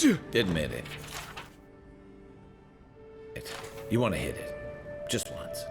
Admit it. You want to hit it. Just once.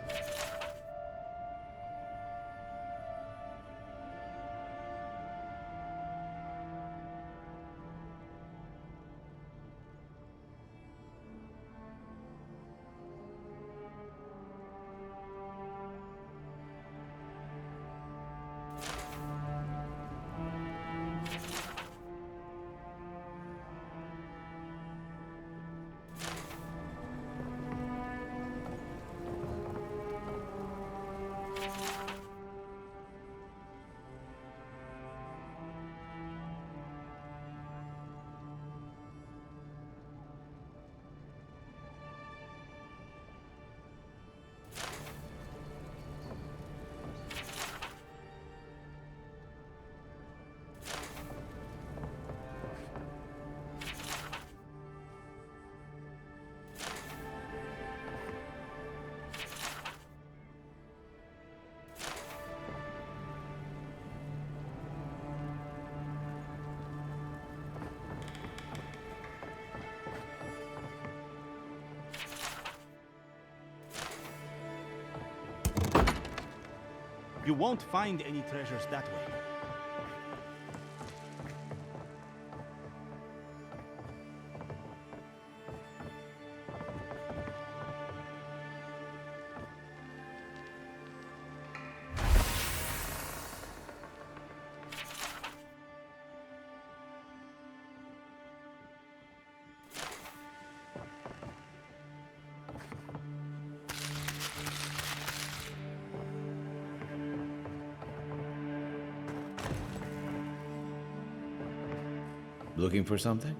You won't find any treasures that way. Looking for something?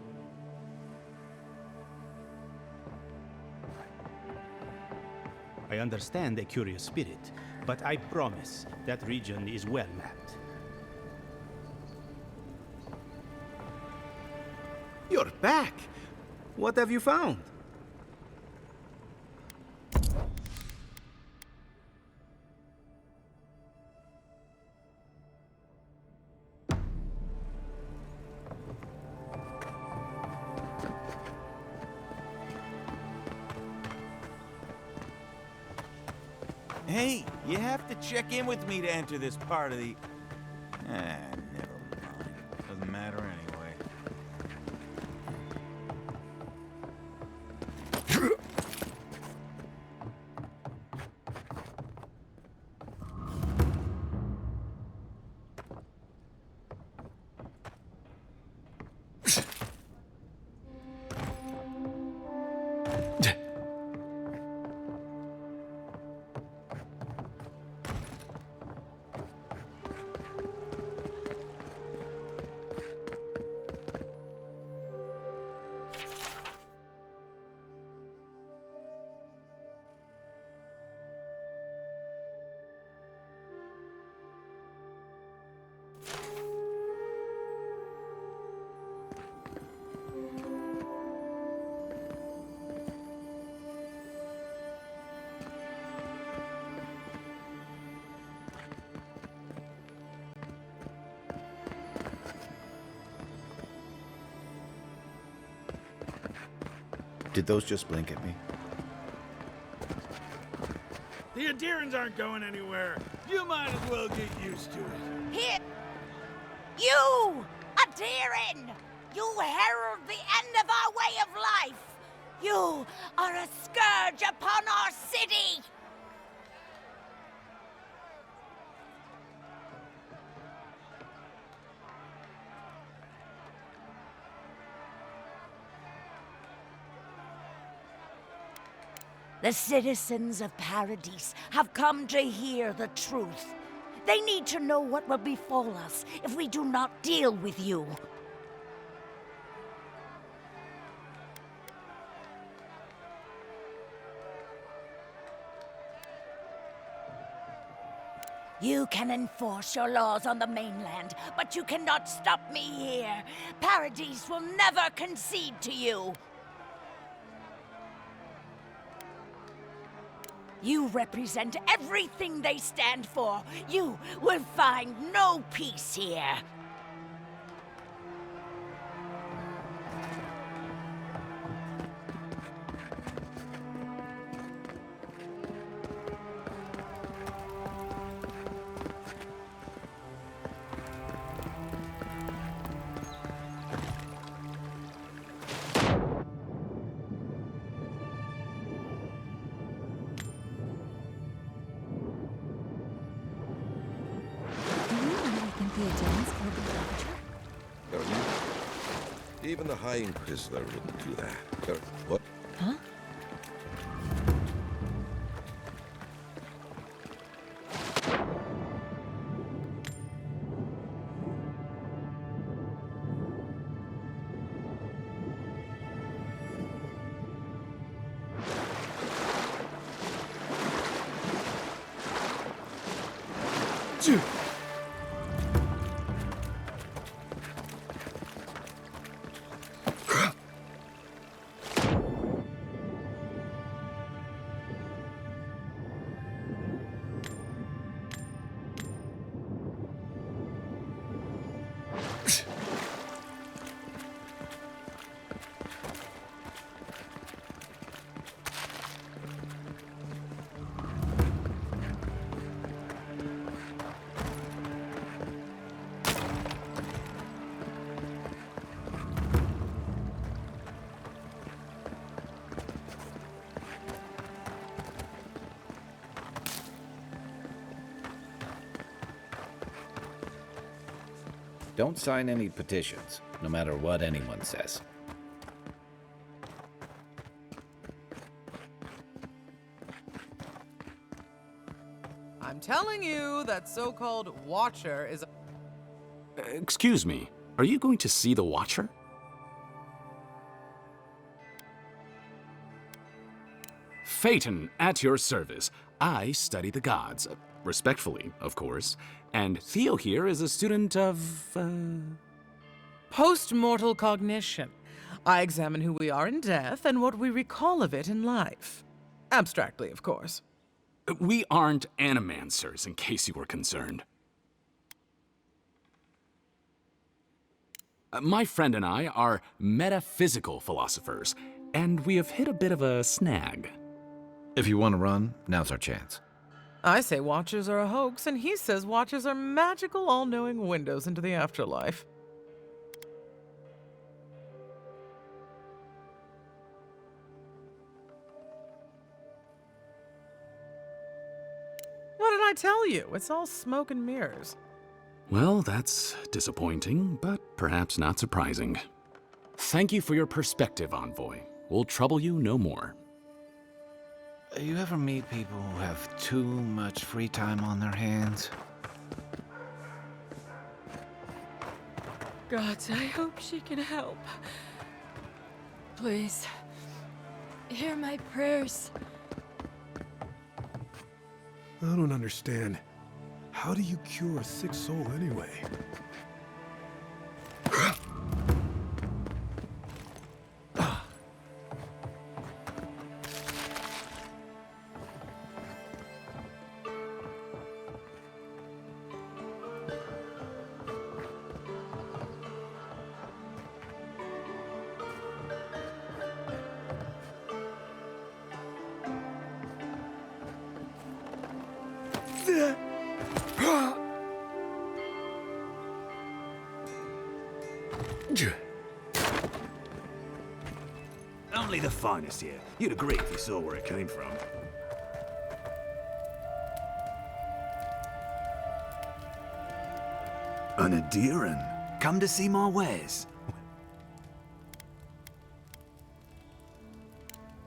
I understand a curious spirit, but I promise that region is well mapped. You're back! What have you found? Hey, you have to check in with me to enter this part of the... never mind. Doesn't matter anyway. Did those just blink at me? The Adherents aren't going anywhere. You might as well get used to it. Here! You! Adherent! You herald the end of our way of life! You are a scourge upon our city! The citizens of Paradise have come to hear the truth. They need to know what will befall us if we do not deal with you. You can enforce your laws on the mainland, but you cannot stop me here. Paradise will never concede to you. You represent everything they stand for. You will find no peace here. Even the High Inquisitor wouldn't do that. What? Huh? Don't sign any petitions, no matter what anyone says. I'm telling you, that so-called Watcher is Excuse me, are you going to see the Watcher? Phaeton, at your service. I study the gods. Respectfully, of course. And Theo here is a student of, post-mortal cognition. I examine who we are in death and what we recall of it in life. Abstractly, of course. We aren't animancers, in case you were concerned. My friend and I are metaphysical philosophers, and we have hit a bit of a snag. If you want to run, now's our chance. I say Watchers are a hoax, and he says Watchers are magical, all-knowing windows into the afterlife. What did I tell you? It's all smoke and mirrors. Well, that's disappointing, but perhaps not surprising. Thank you for your perspective, Envoy. We'll trouble you no more. You ever meet people who have too much free time on their hands? Gods, I hope she can help. Please, hear my prayers. I don't understand. How do you cure a sick soul anyway? Only the finest here. You'd agree if you saw where it came from. An idеален. Come to see my wares.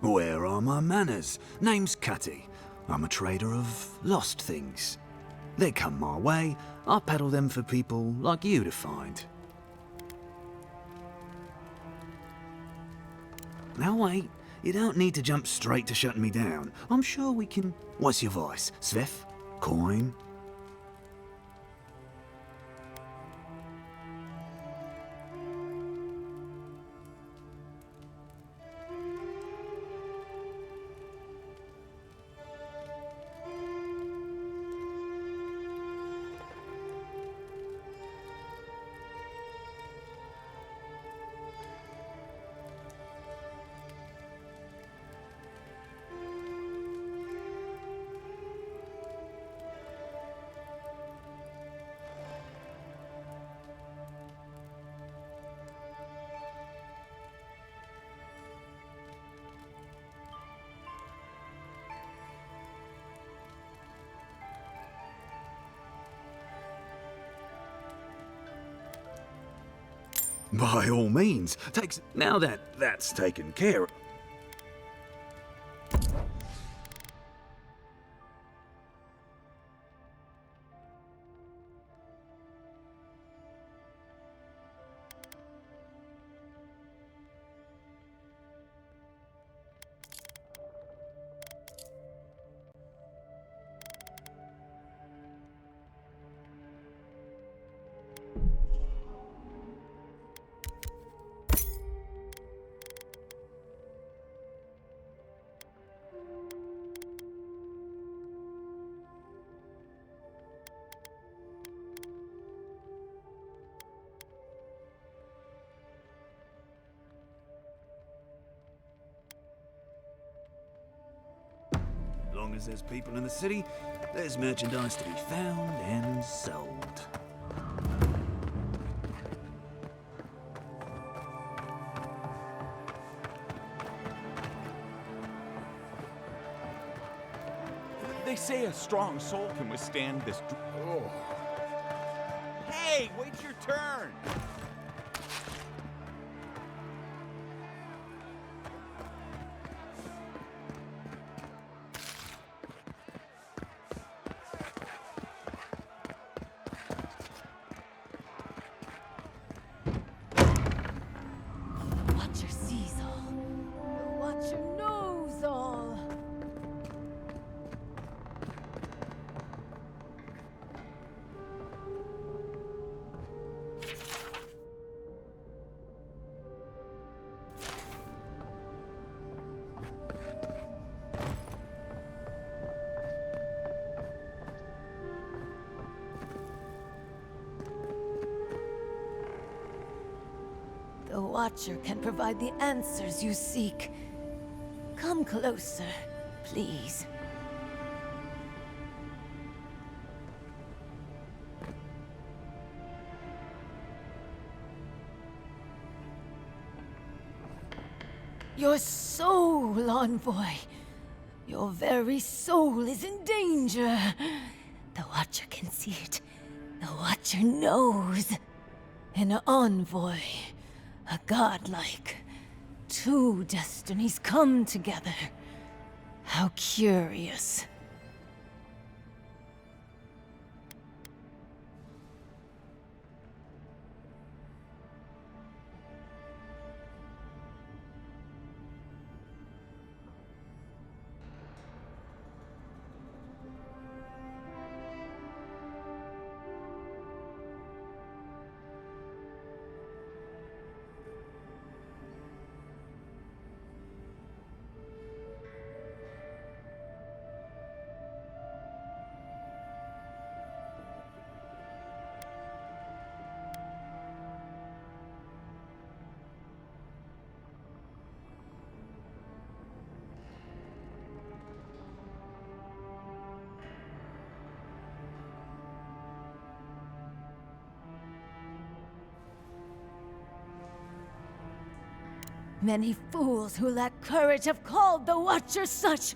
Where are my manners? Name's Cutty. I'm a trader of lost things. They come my way, I peddle them for people like you to find. Now wait, you don't need to jump straight to shutting me down. I'm sure we can... What's your voice? Svef? Coin? By all means. Now that's taken care of. As long as there's people in the city, there's merchandise to be found and sold. They say a strong soul can withstand this. Oh. Hey, wait your turn. Watcher sees all. The Watcher knows all. The Watcher can provide the answers you seek. Come closer, please. Your soul, envoy. Your very soul is in danger. The Watcher can see it. The Watcher knows. An envoy. A godlike. Two destinies come together. How curious. Many fools who lack courage have called the Watcher such.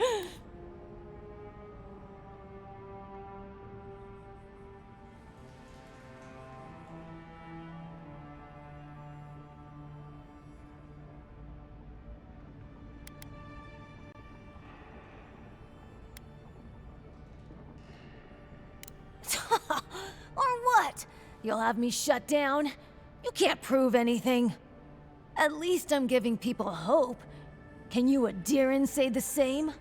Or what? You'll have me shut down? You can't prove anything. At least I'm giving people hope. Can you Adieran say the same?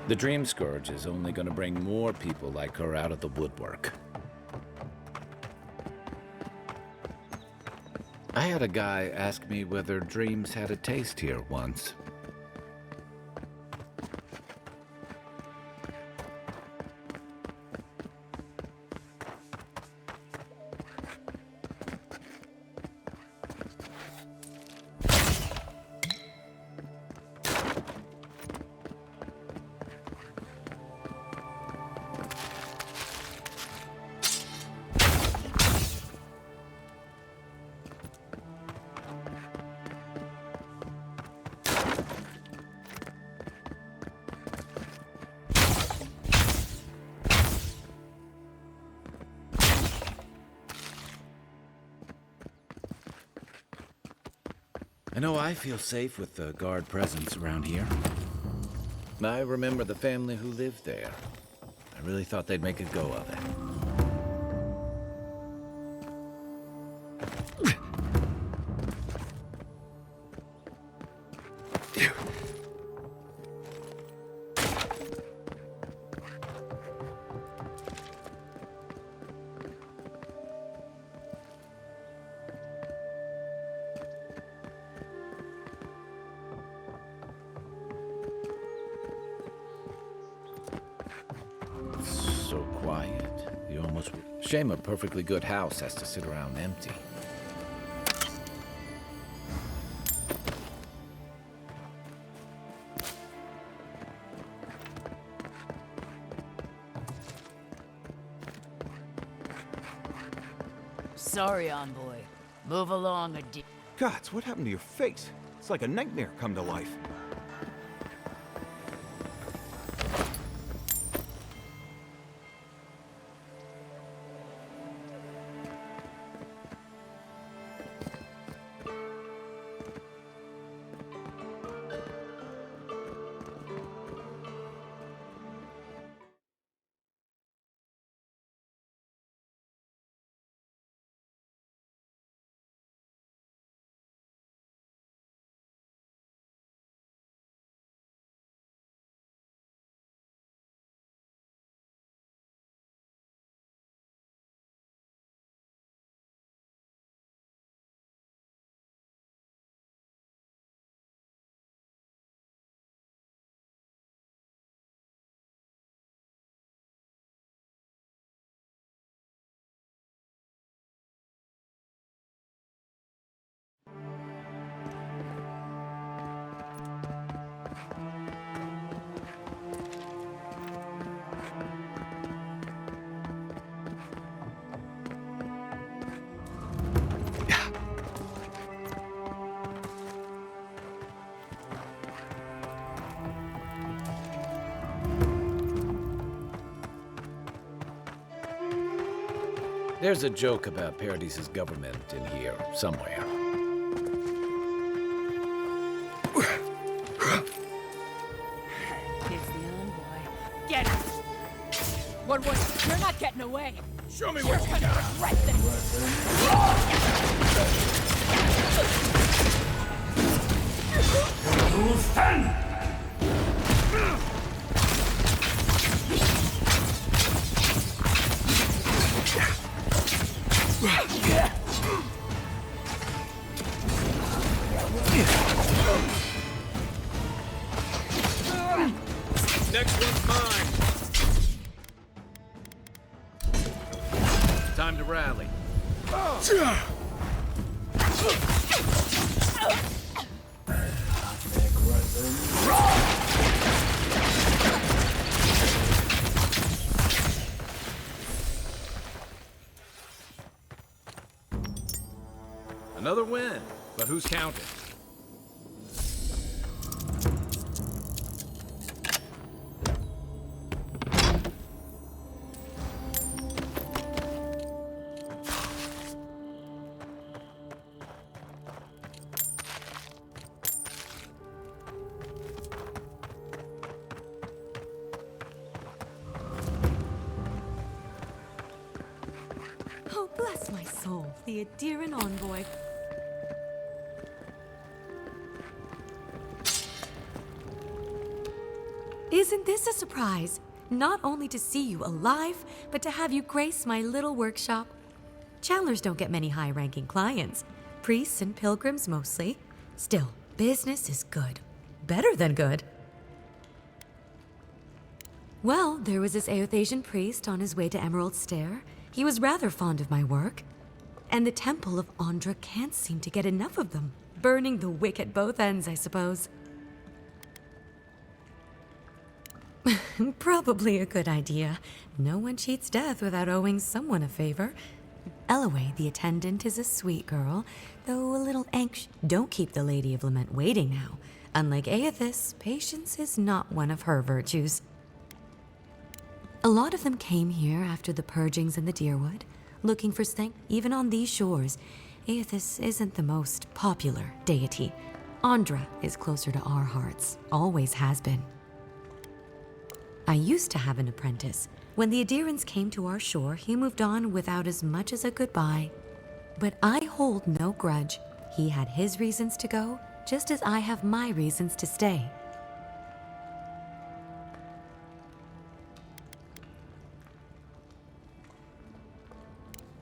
The Dream Scourge is only gonna bring more people like her out of the woodwork. I had a guy ask me whether dreams had a taste here once. I know I feel safe with the guard presence around here. I remember the family who lived there. I really thought they'd make a go of it. So quiet. You almost... Shame a perfectly good house has to sit around empty. Sorry, envoy. Move along, Gods, what happened to your face? It's like a nightmare come to life. There's a joke about Paradis' government in here somewhere. It's the envoy. Get it! What was it? You're not getting away! Show me You're what you gonna got! regret this! Next one's mine! Time to rally. Another win, but who's counting? Oh, bless my soul, the idеален envoy. Isn't this a surprise? Not only to see you alive, but to have you grace my little workshop. Chandlers don't get many high-ranking clients. Priests and pilgrims mostly. Still, business is good. Better than good. Well, there was this Aothasian priest on his way to Emerald Stair. He was rather fond of my work. And the Temple of Andra can't seem to get enough of them. Burning the wick at both ends, I suppose. Probably a good idea. No one cheats death without owing someone a favor. Eloise, the attendant, is a sweet girl, though a little anxious. Don't keep the Lady of Lament waiting now. Unlike Aethys, patience is not one of her virtues. A lot of them came here after the purgings in the Deerwood, looking for strength. Even on these shores, Aethys isn't the most popular deity. Andra is closer to our hearts, always has been. I used to have an apprentice. When the Adirans came to our shore, he moved on without as much as a goodbye. But I hold no grudge. He had his reasons to go, just as I have my reasons to stay.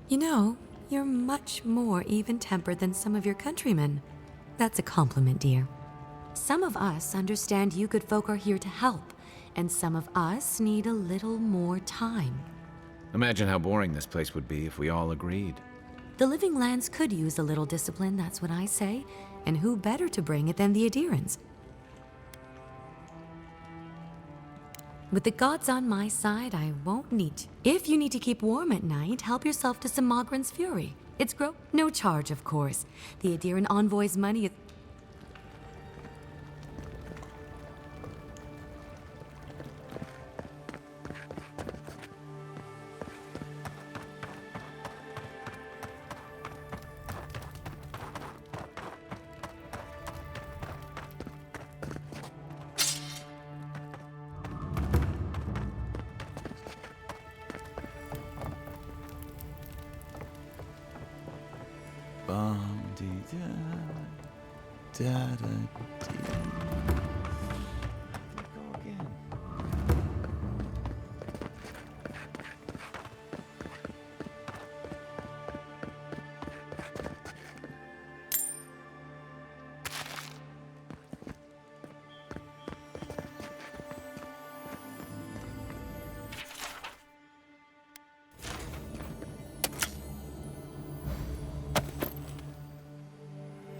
You know, you're much more even-tempered than some of your countrymen. That's a compliment, dear. Some of us understand you good folk are here to help, and some of us need a little more time. Imagine how boring this place would be if we all agreed. The living lands could use a little discipline, that's what I say. And who better to bring it than the Adirans? With the gods on my side, I won't need to. If you need to keep warm at night, help yourself to some Mogren's fury. It's no charge, of course. The Adiran envoy's money is...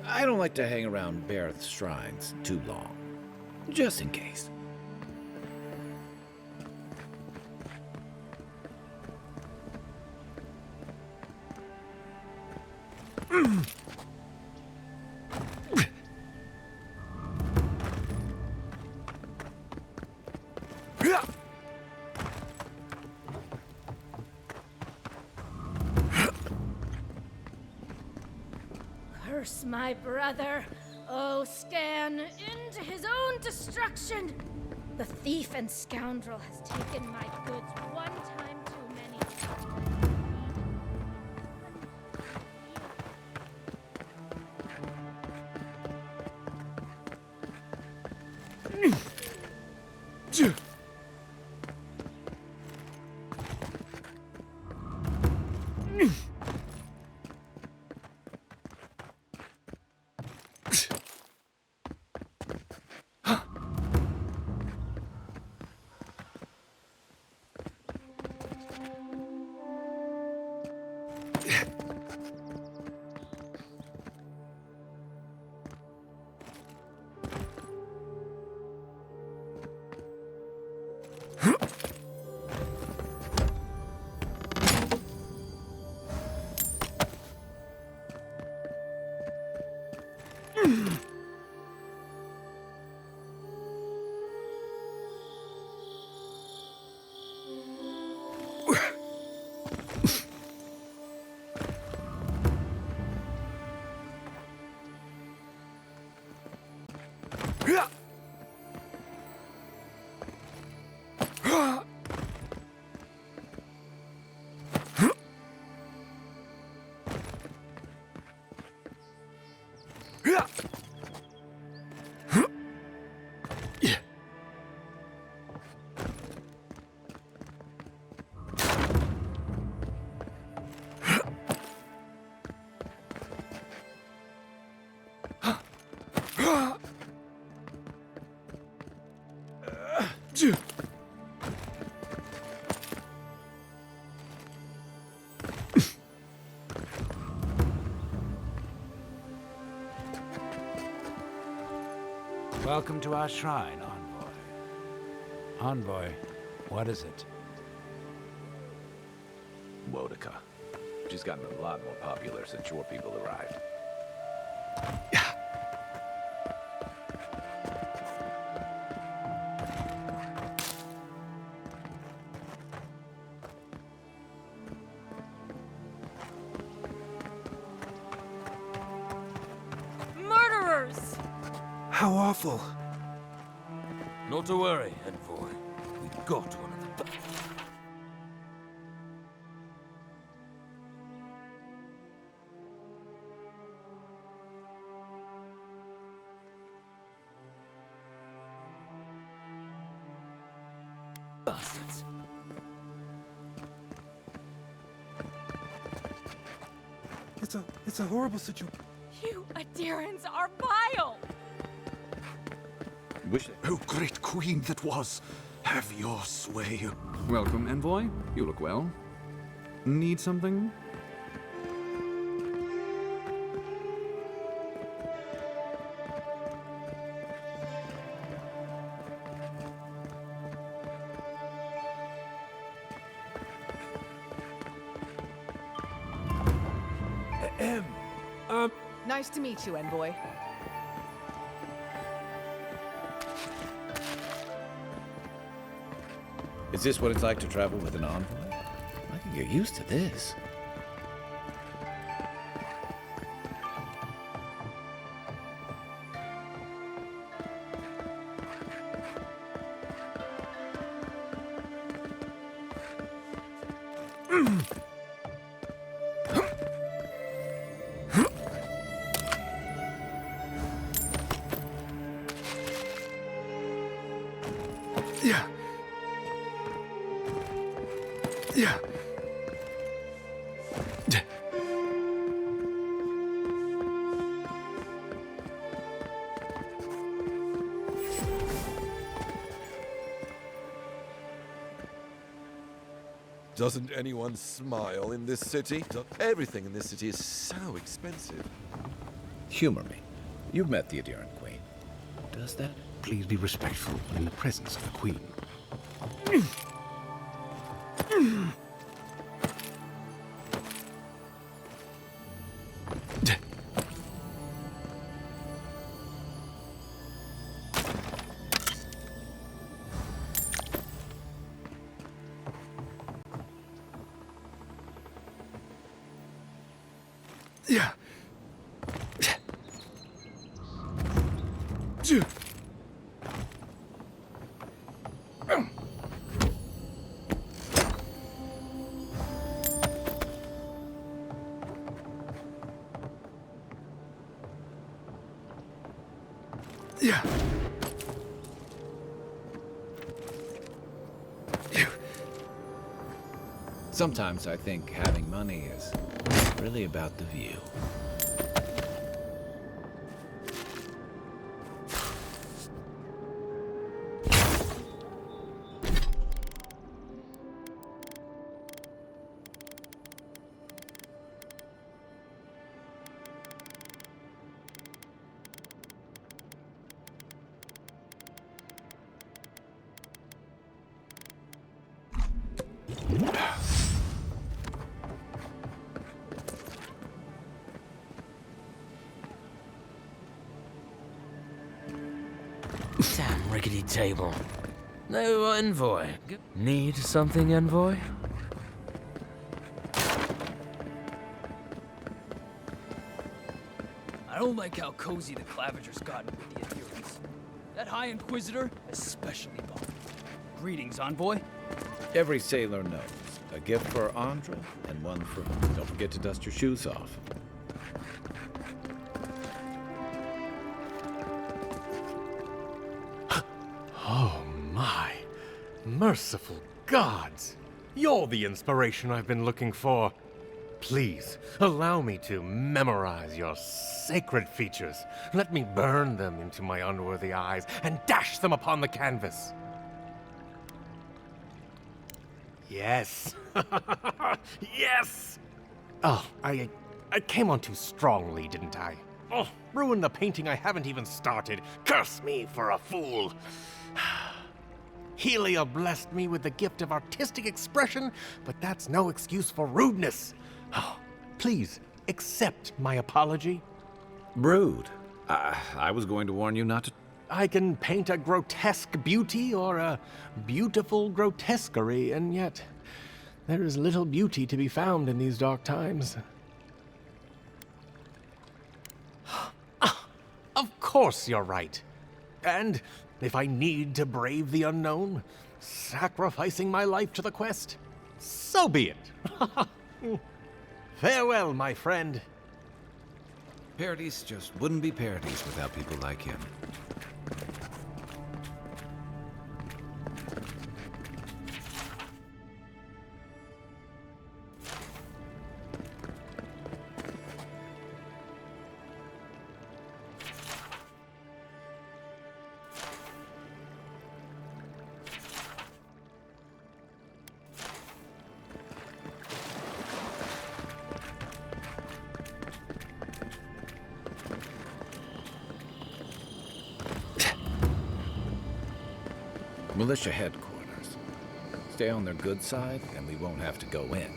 I don't like to hang around Bareth's shrines too long, just in case. Curse my brother. Oh, Stan, into his own destruction. The thief and scoundrel has taken my goods one time too many. Welcome to our shrine, Envoy. Envoy, what is it? Wodika. She's gotten a lot more popular since your people arrived. Murderers! How awful. Not to worry, Envoy. We've got one of the... bastards. It's a horrible situation. You Adirans are vile! Oh, great queen that was, have your sway. Welcome, Envoy. You look well. Need something? Nice to meet you, Envoy. Is this what it's like to travel with an envoy? I can get used to this. Yeah. Yeah. Doesn't anyone smile in this city? Everything in this city is so expensive. Humor me. You've met the Adiran Queen. Does that? Please be respectful in the presence of the Queen. Yeah. Yeah. Sometimes I think having money is really about the view. Damn rickety table. No envoy. Need something, envoy? I don't like how cozy the Clavager's gotten with the adherents. That High Inquisitor especially bothered. Greetings, Envoy. Every sailor knows. A gift for Andra and one for... Don't forget to dust your shoes off. Oh my. Merciful gods. You're the inspiration I've been looking for. Please, allow me to memorize your sacred features. Let me burn them into my unworthy eyes and dash them upon the canvas. Yes. Yes! Oh, I came on too strongly, didn't I? Oh, ruin the painting I haven't even started. Curse me for a fool. Helia blessed me with the gift of artistic expression, but that's no excuse for rudeness. Oh, please, accept my apology. Rude. I was going to warn you not to... I can paint a grotesque beauty or a beautiful grotesquerie, and yet there is little beauty to be found in these dark times. Of course you're right. And if I need to brave the unknown, sacrificing my life to the quest, so be it. Farewell, my friend. Parodies just wouldn't be parodies without people like him. Militia headquarters. Stay on their good side, and we won't have to go in.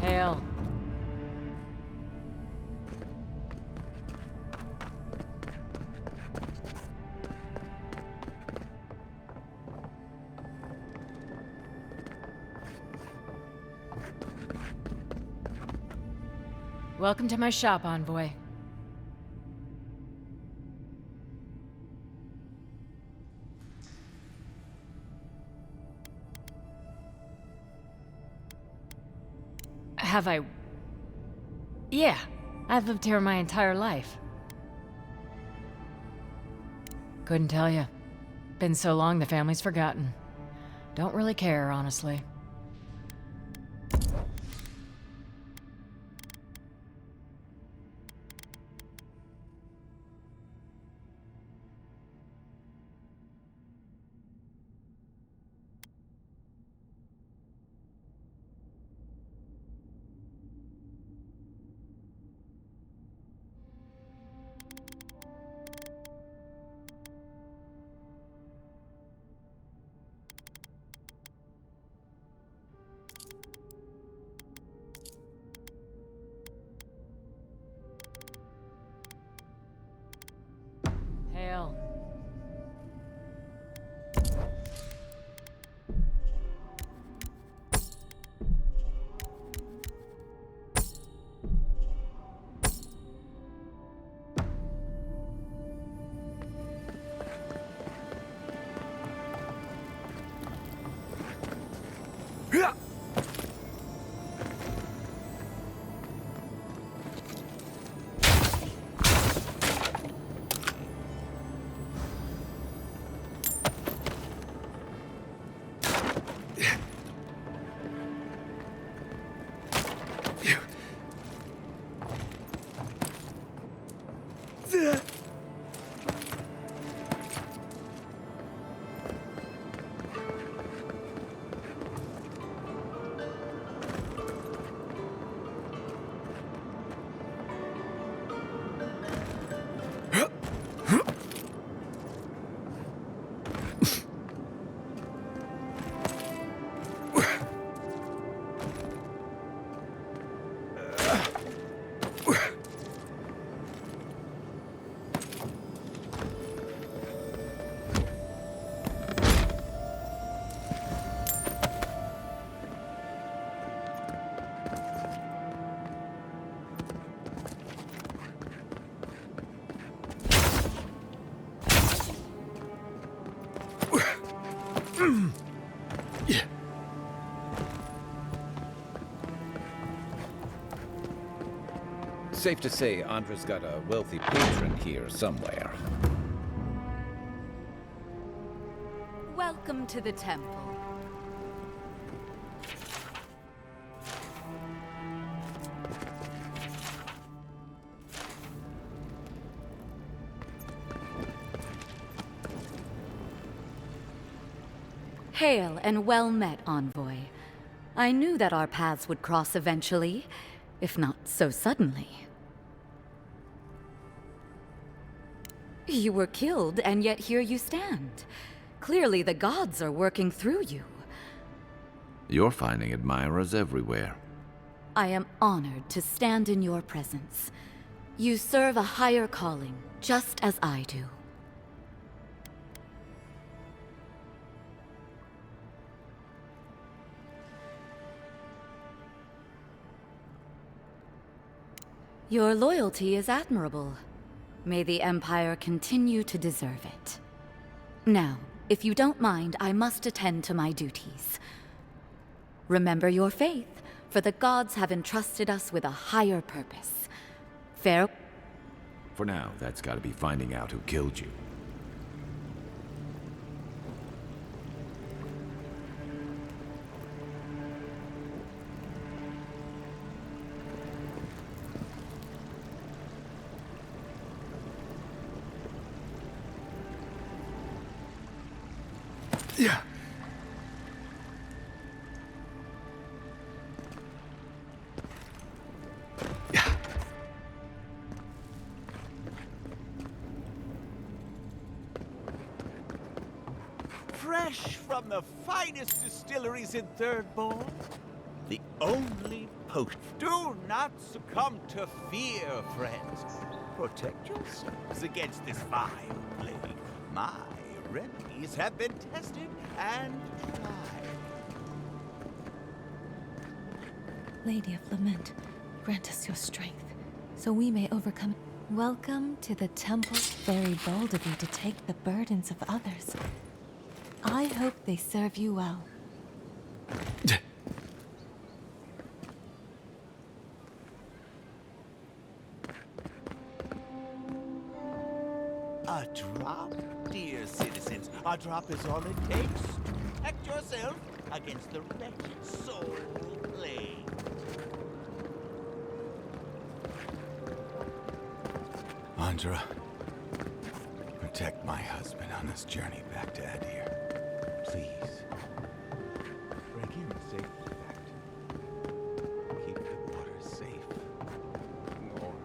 Hail. Welcome to my shop, Envoy. Have I... Yeah, I've lived here my entire life. Couldn't tell you. Been so long the family's forgotten. Don't really care, honestly. Hail. Safe to say Andra's got a wealthy patron here somewhere. Welcome to the temple. Hail and well met, Envoy. I knew that our paths would cross eventually, if not so suddenly. You were killed, and yet here you stand. Clearly the gods are working through you. You're finding admirers everywhere. I am honored to stand in your presence. You serve a higher calling, just as I do. Your loyalty is admirable. May the Empire continue to deserve it. Now, if you don't mind, I must attend to my duties. Remember your faith, for the gods have entrusted us with a higher purpose. Fair? For now, that's gotta be finding out who killed you. Yeah. Fresh from the finest distilleries in Third Ball, the only potent. Do not succumb to fear, friends. Protect yourselves against this vile plague. My remedies have been tested and tried. Lady of Lament, grant us your strength, so we may overcome. Welcome to the temple. Very bold of you to take the burdens of others. I hope they serve you well. A drop, dear citizens. A drop is all it takes. Protect yourself against the wretched soul plague. Andra, protect my husband on this journey back to Adir. Please. Bring him safely back to keep the water safe. Lord.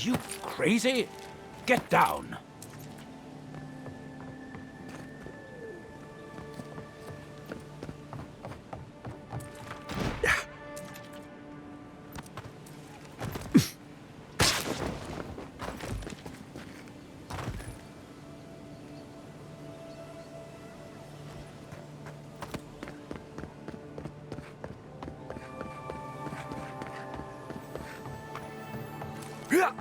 you crazy? Get down. Yeah.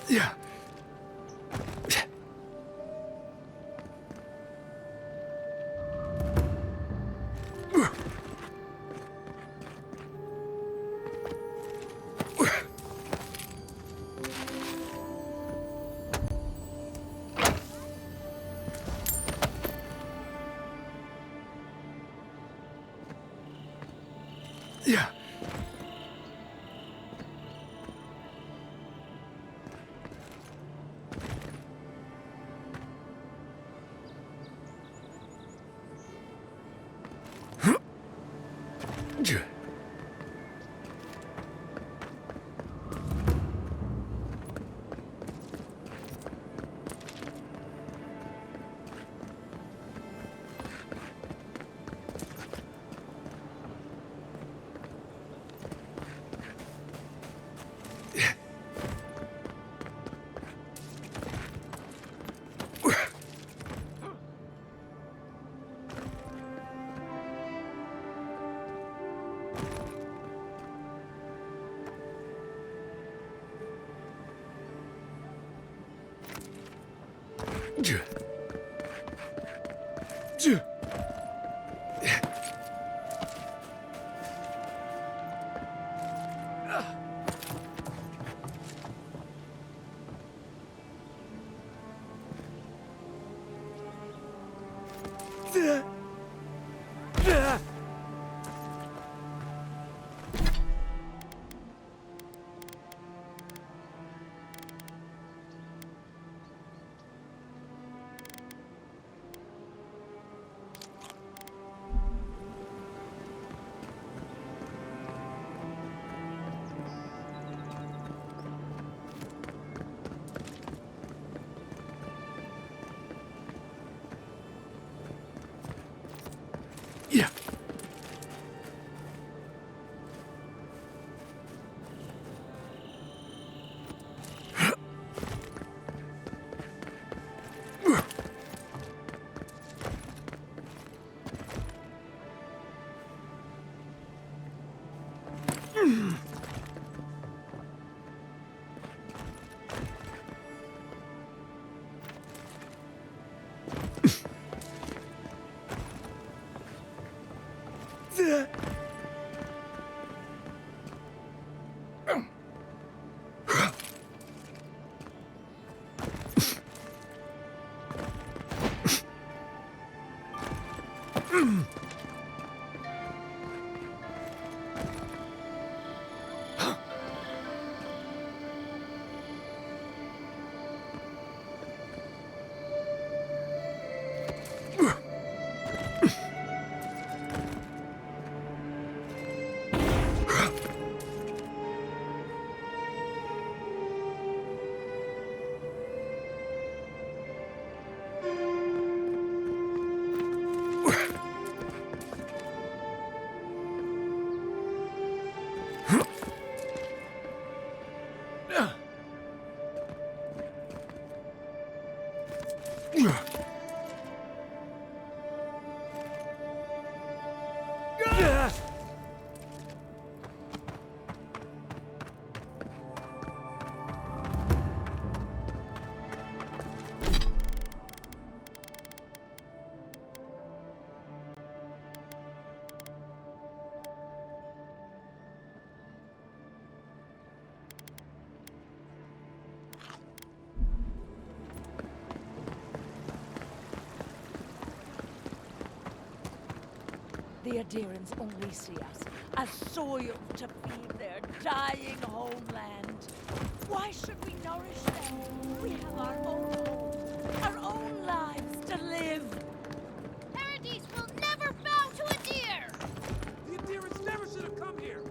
Yeah. The Adirans only see us as soil to feed their dying homeland. Why should we nourish them? We have our own homes, our own lives to live. Paradise will never bow to a deer! The Adirans never should have come here!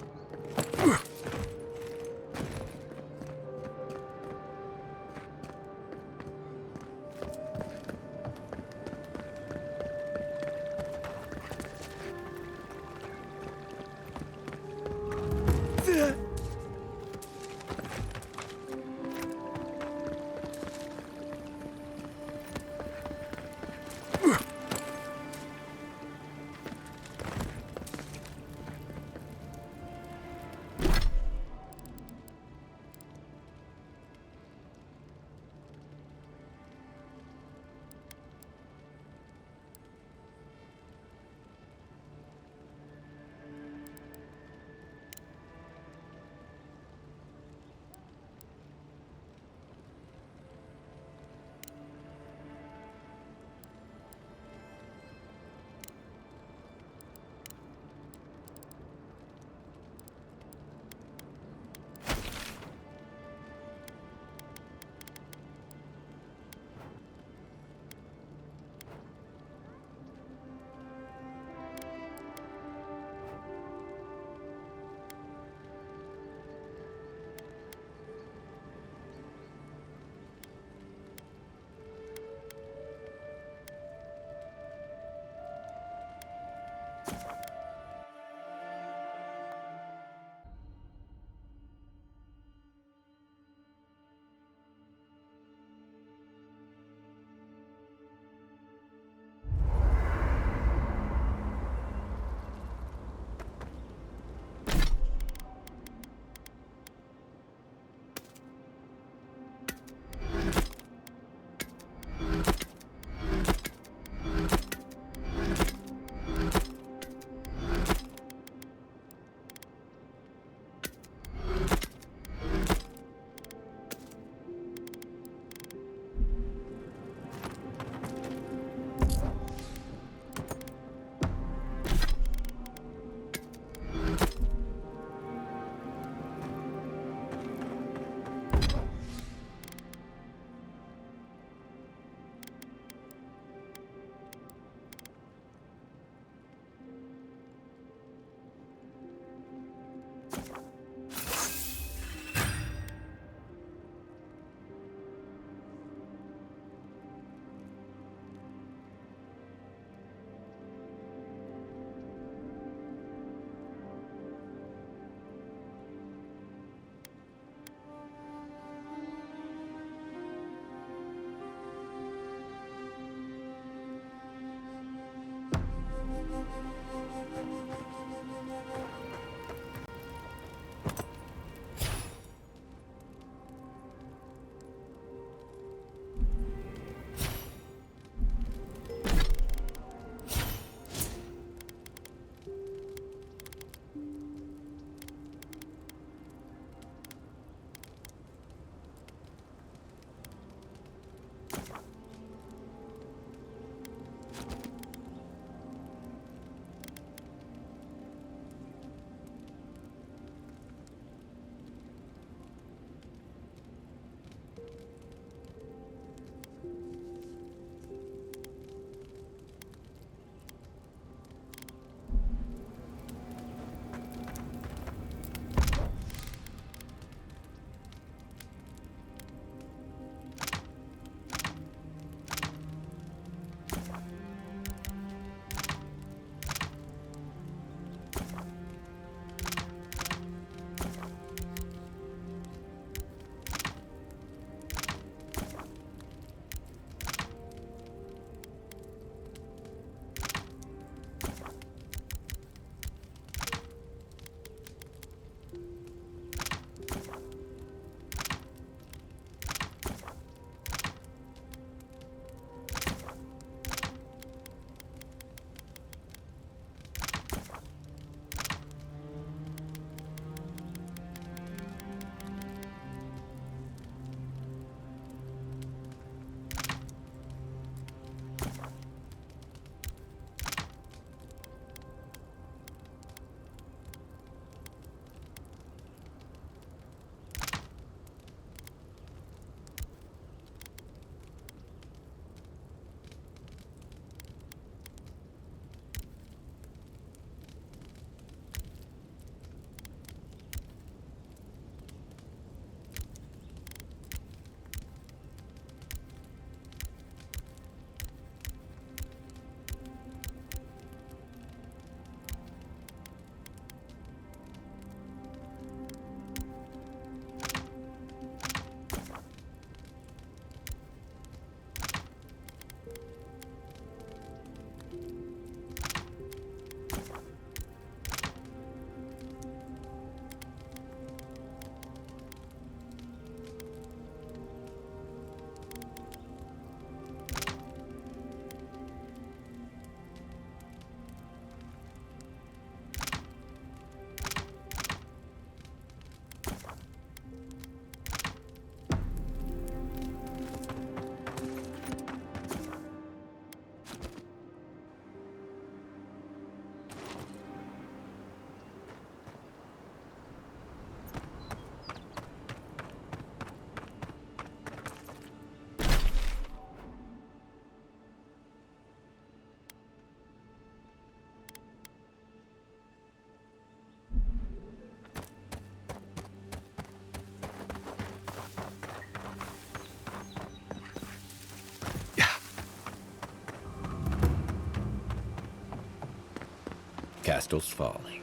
Castle's Folly.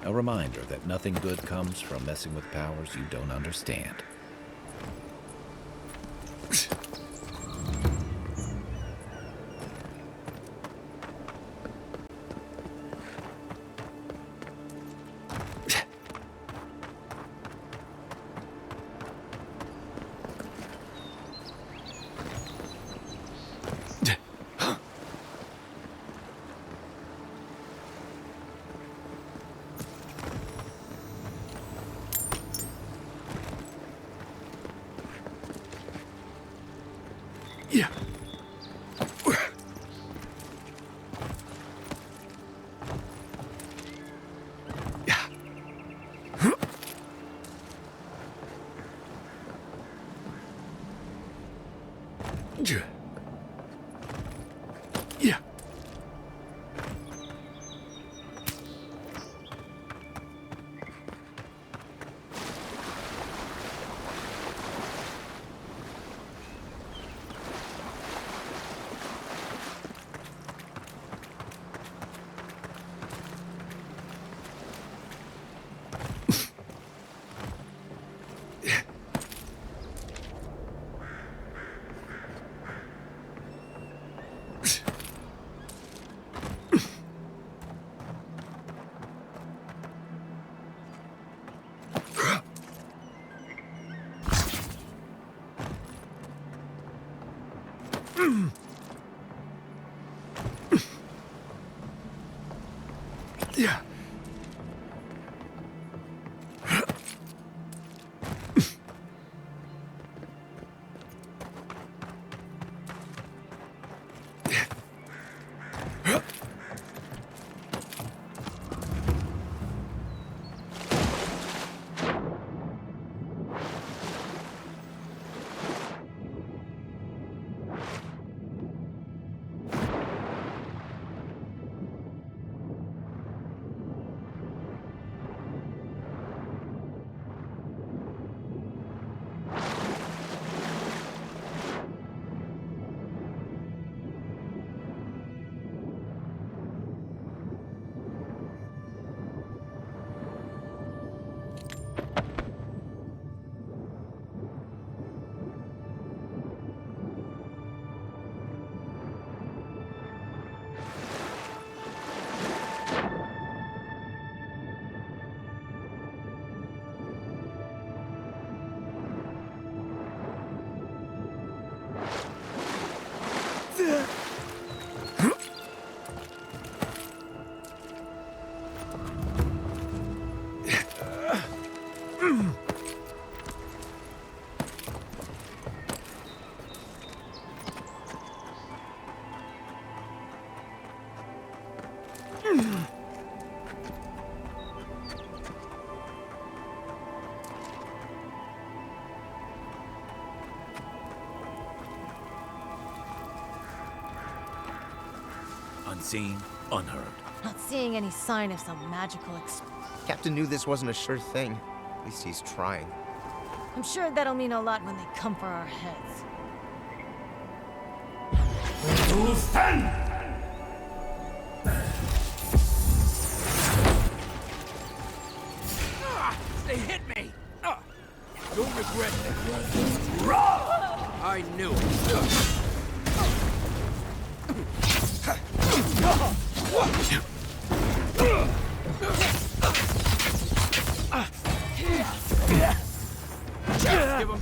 A reminder that nothing good comes from messing with powers you don't understand. Unseen, unheard. Not seeing any sign of some magical Captain knew this wasn't a sure thing. At least he's trying. I'm sure that'll mean a lot when they come for our heads. They hit me! You'll regret it. I knew it. Give him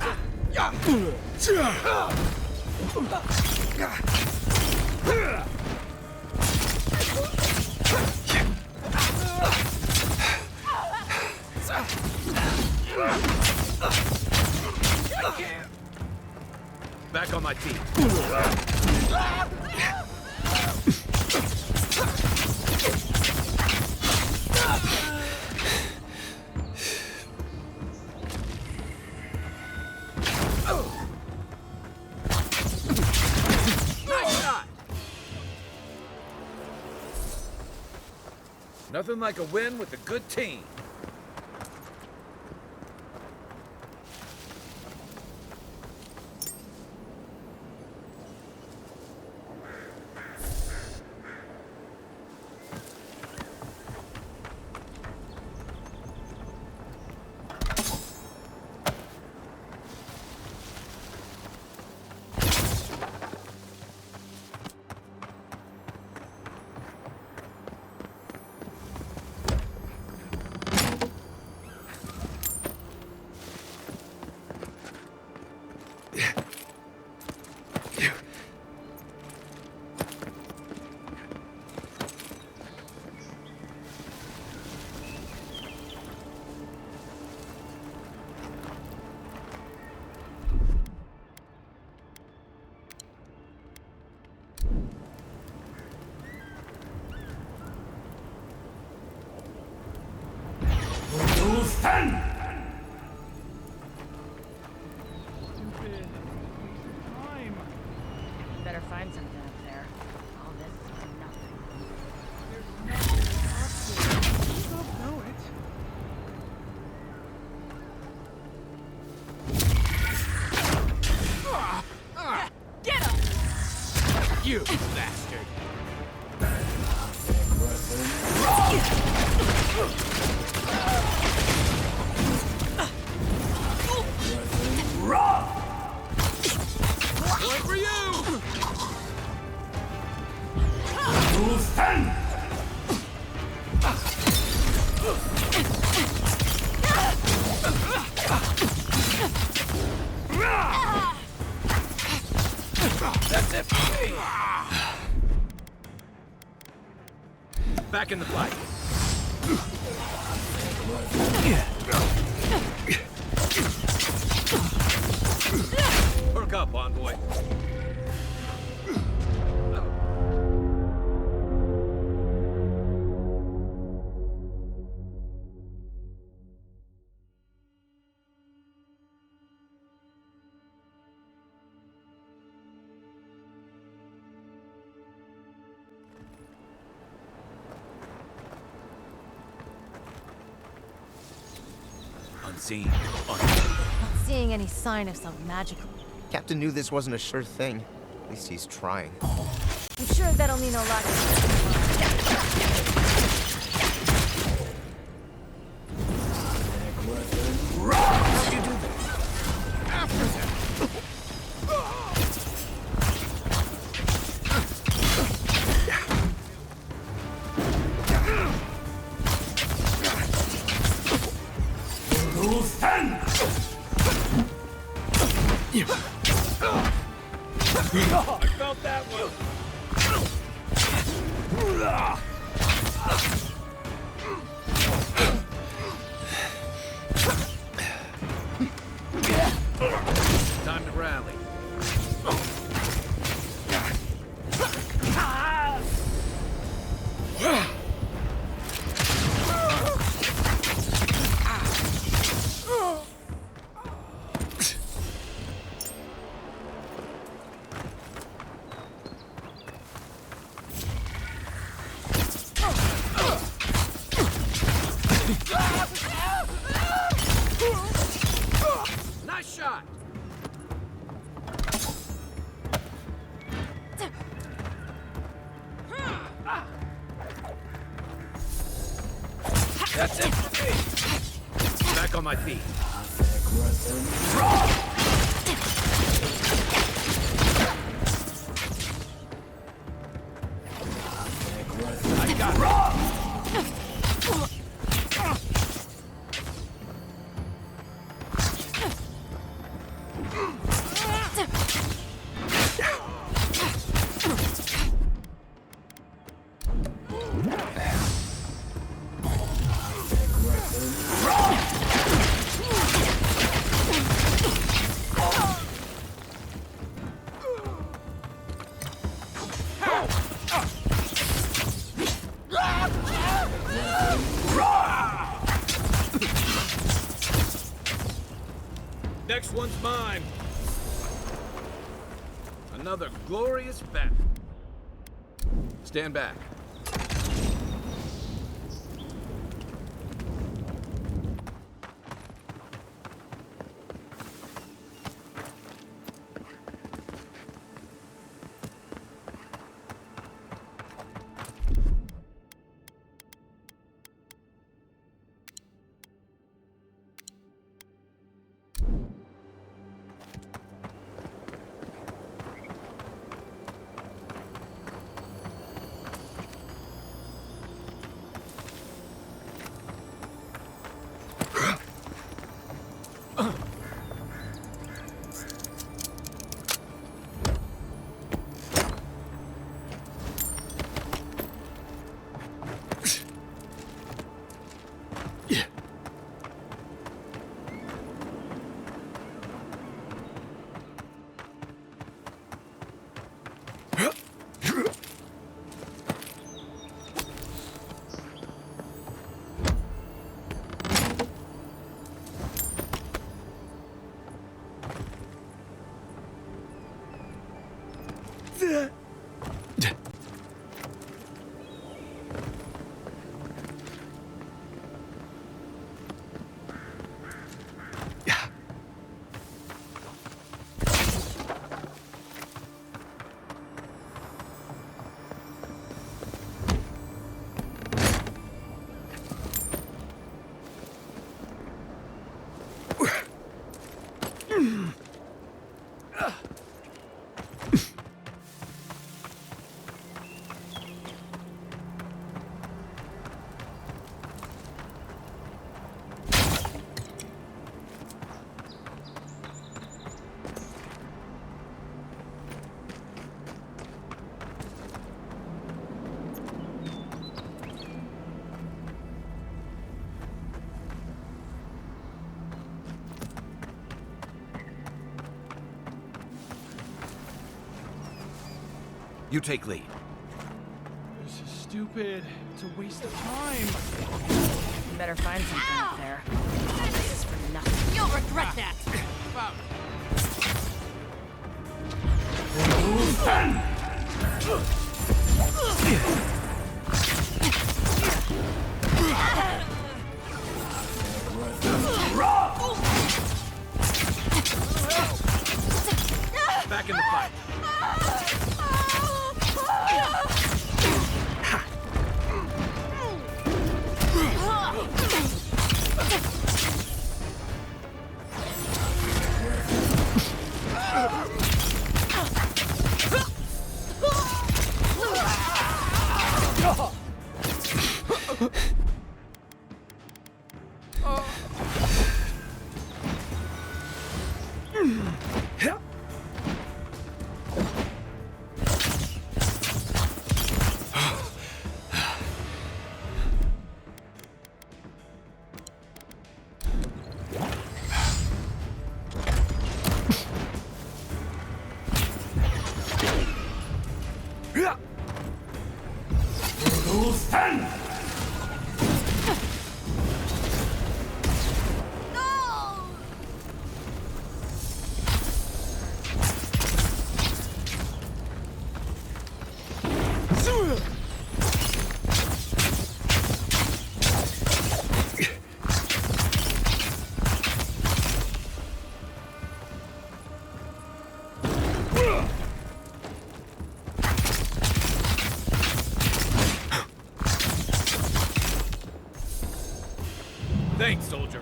Back on my feet. Nothing like a win with a good team. That's it for me! Back in the fight. Perk up, envoy. Unseen. Not seeing any sign of some magical. Captain knew this wasn't a sure thing. At least he's trying. I'm sure that'll mean a lot How'd you do that? After them! I felt that one. Time to rally. Nice shot. That's it for me. Back on my feet. I got it. Next one's mine. Another glorious battle. Stand back. You take lead. This is stupid. It's a waste of time. You better find something up there. This is for nothing. You'll regret that. Back in the fight. Thanks, soldier.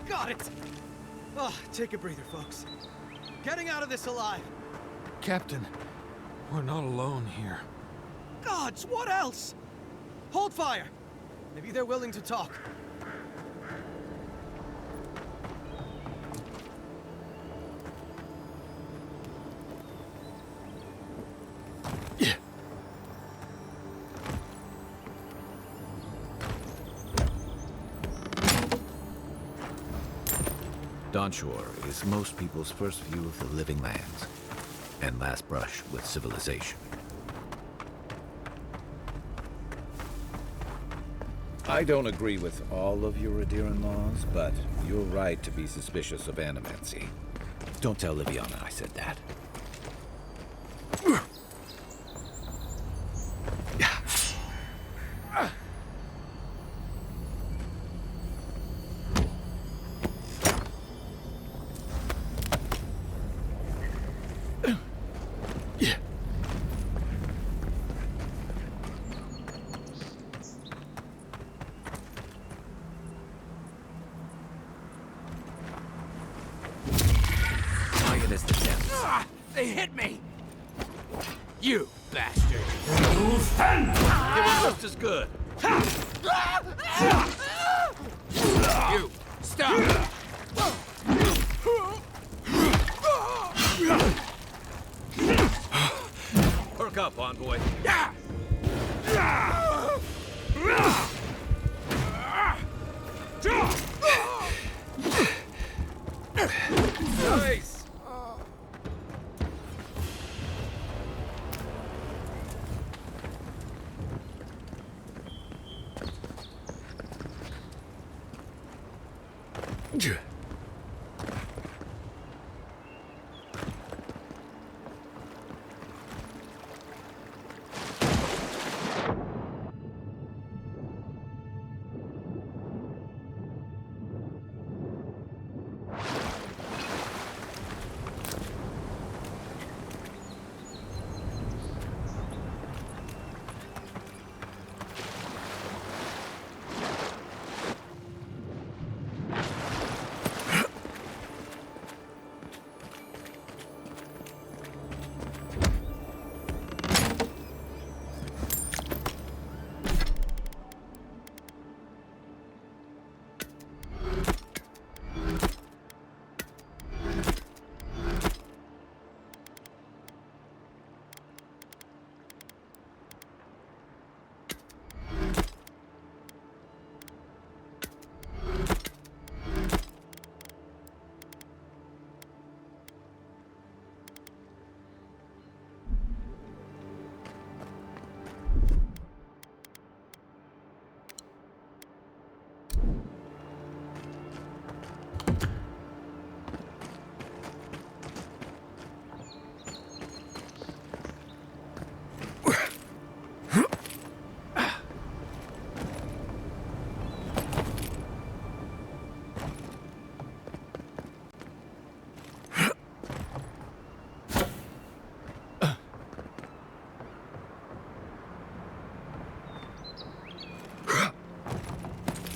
Got it! Oh, take a breather, folks. Getting out of this alive. Captain, we're not alone here. Gods, what else? Hold fire. Maybe they're willing to talk. Dawnshore is most people's first view of the living lands, and last brush with civilization. I don't agree with all of your Adiran laws, but you're right to be suspicious of animancy. Don't tell Liviana I said that. They hit me! You bastard! It was just as good. You, stop! Perk up, envoy. Nice!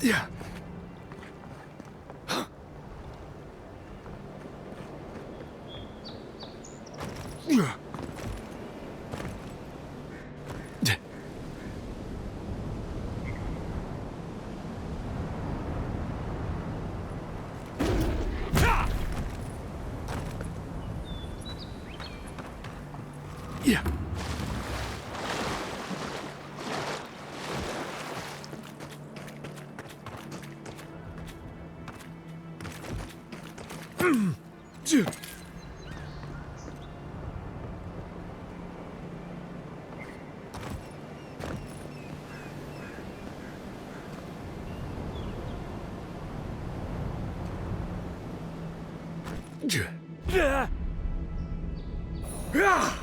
Yeah. Yeah. Yeah.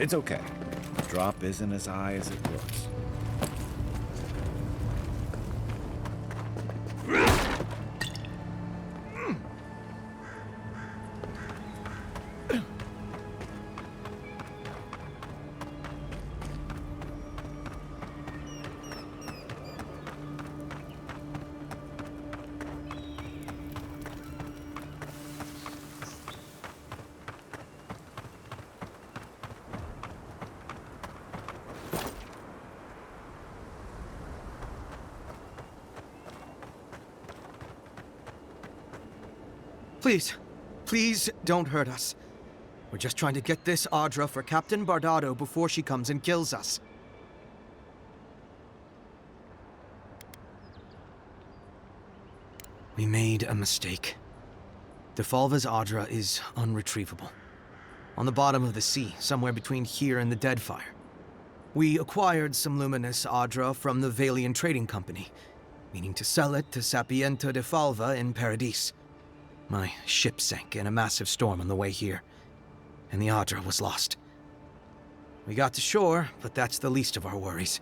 It's okay. The drop isn't as high as it looks. Please, please don't hurt us. We're just trying to get this Audra for Captain Bardado before she comes and kills us. We made a mistake. Defalva's Audra is unretrievable. On the bottom of the sea, somewhere between here and the Deadfire. We acquired some luminous Audra from the Valian Trading Company, meaning to sell it to Sapiento Defalva in Paradis. My ship sank in a massive storm on the way here, and the Audra was lost. We got to shore, but that's the least of our worries.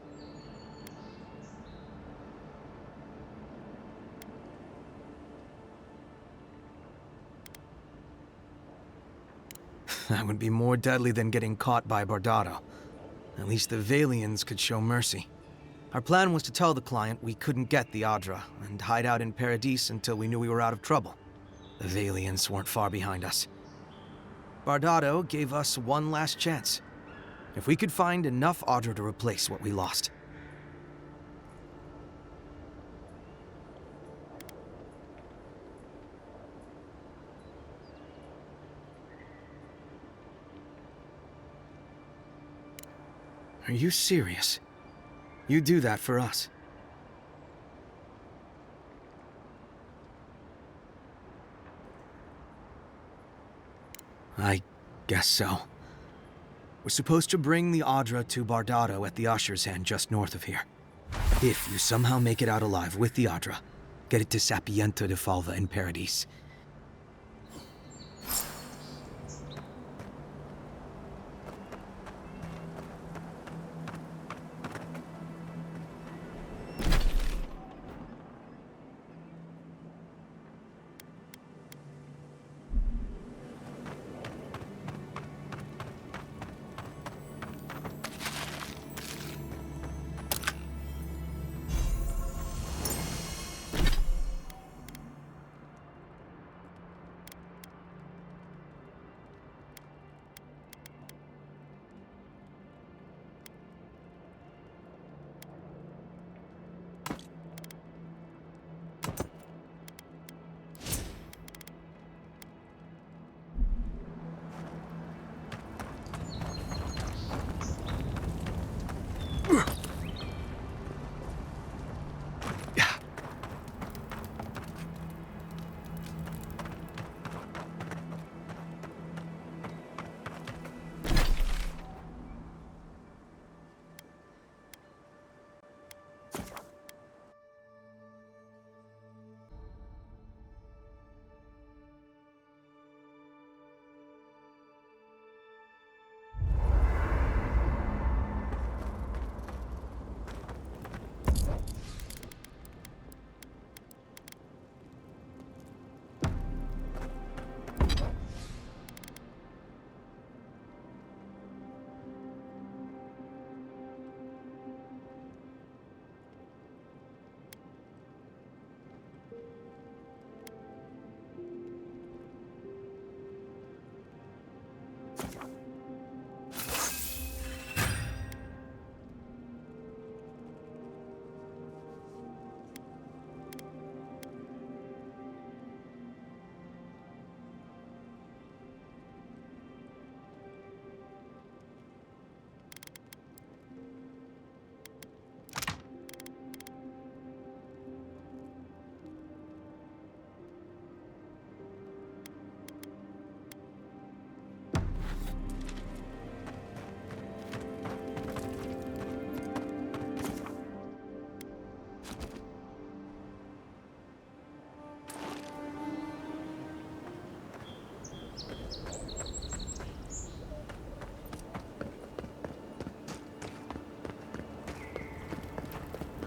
That would be more deadly than getting caught by Bardado. At least the Valians could show mercy. Our plan was to tell the client we couldn't get the Adra and hide out in Paradis until we knew we were out of trouble. The Valiants weren't far behind us. Bardado gave us one last chance. If we could find enough Adra to replace what we lost. Are you serious? You do that for us? I guess so. We're supposed to bring the Adra to Bardado at the Usher's End just north of here. If you somehow make it out alive with the Adra, get it to Sapiento de Falva in Paradis.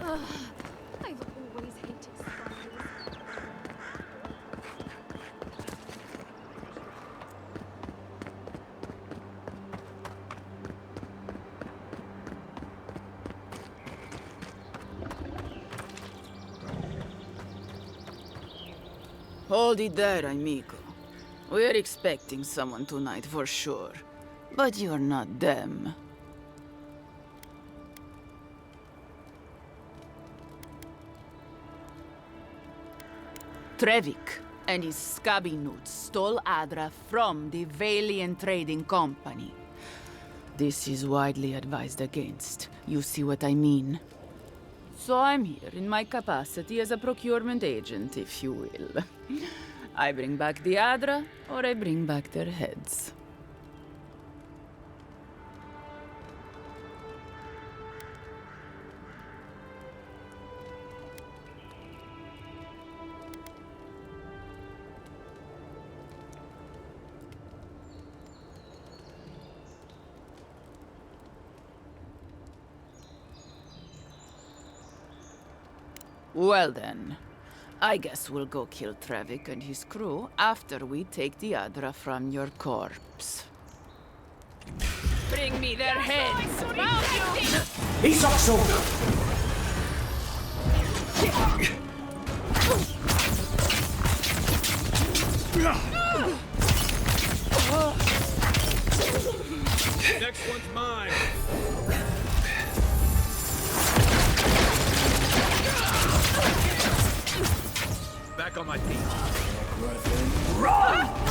I've always hated spies. Hold it there, amigo. We're expecting someone tonight for sure. But you're not them. Trevik and his scabby newts stole Adra from the Valiant Trading Company. This is widely advised against. You see what I mean? So I'm here in my capacity as a procurement agent, if you will. I bring back the Adra, or I bring back their heads. Well then, I guess we'll go kill Trevik and his crew after we take the Adra from your corpse. Bring me their heads! He's up, soldier! Next one's mine. Back on my feet. Run!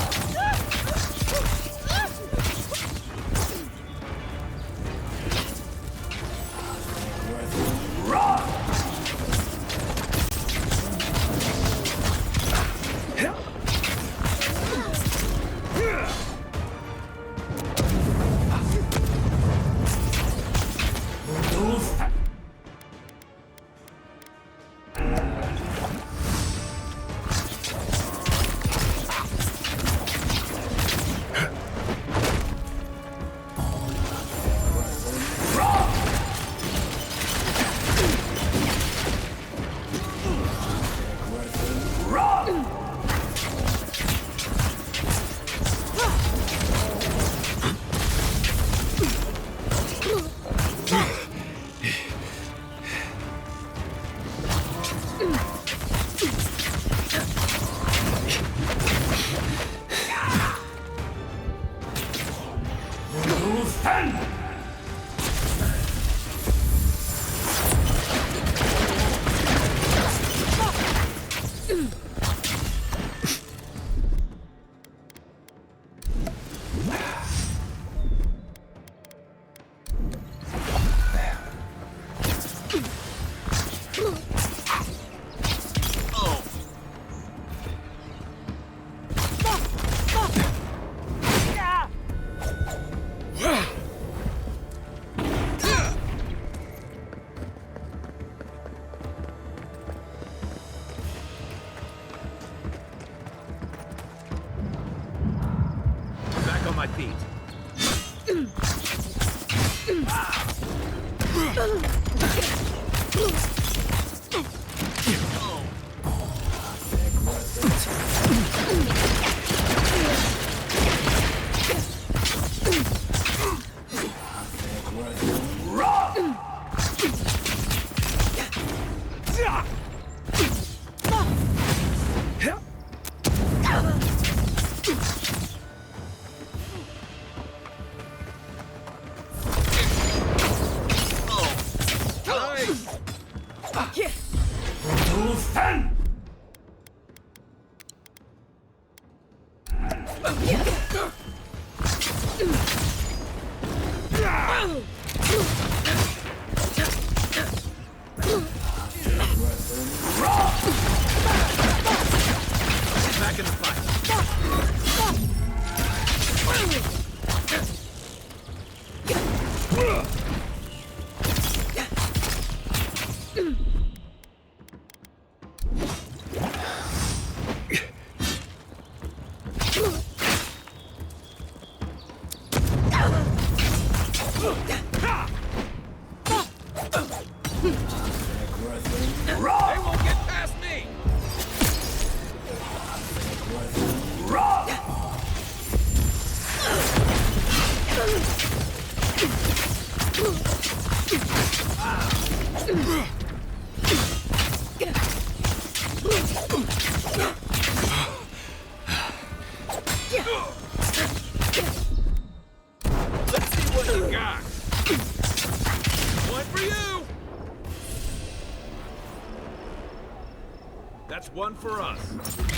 One for us.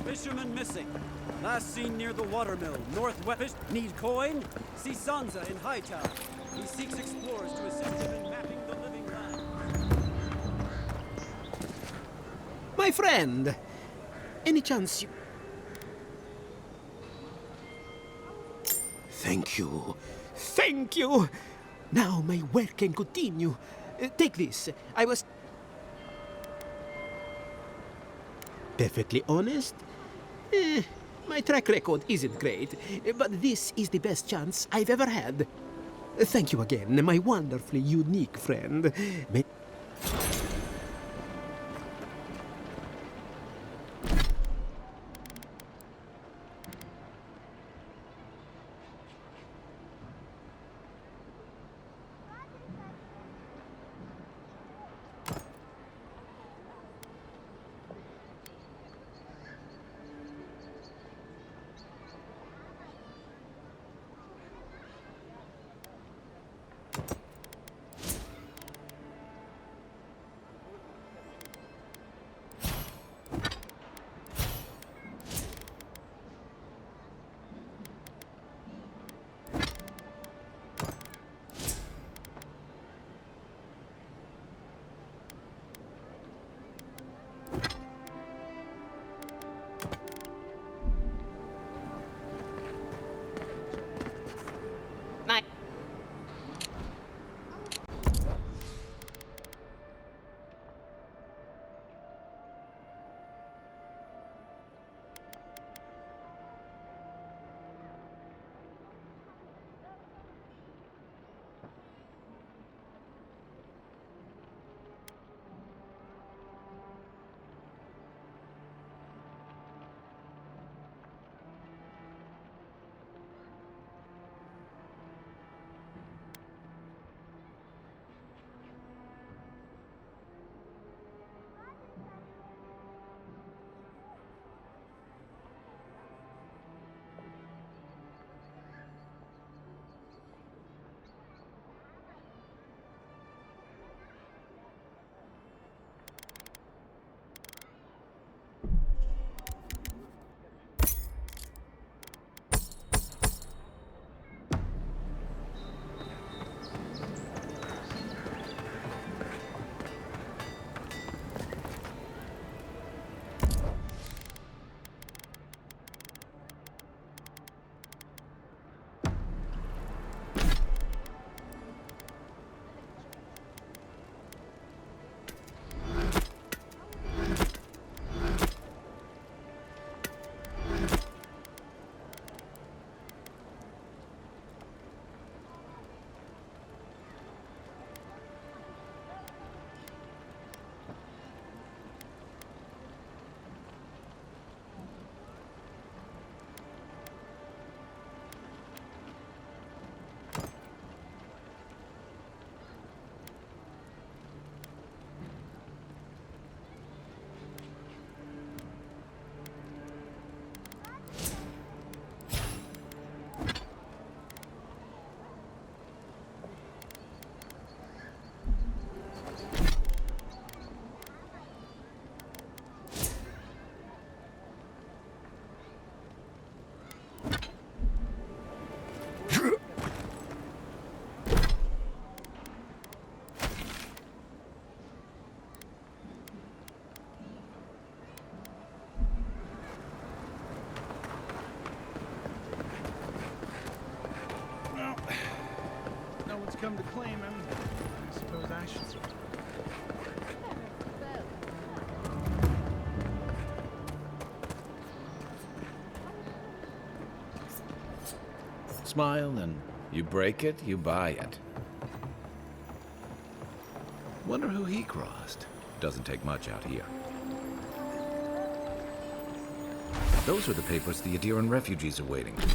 Fisherman missing. Last seen near the watermill, northwest. Need coin? See Sansa in Hightower. He seeks explorers to assist him in mapping the living land. My friend, any chance you... Thank you. Thank you! Now my work can continue. Take this. I was... perfectly honest? My track record isn't great, but this is the best chance I've ever had. Thank you again, my wonderfully unique friend. Come to claim him, I suppose I should. Smile, and you break it, you buy it. Wonder who he crossed. Doesn't take much out here. Those are the papers the Adiran refugees are waiting for.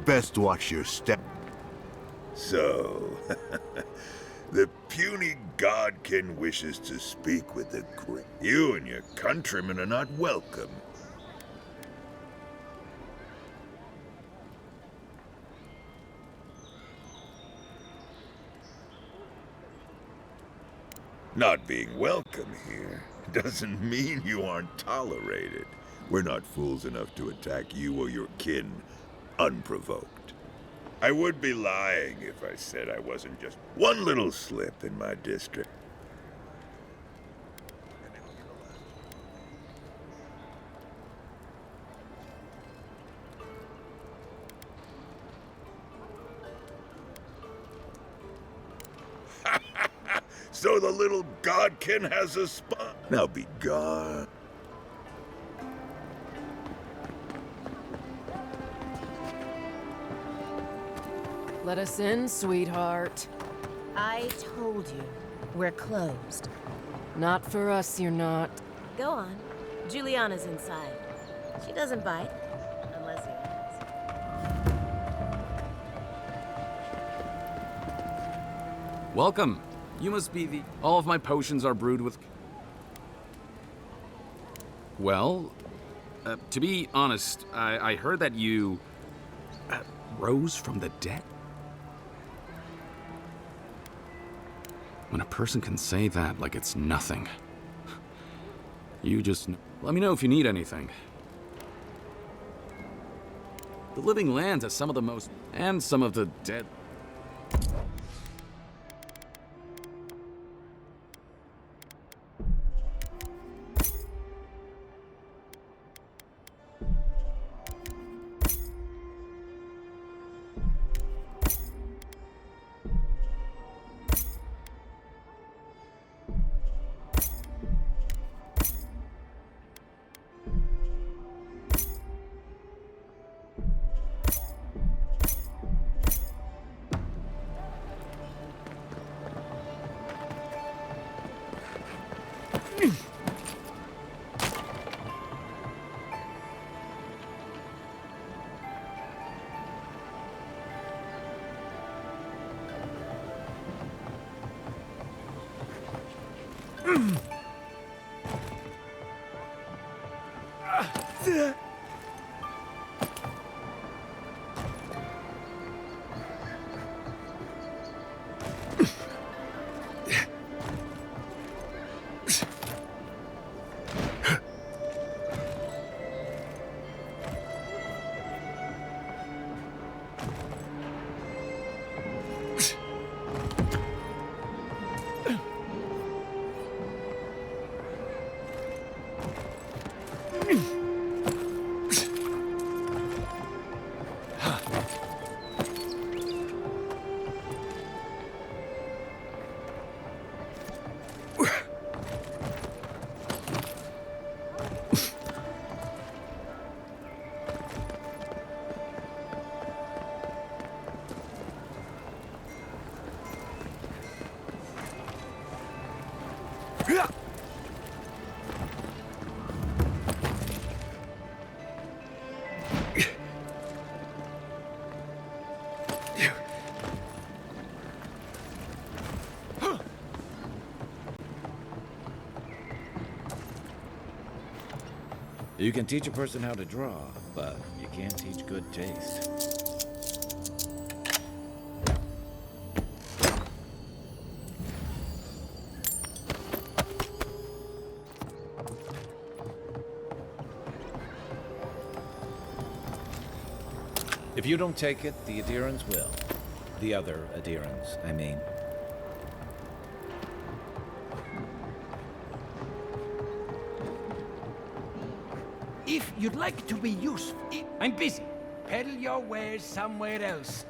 Best watch your step. So, the puny godkin wishes to speak with the grim. You and your countrymen are not welcome. Not being welcome here doesn't mean you aren't tolerated. We're not fools enough to attack you or your kin unprovoked. I would be lying if I said I wasn't just one little slip in my district. So the little godkin has a spot. Now be gone. Let us in, sweetheart. I told you, we're closed. Not for us, you're not. Go on. Juliana's inside. She doesn't bite, unless you ask. Welcome. You must be the... All of my potions are brewed with... Well, to be honest, I heard that you... rose from the dead? When a person can say that like it's nothing. You just... Let me know if you need anything. The Living Lands has some of the most... And some of the dead... You can teach a person how to draw, but you can't teach good taste. If you don't take it, the adherents will. The other adherents, I mean. If you'd like to be useful... I'm busy. Peddle your wares somewhere else.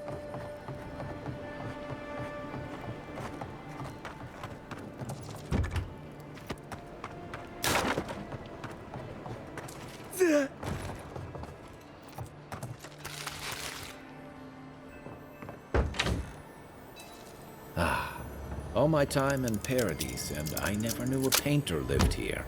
All my time in Paradise, and I never knew a painter lived here.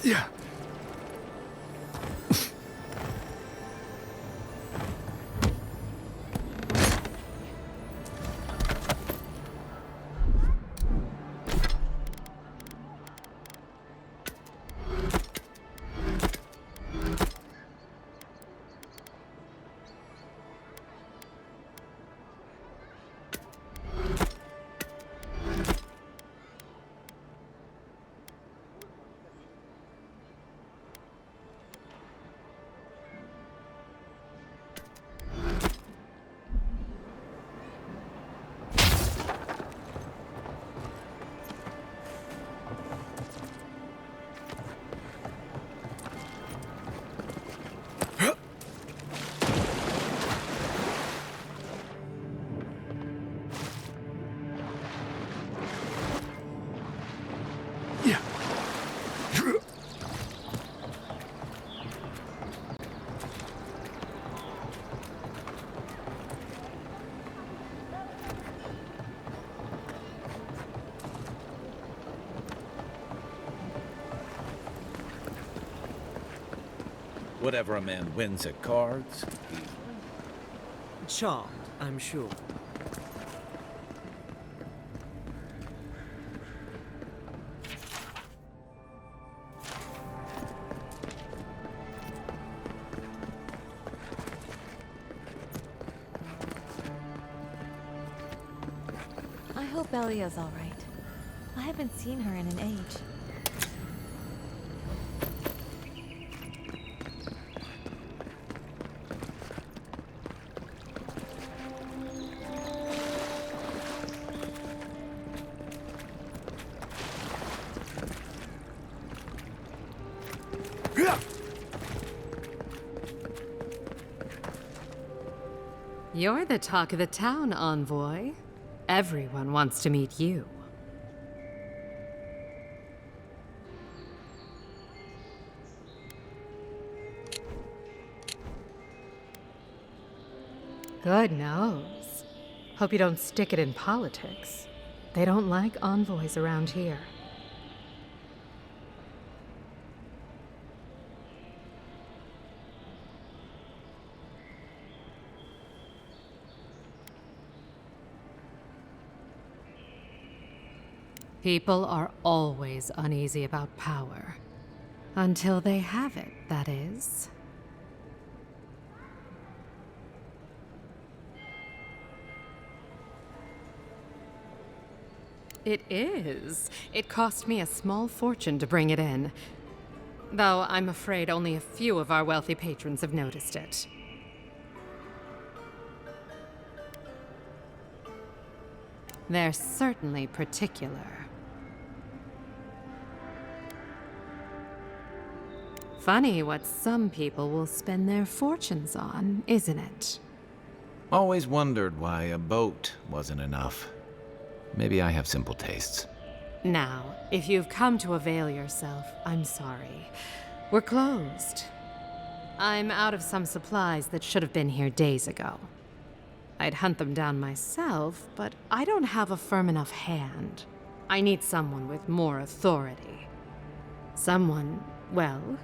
Yeah. Whatever a man wins at cards, he... Charmed, I'm sure. I hope Elia's all right. I haven't seen her in an age. You're the talk of the town, envoy. Everyone wants to meet you. Good nose. Hope you don't stick it in politics. They don't like envoys around here. People are always uneasy about power. Until they have it, that is. It is. It cost me a small fortune to bring it in. Though I'm afraid only a few of our wealthy patrons have noticed it. They're certainly particular. Funny what some people will spend their fortunes on, isn't it? Always wondered why a boat wasn't enough. Maybe I have simple tastes. Now, if you've come to avail yourself, I'm sorry. We're closed. I'm out of some supplies that should have been here days ago. I'd hunt them down myself, but I don't have a firm enough hand. I need someone with more authority. Someone, well,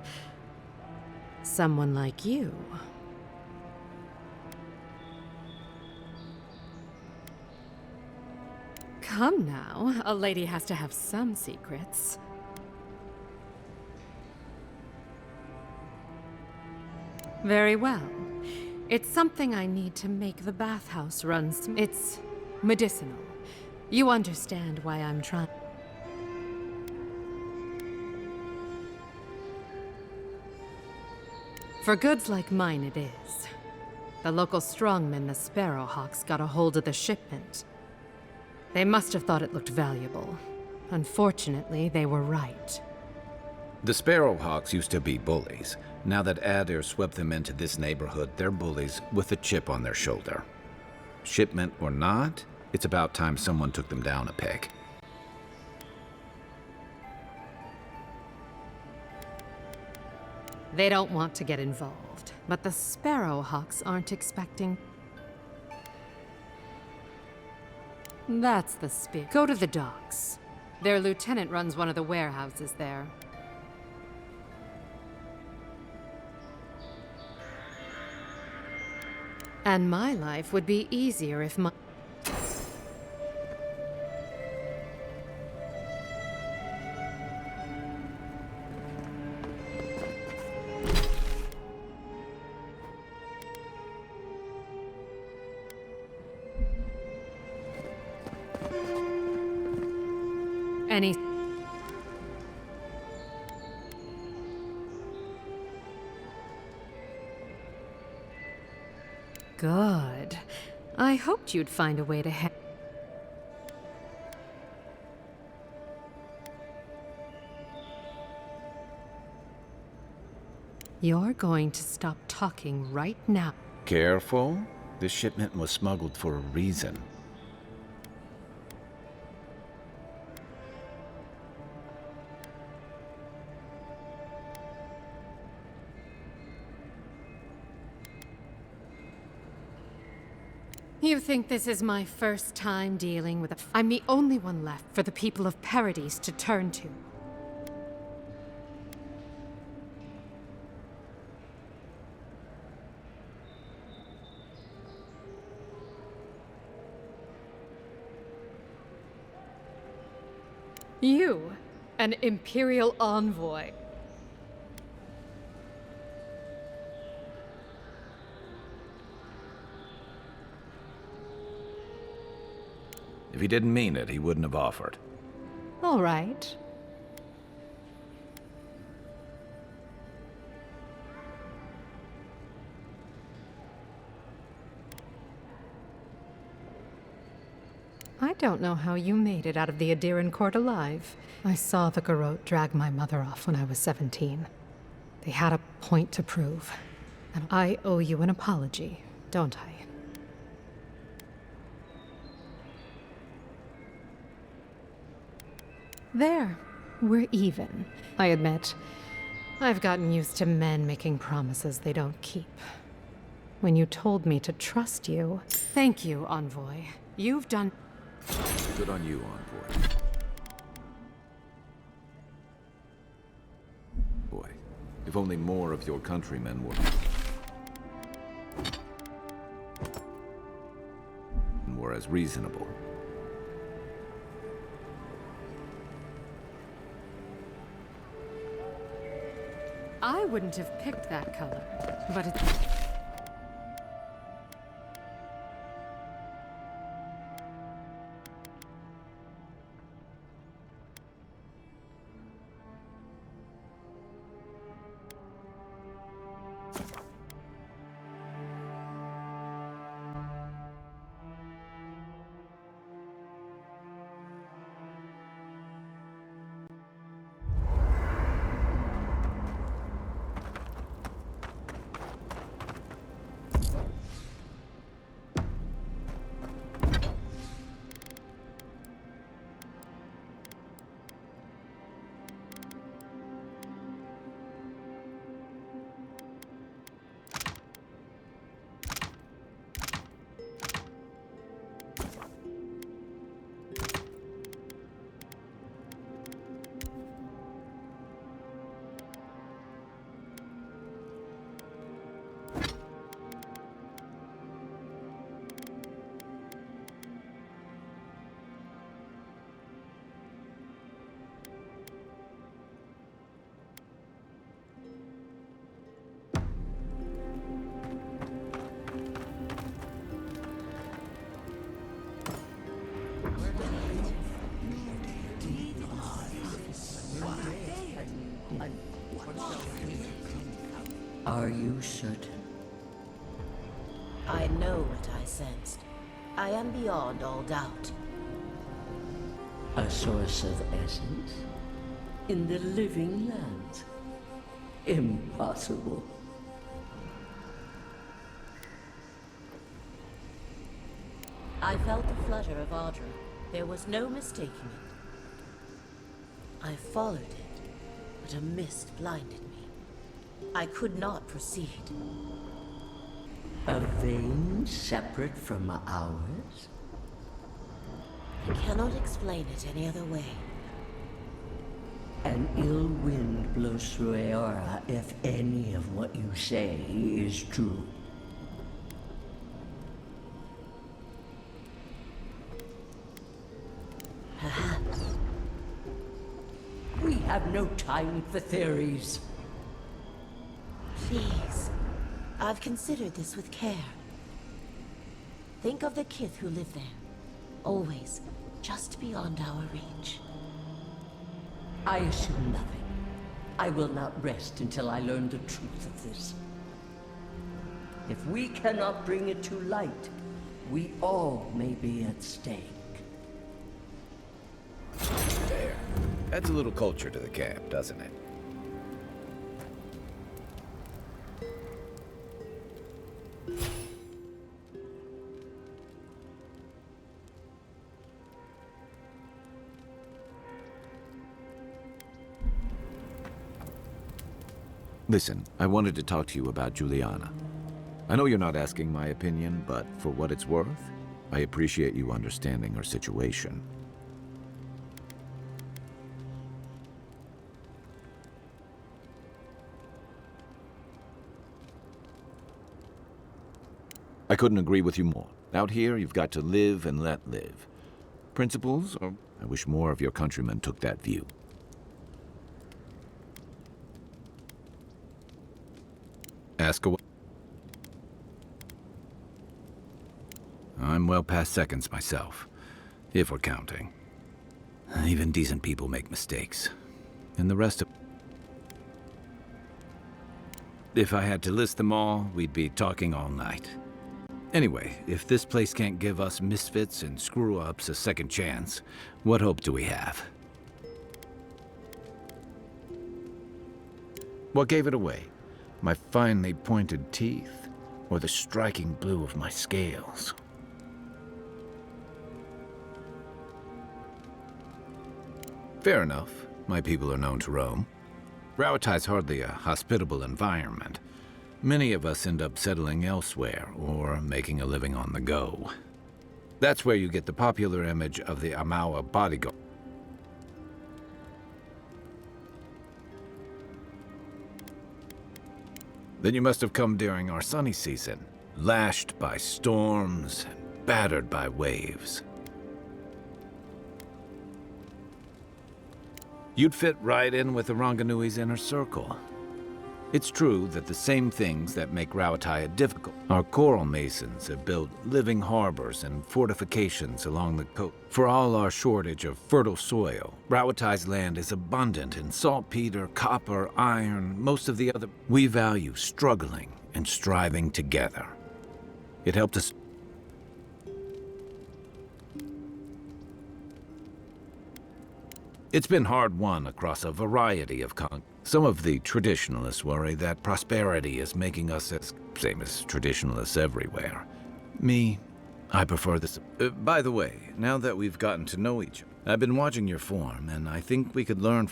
someone like you. Come now, a lady has to have some secrets. Very well. It's something I need to make the bathhouse run It's medicinal. You understand why I'm trying. For goods like mine it is. The local strongmen, the Sparrowhawks, got a hold of the shipment. They must have thought it looked valuable. Unfortunately, they were right. The Sparrowhawks used to be bullies. Now that Adair swept them into this neighborhood, they're bullies with a chip on their shoulder. Shipment or not, it's about time someone took them down a peg. They don't want to get involved, but the Sparrowhawks aren't expecting. That's the spirit. Go to the docks. Their lieutenant runs one of the warehouses there. And my life would be easier if my... Any... Good. I hoped you'd find a way to You're going to stop talking right now. Careful. This shipment was smuggled for a reason. You think this is my first time dealing with I'm the only one left for the people of Paradise to turn to. You, an Imperial envoy. If he didn't mean it, he wouldn't have offered. All right. I don't know how you made it out of the Adiran court alive. I saw the Garrote drag my mother off when I was 17. They had a point to prove. And I owe you an apology, don't I? There. We're even. I admit, I've gotten used to men making promises they don't keep. When you told me to trust you... Thank you, Envoy. You've done... Good on you, Envoy. Boy, if only more of your countrymen were as reasonable. I wouldn't have picked that color, but it's... Are you certain? I know what I sensed. I am beyond all doubt. A source of essence? in the living lands. Impossible. I felt the flutter of Audra. There was no mistaking it. I followed it, but a mist blinded me. I could not proceed. A vein separate from ours? I cannot explain it any other way. An ill wind blows through Aora if any of what you say is true. Perhaps. We have no time for theories. Please. I've considered this with care. Think of the kith who live there. Always just beyond our reach. I assume nothing. I will not rest until I learn the truth of this. If we cannot bring it to light, we all may be at stake. There. Adds a little culture to the camp, doesn't it? Listen, I wanted to talk to you about Juliana. I know you're not asking my opinion, but for what it's worth, I appreciate you understanding her situation. I couldn't agree with you more. Out here, you've got to live and let live. Principles, or I wish more of your countrymen took that view. Ask away. I'm well past seconds myself, if we're counting. Even decent people make mistakes. And the rest of... If I had to list them all, we'd be talking all night. Anyway, if this place can't give us misfits and screw-ups a second chance, what hope do we have? What gave it away? My finely pointed teeth, or the striking blue of my scales? Fair enough. My people are known to roam. Rawatai's hardly a hospitable environment. Many of us end up settling elsewhere, or making a living on the go. That's where you get the popular image of the Amawa bodyguard. Then you must have come during our sunny season, lashed by storms and battered by waves. You'd fit right in with the Ranganui's inner circle. It's true that the same things that make Rawatai difficult. Our coral masons have built living harbors and fortifications along the coast. For all our shortage of fertile soil, Rawatai's land is abundant in saltpeter, copper, iron, most of the other. We value struggling and striving together. It helped us. It's been hard-won across a variety of Some of the traditionalists worry that prosperity is making us as same as traditionalists everywhere. Me, I prefer this. By the way, now that we've gotten to know each other, I've been watching your form, and I think we could learn.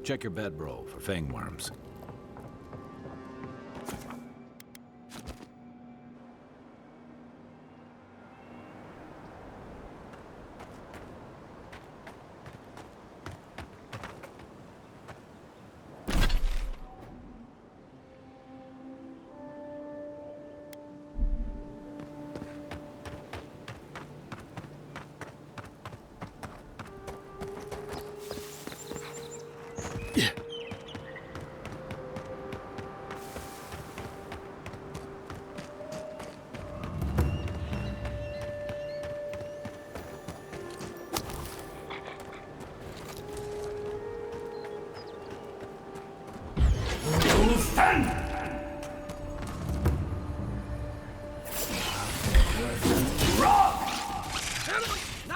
Check your bedroll for fangworms.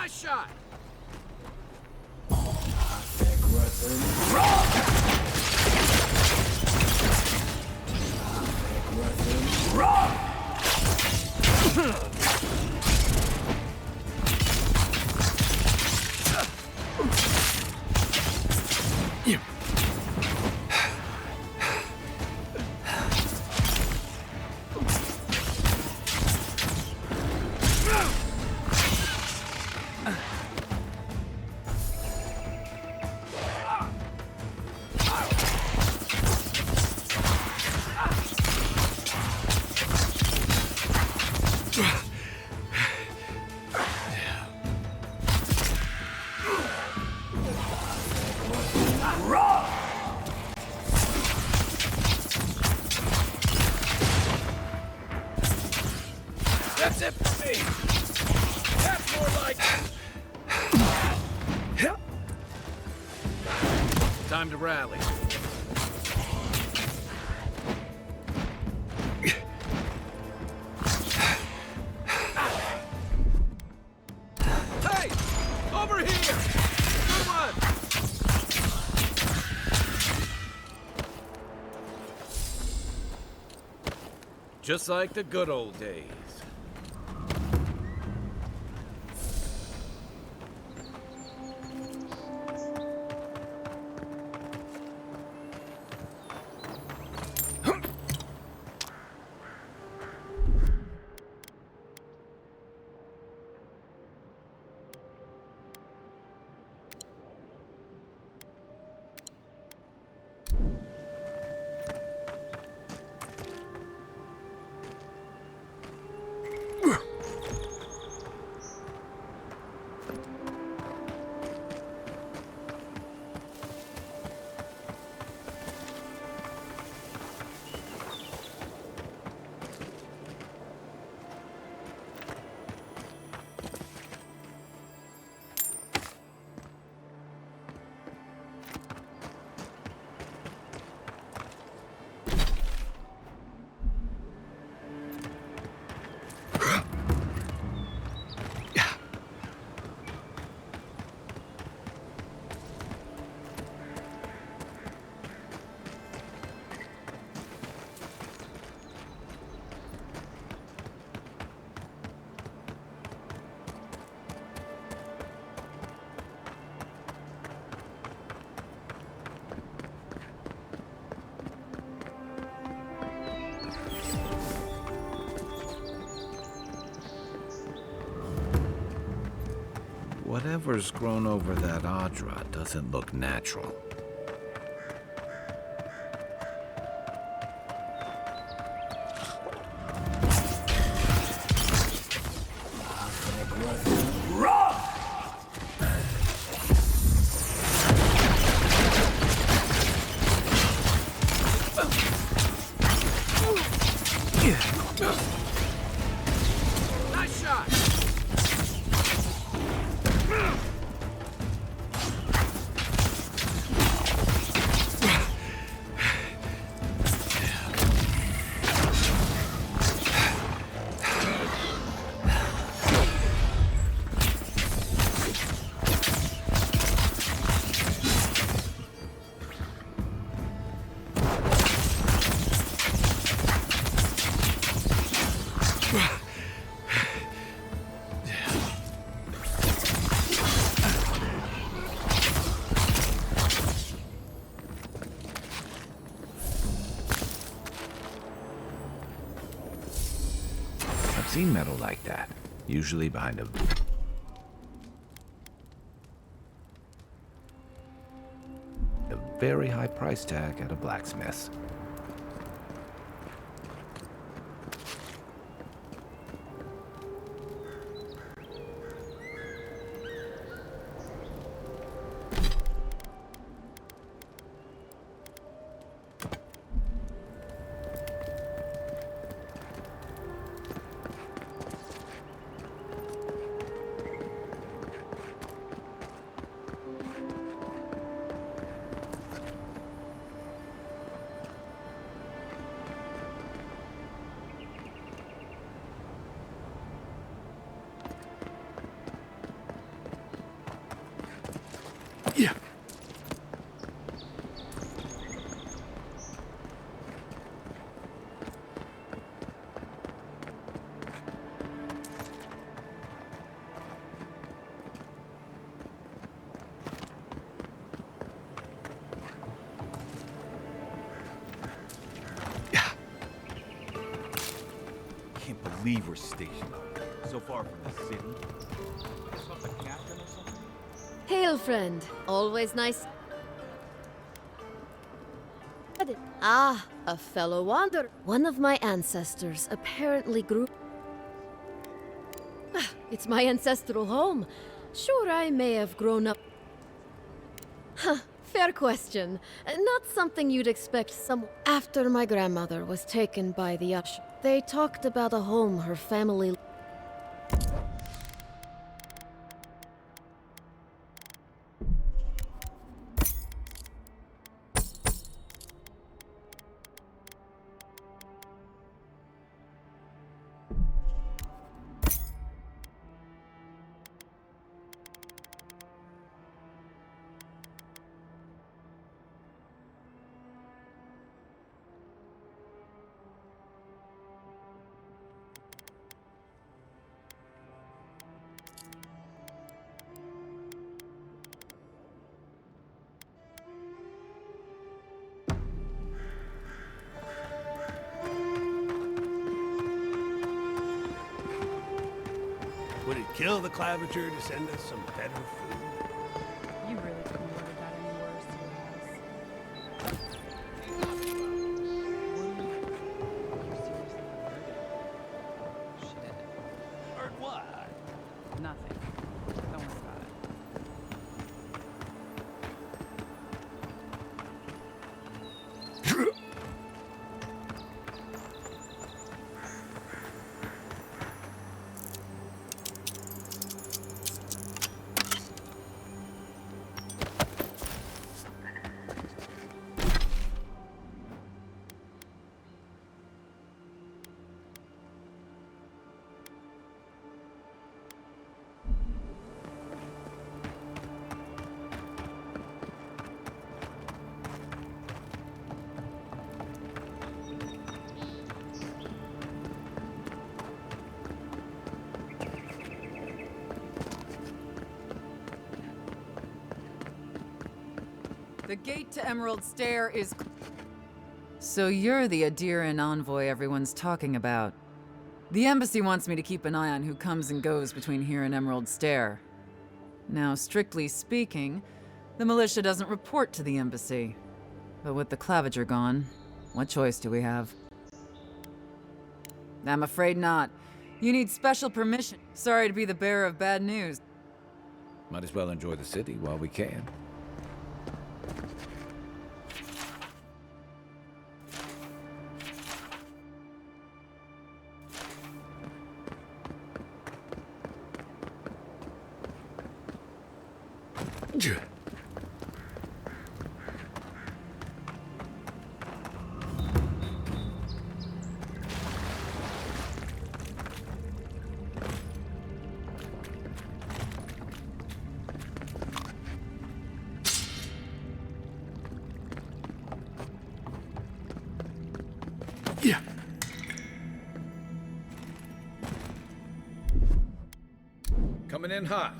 Nice shot! That's it for me. That's more like time to rally. Hey! Over here! Good one! Just like the good old days. Whatever's grown over that Adra doesn't look natural. Nice shot! I've seen metal like that, usually behind a very high price tag at a blacksmith's. Yeah. Can't believe we're stationed out there, so far from the city. Is that the captain or something? Hail, friend. Always nice. Ah, a fellow wanderer. One of my ancestors apparently grew... Ah, it's my ancestral home. Sure, I may have grown up... Huh, fair question. Not something you'd expect some... After my grandmother was taken by the usher, they talked about a home her family... Would it kill the claviger to send us some better food? You really couldn't have ordered that any worse, Heard what? Nothing. Don't worry about it. The gate to Emerald Stair is... So you're the idealen envoy everyone's talking about. The embassy wants me to keep an eye on who comes and goes between here and Emerald Stair. Now, strictly speaking, the militia doesn't report to the embassy. But with the claviger gone, what choice do we have? I'm afraid not. You need special permission. Sorry to be the bearer of bad news. Might as well enjoy the city while we can. Yeah. Coming in hot.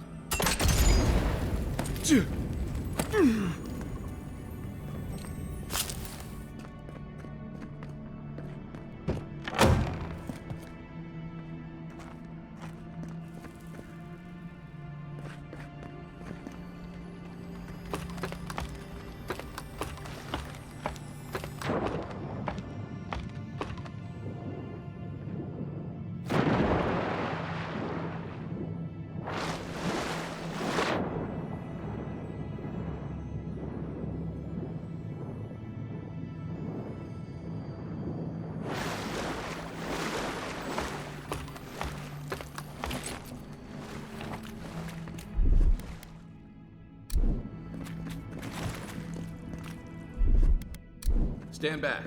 Stand back.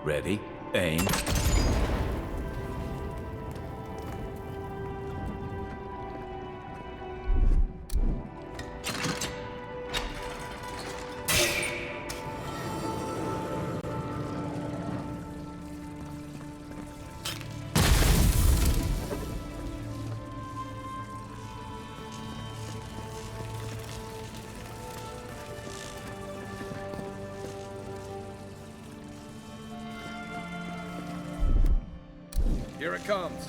Ready, aim. Here it comes.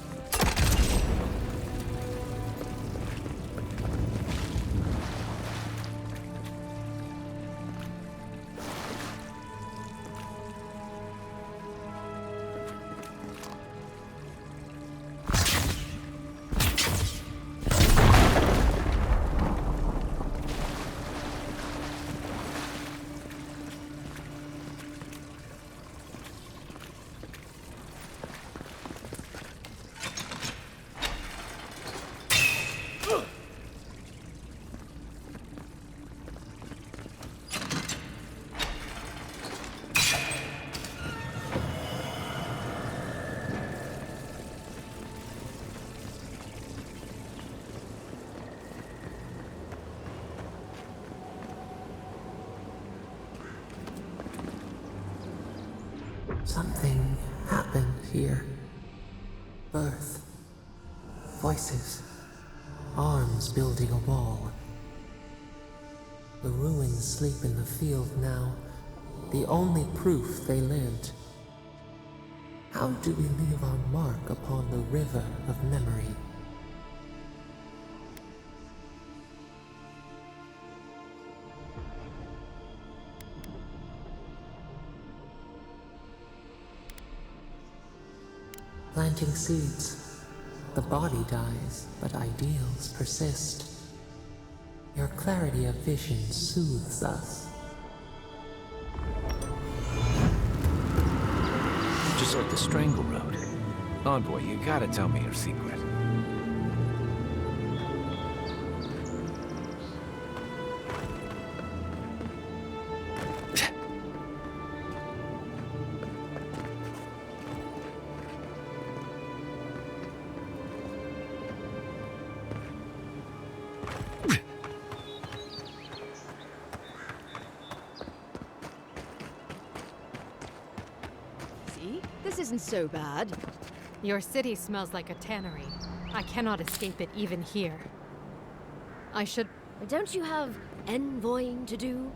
Something happened here. Birth. Voices. Arms building a wall. The ruins sleep in the field now. The only proof they lived. How do we leave our mark upon the river of memory? Planting seeds. The body dies, but ideals persist. Your clarity of vision soothes us. Just like the Strangle Road. Envoy, you gotta tell me your secret. This isn't so bad. Your city smells like a tannery. I cannot escape it even here. I should... Don't you have envoying to do?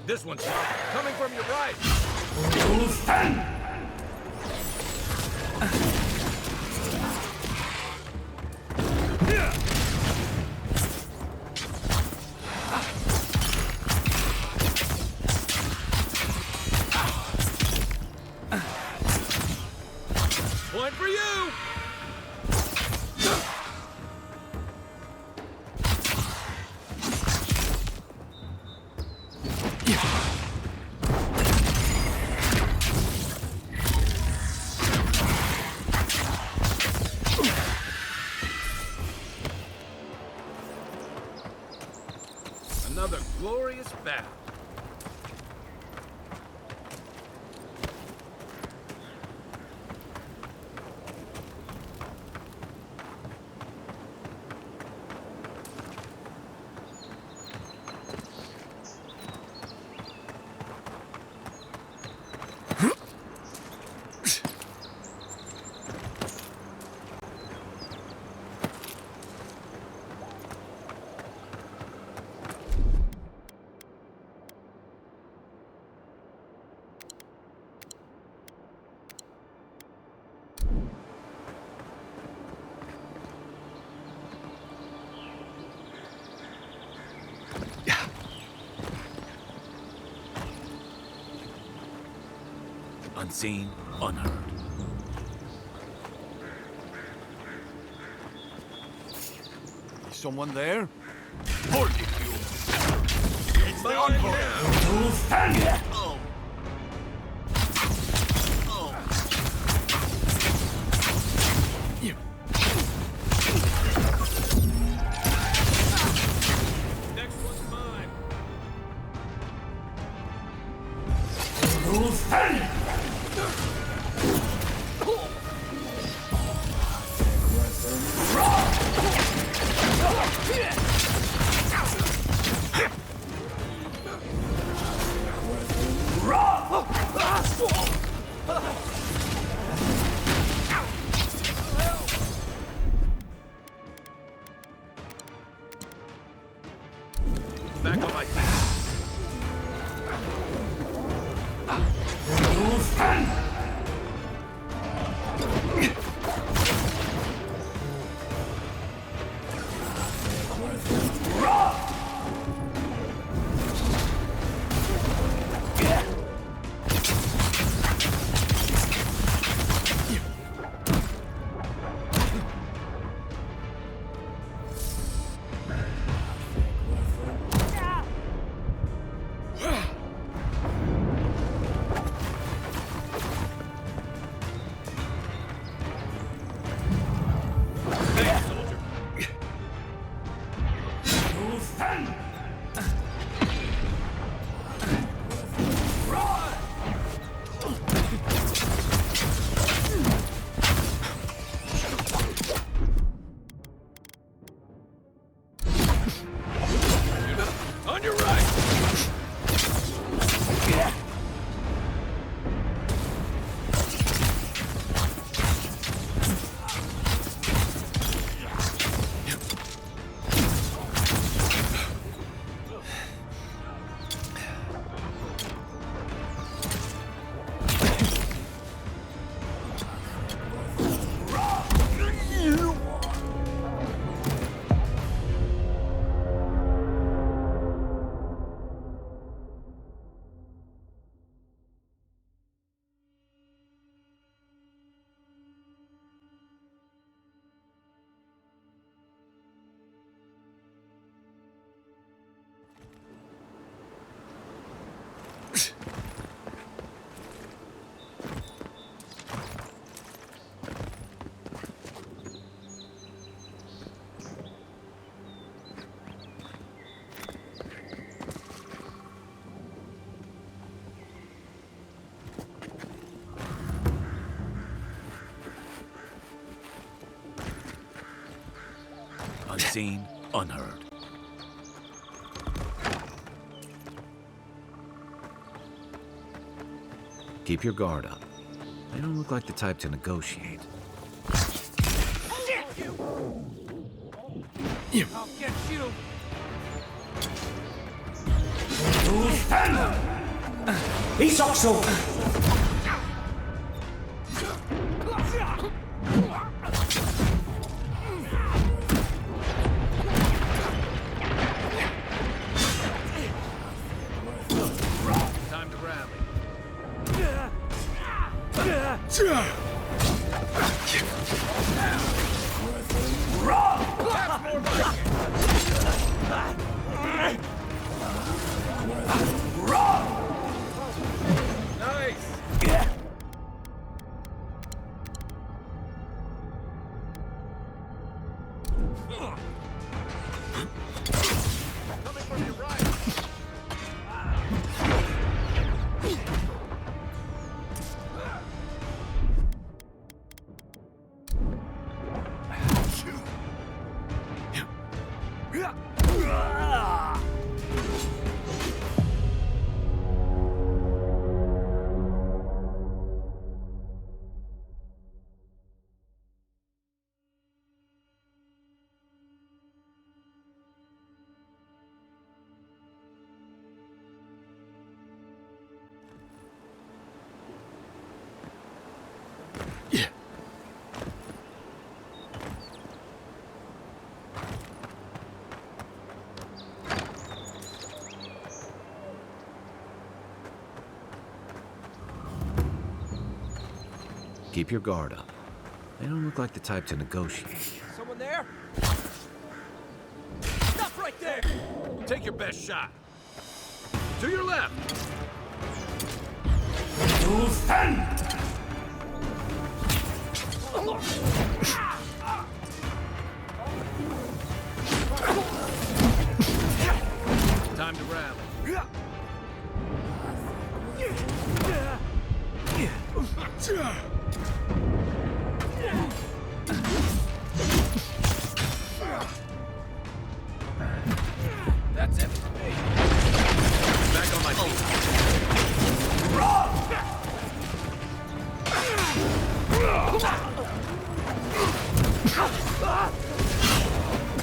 This one's coming from your right. Point for you. Another glorious battle. Unseen, unheard. Is someone there? Hold it, you! It's the encore! Oh. Next one's mine. Back on my feet. Unseen, unheard. Keep your guard up. They don't look like the type to negotiate. I'll get you! 이석수! Time to rally. Keep your guard up. They don't look like the type to negotiate. Someone there? Stop right there! Take your best shot. To your left! Time to rally. That's it. Back on my feet.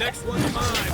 Next one's mine.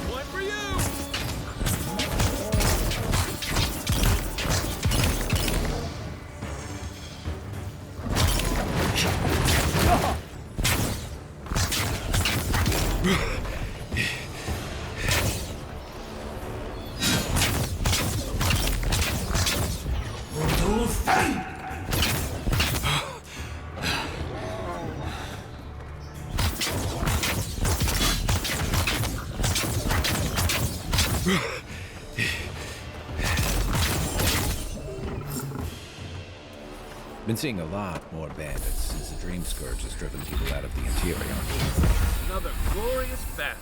One for you! Been seeing a lot more bandits since the Dream Scourge has driven people out of the interior. Another glorious battle.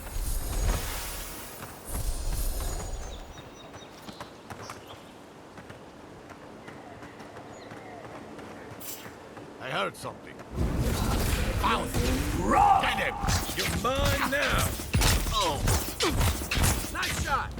something. Found him. Get him. You're mine now. Oh. Nice shot.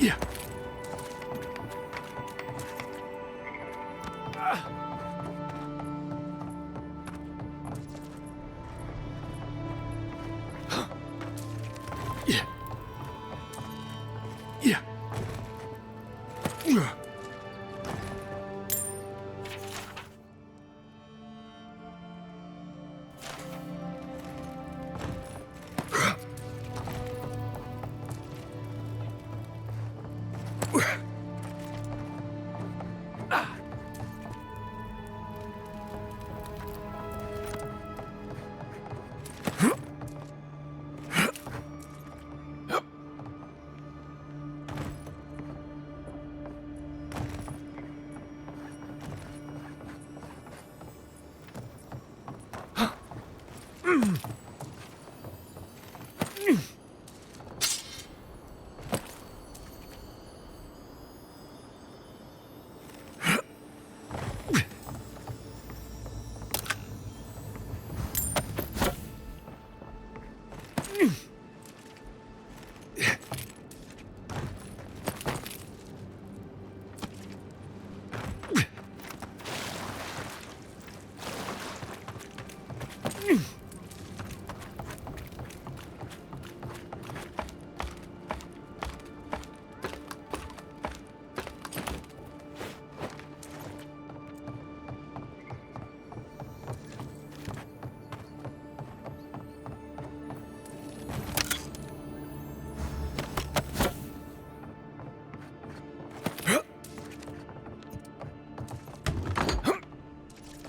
Yeah. Yeah. Yeah.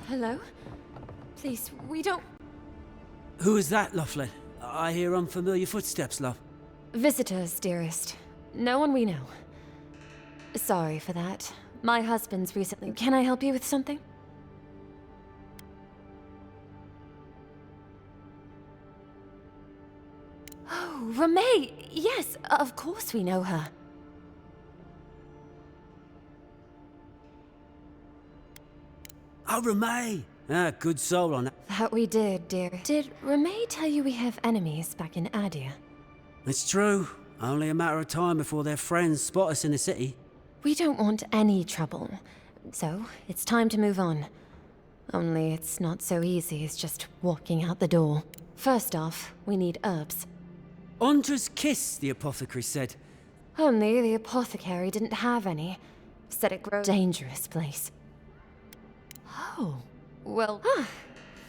Hello? Please, we don't... Who is that, Loughlin? I hear unfamiliar footsteps, love. Visitors, dearest. No one we know. Sorry for that. My husband's recently... Can I help you with something? Oh, Ramay! Yes, of course we know her. Oh, Ramay! Ah, good soul on that. That we did, dear. Did Ramay tell you we have enemies back in Adia? It's true. Only a matter of time before their friends spot us in the city. We don't want any trouble. So, it's time to move on. Only it's not so easy as just walking out the door. First off, we need herbs. Ondra's kiss, the apothecary said. Only the apothecary didn't have any. Said it grows a dangerous place. Oh, well,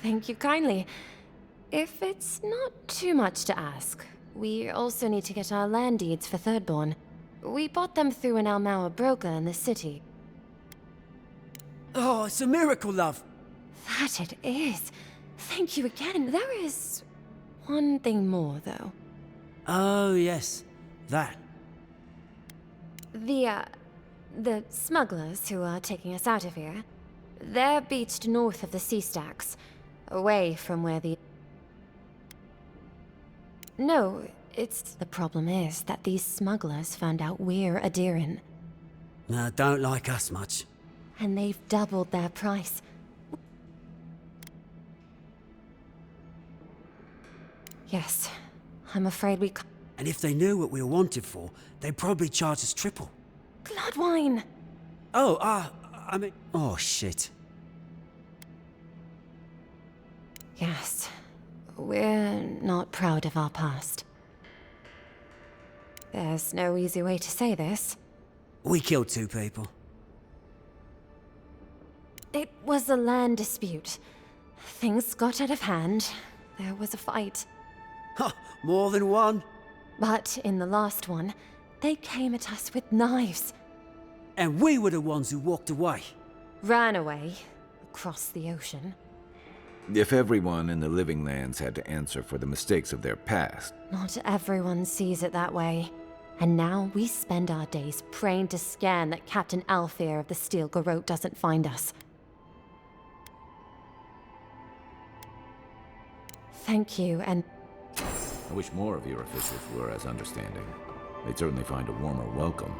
thank you kindly. If it's not too much to ask, we also need to get our land deeds for Thirdborn. We bought them through an Almauer broker in the city. Oh, it's a miracle, love. That it is. Thank you again. There is one thing more, though. Oh, yes. That. The smugglers who are taking us out of here, they're beached north of the sea stacks, away from where the... No, the problem is that these smugglers found out we're Adiran. No, don't like us much. And they've doubled their price. Yes, I'm afraid we can't. And if they knew what we were wanted for, they'd probably charge us triple. Bloodwine! Oh, I mean... Oh, shit. Yes, we're not proud of our past. There's no easy way to say this. We killed 2 people. It was a land dispute. Things got out of hand. There was a fight. Ha! More than one? But in the last one, they came at us with knives. And we were the ones who walked away. Ran away. Across the ocean. If everyone in the living lands had to answer for the mistakes of their past... Not everyone sees it that way. And now we spend our days praying to scan that Captain Alfear of the Steel Garrote doesn't find us. Thank you, and... I wish more of your officials were as understanding. They'd certainly find a warmer welcome.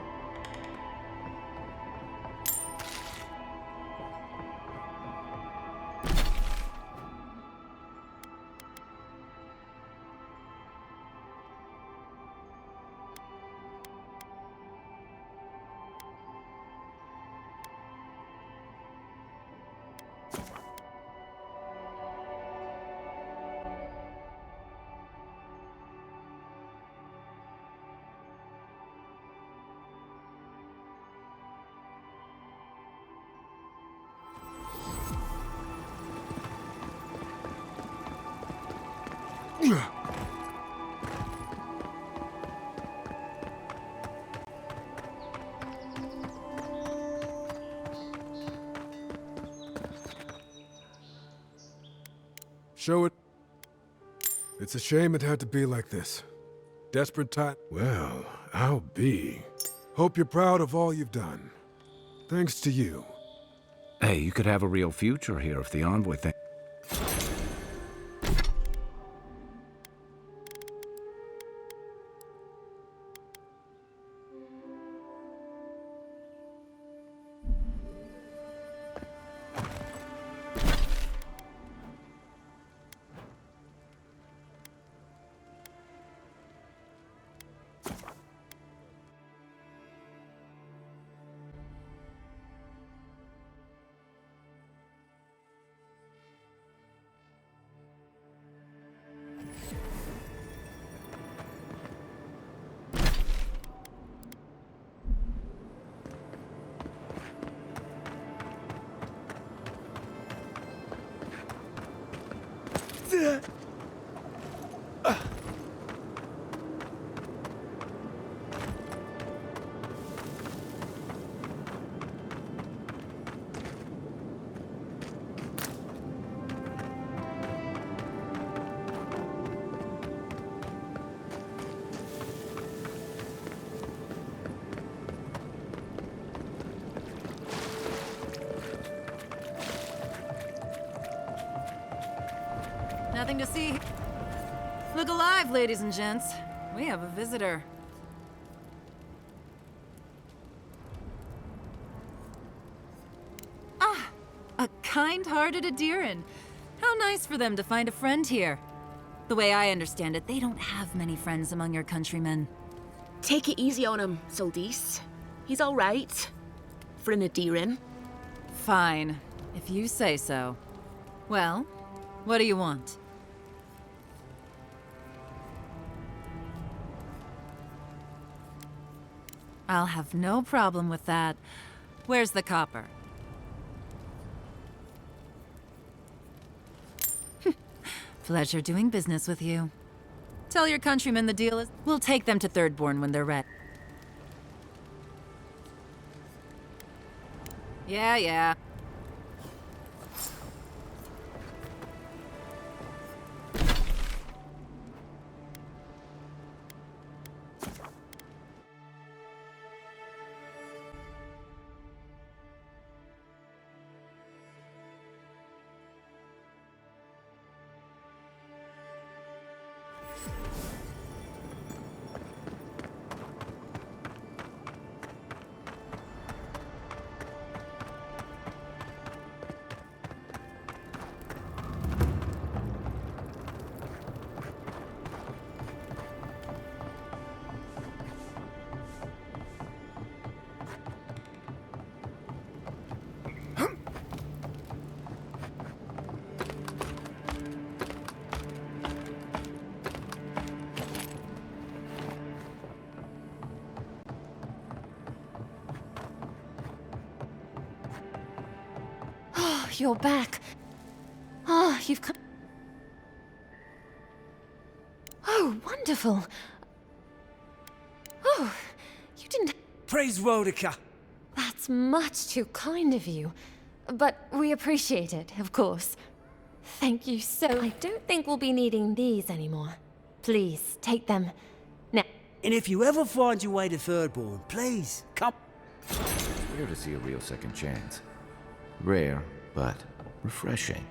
Show it. It's a shame it had to be like this. Desperate time. Well, I'll be. Hope you're proud of all you've done. Thanks to you. Hey, you could have a real future here if the envoy thing. Nothing to see. Look alive, ladies and gents. We have a visitor. Ah, a kind-hearted idеален. How nice for them to find a friend here. The way I understand it, they don't have many friends among your countrymen. Take it easy on him, Soldis. He's all right. For an idеален. Fine, if you say so. Well, what do you want? I'll have no problem with that. Where's the copper? Pleasure doing business with you. Tell your countrymen the deal is... We'll take them to Thirdborn when they're ready. Yeah. You're back. Ah, you've come. Oh, wonderful. Oh, you didn't. Praise Rodica. That's much too kind of you. But we appreciate it, of course. Thank you so. I don't think we'll be needing these anymore. Please, take them. Now. And if you ever find your way to Thirdborn, please, come. It's rare to see a real second chance. Rare, but refreshing.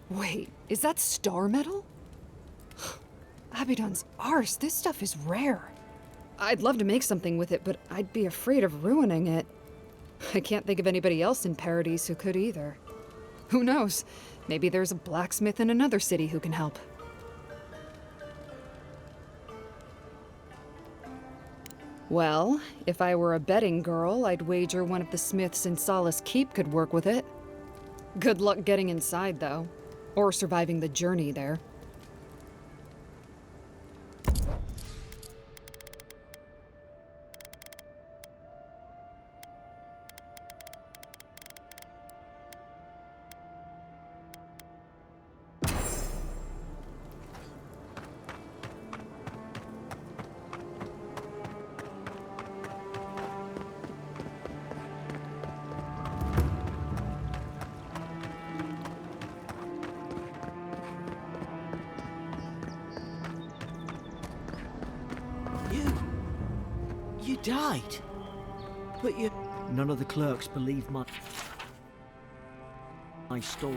Wait, is that star metal? Abaddon's arse, this stuff is rare. I'd love to make something with it, but I'd be afraid of ruining it. I can't think of anybody else in Paradise who could either. Who knows? Maybe there's a blacksmith in another city who can help. Well, if I were a betting girl, I'd wager one of the smiths in Solace Keep could work with it. Good luck getting inside, though. Or surviving the journey there. You died? But you... None of the clerks believed my story.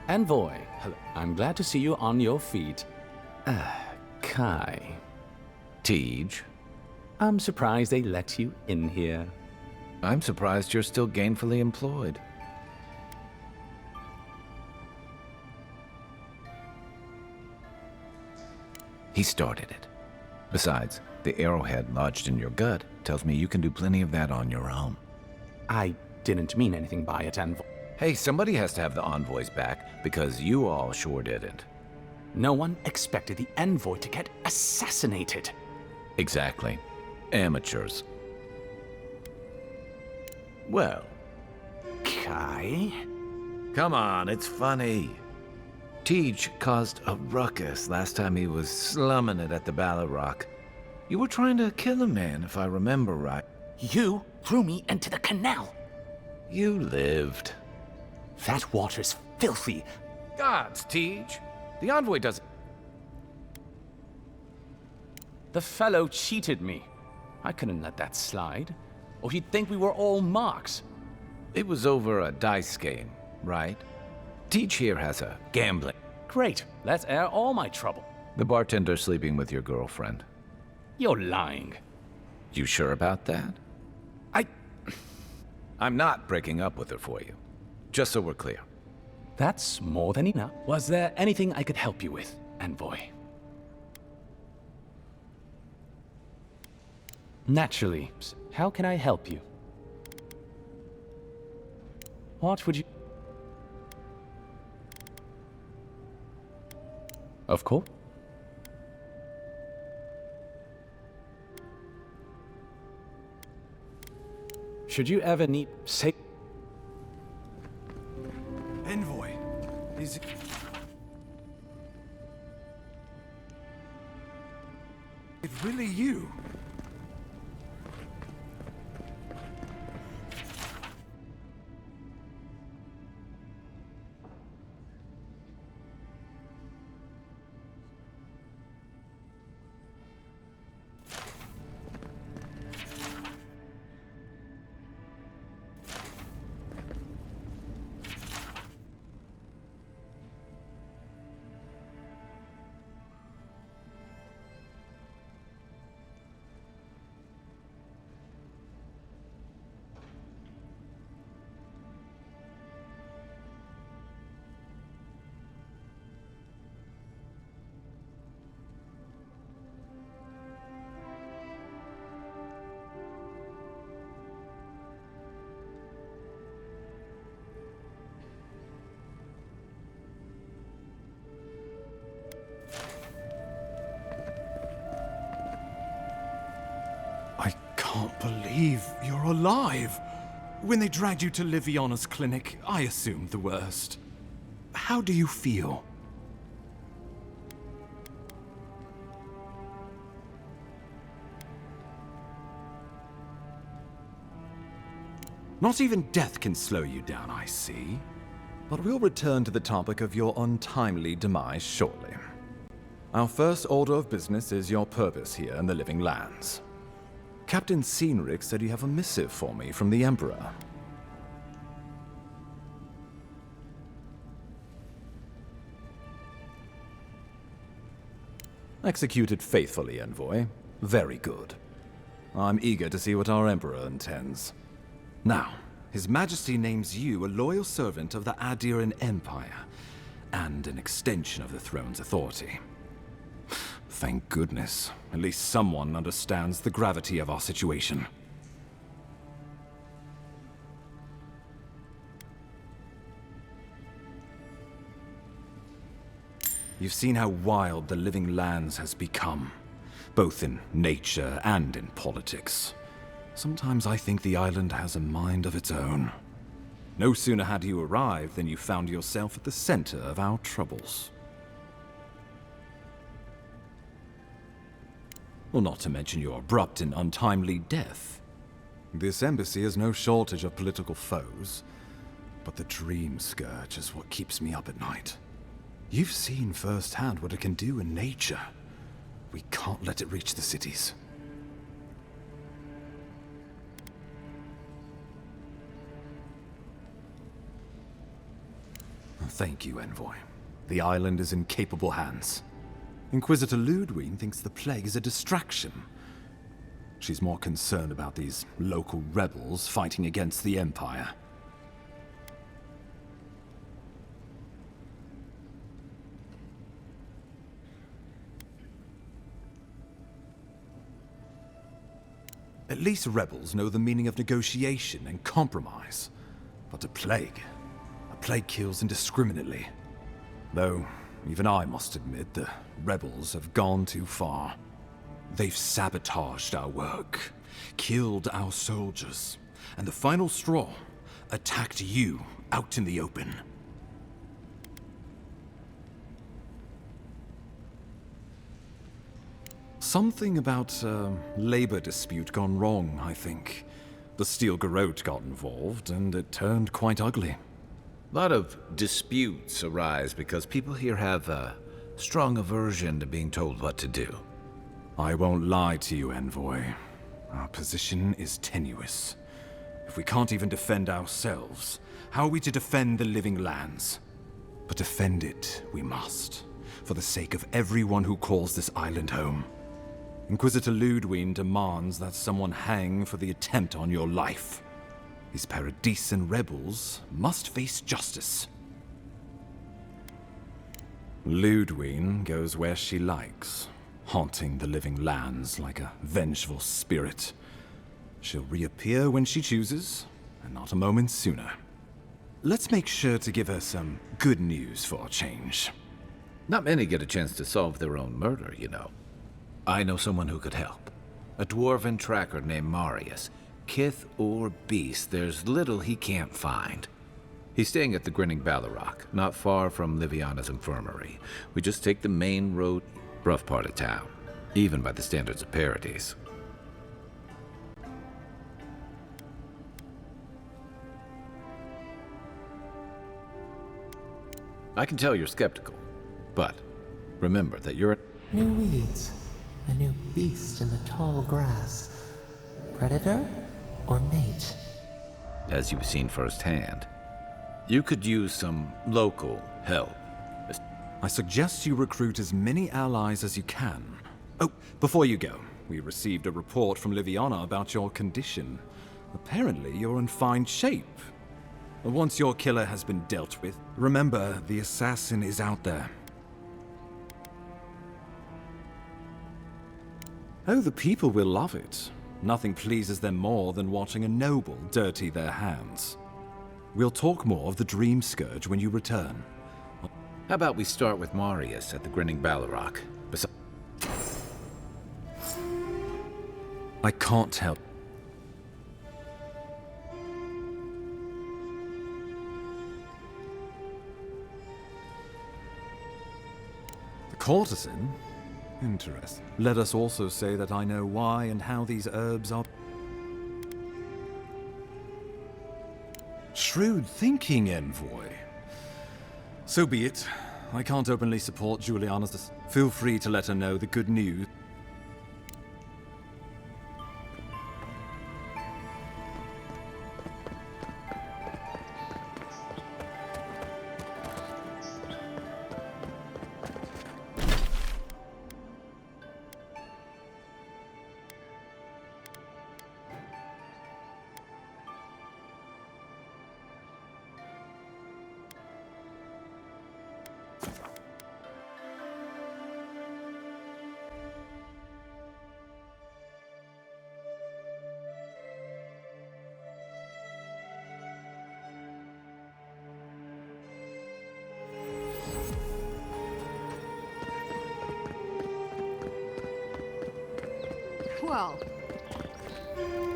Envoy, hello. I'm glad to see you on your feet. Kai. Tej. I'm surprised they let you in here. I'm surprised you're still gainfully employed. He started it. Besides, the arrowhead lodged in your gut tells me you can do plenty of that on your own. I didn't mean anything by it, Envoy. Hey, somebody has to have the envoys back, because you all sure didn't. No one expected the envoy to get assassinated. Exactly. Amateurs. Well... Kai? Come on, it's funny. Tej caused a ruckus last time he was slumming it at the Ballarrock. You were trying to kill a man, if I remember right. You threw me into the canal. You lived. That water's filthy. Gods, Tej. The envoy doesn't... The fellow cheated me. I couldn't let that slide. Or he'd think we were all marks. It was over a dice game, right? Tej here has a gambling... Great. Let's air all my trouble. The bartender sleeping with your girlfriend. You're lying. You sure about that? I'm not breaking up with her for you. Just so we're clear. That's more than enough. Was there anything I could help you with, Envoy? Naturally. How can I help you? What would you... Of course. Should you ever need... say... Envoy, is it... It's really you? can't believe you're alive. When they dragged you to Liviana's clinic, I assumed the worst. How do you feel? Not even death can slow you down, I see. But we'll return to the topic of your untimely demise shortly. Our first order of business is your purpose here in the Living Lands. Captain Cynric said you have a missive for me from the Emperor. Executed faithfully, Envoy. Very good. I'm eager to see what our Emperor intends. Now, His Majesty names you a loyal servant of the Adiran Empire, and an extension of the throne's authority. Thank goodness. At least someone understands the gravity of our situation. You've seen how wild the Living Lands has become, both in nature and in politics. Sometimes I think the island has a mind of its own. No sooner had you arrived than you found yourself at the center of our troubles. Well, not to mention your abrupt and untimely death. This embassy has no shortage of political foes, but the dream scourge is what keeps me up at night. You've seen firsthand what it can do in nature. We can't let it reach the cities. Thank you, Envoy. The island is in capable hands. Inquisitor Ludwig thinks the plague is a distraction. She's more concerned about these local rebels fighting against the Empire. At least rebels know the meaning of negotiation and compromise. But a plague kills indiscriminately. Though, even I must admit, the rebels have gone too far. They've sabotaged our work, killed our soldiers, and the final straw, attacked you out in the open. Something about a labor dispute gone wrong, I think. The Steel Garrote got involved, and it turned quite ugly. A lot of disputes arise because people here have a strong aversion to being told what to do. I won't lie to you, Envoy. Our position is tenuous. If we can't even defend ourselves, how are we to defend the Living Lands? But defend it we must, for the sake of everyone who calls this island home. Inquisitor Ludwig demands that someone hang for the attempt on your life. These Paradisen rebels must face justice. Ludwig goes where she likes, haunting the Living Lands like a vengeful spirit. She'll reappear when she chooses, and not a moment sooner. Let's make sure to give her some good news for a change. Not many get a chance to solve their own murder, you know. I know someone who could help. A dwarven tracker named Marius. Kith or beast, there's little he can't find. He's staying at the Grinning Ballarrock, not far from Liviana's infirmary. We just take the main road, rough part of town, even by the standards of Paradise. I can tell you're skeptical, but remember that you're New weeds, a new beast in the tall grass. Predator or mate? As you've seen firsthand. You could use some local help. I suggest you recruit as many allies as you can. Oh, before you go, we received a report from Liviana about your condition. Apparently, you're in fine shape. Once your killer has been dealt with, remember, the assassin is out there. Oh, the people will love it. Nothing pleases them more than watching a noble dirty their hands. We'll talk more of the Dream Scourge when you return. How about we start with Marius at the Grinning Ballarrock? I can't help. Courtesan? Interesting. Let us also say that I know why and how these herbs are... Shrewd thinking, Envoy. So be it. I can't openly support Juliana's... Feel free to let her know the good news. Well,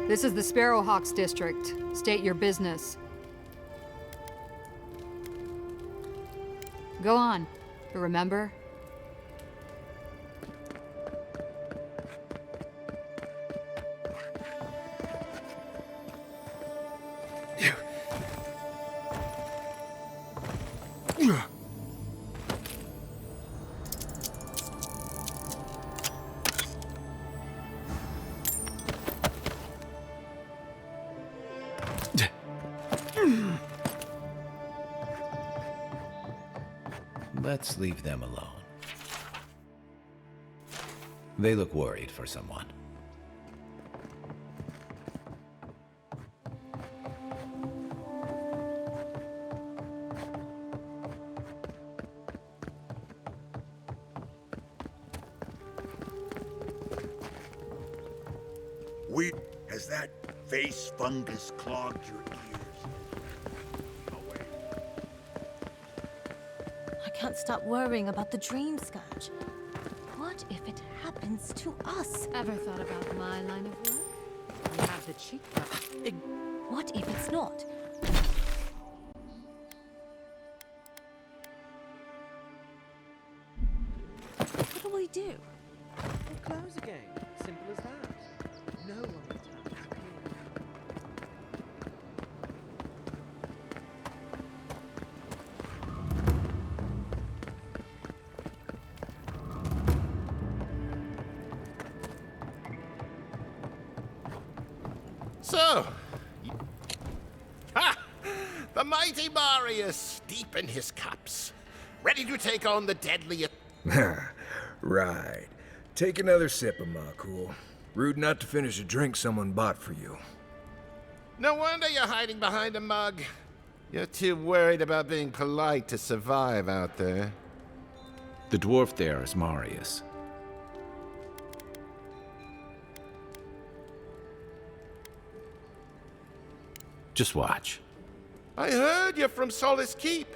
this is the Sparrowhawks district. State your business. Go on. Remember? Let's leave them alone. They look worried for someone. Has that face fungus clogged your ears? I can't stop worrying about the dream scourge. What if it happens to us? Ever thought about my line of work? I have the cheek. What if it's not? What do we do? We'll close again. Simple as that. No one will tell us. So, the mighty Marius, deep in his cups, ready to take on the deadly... Right. Take another sip of my cool. Rude not to finish a drink someone bought for you. No wonder you're hiding behind a mug. You're too worried about being polite to survive out there. The dwarf there is Marius. Just watch. I heard you're from Solace Keep.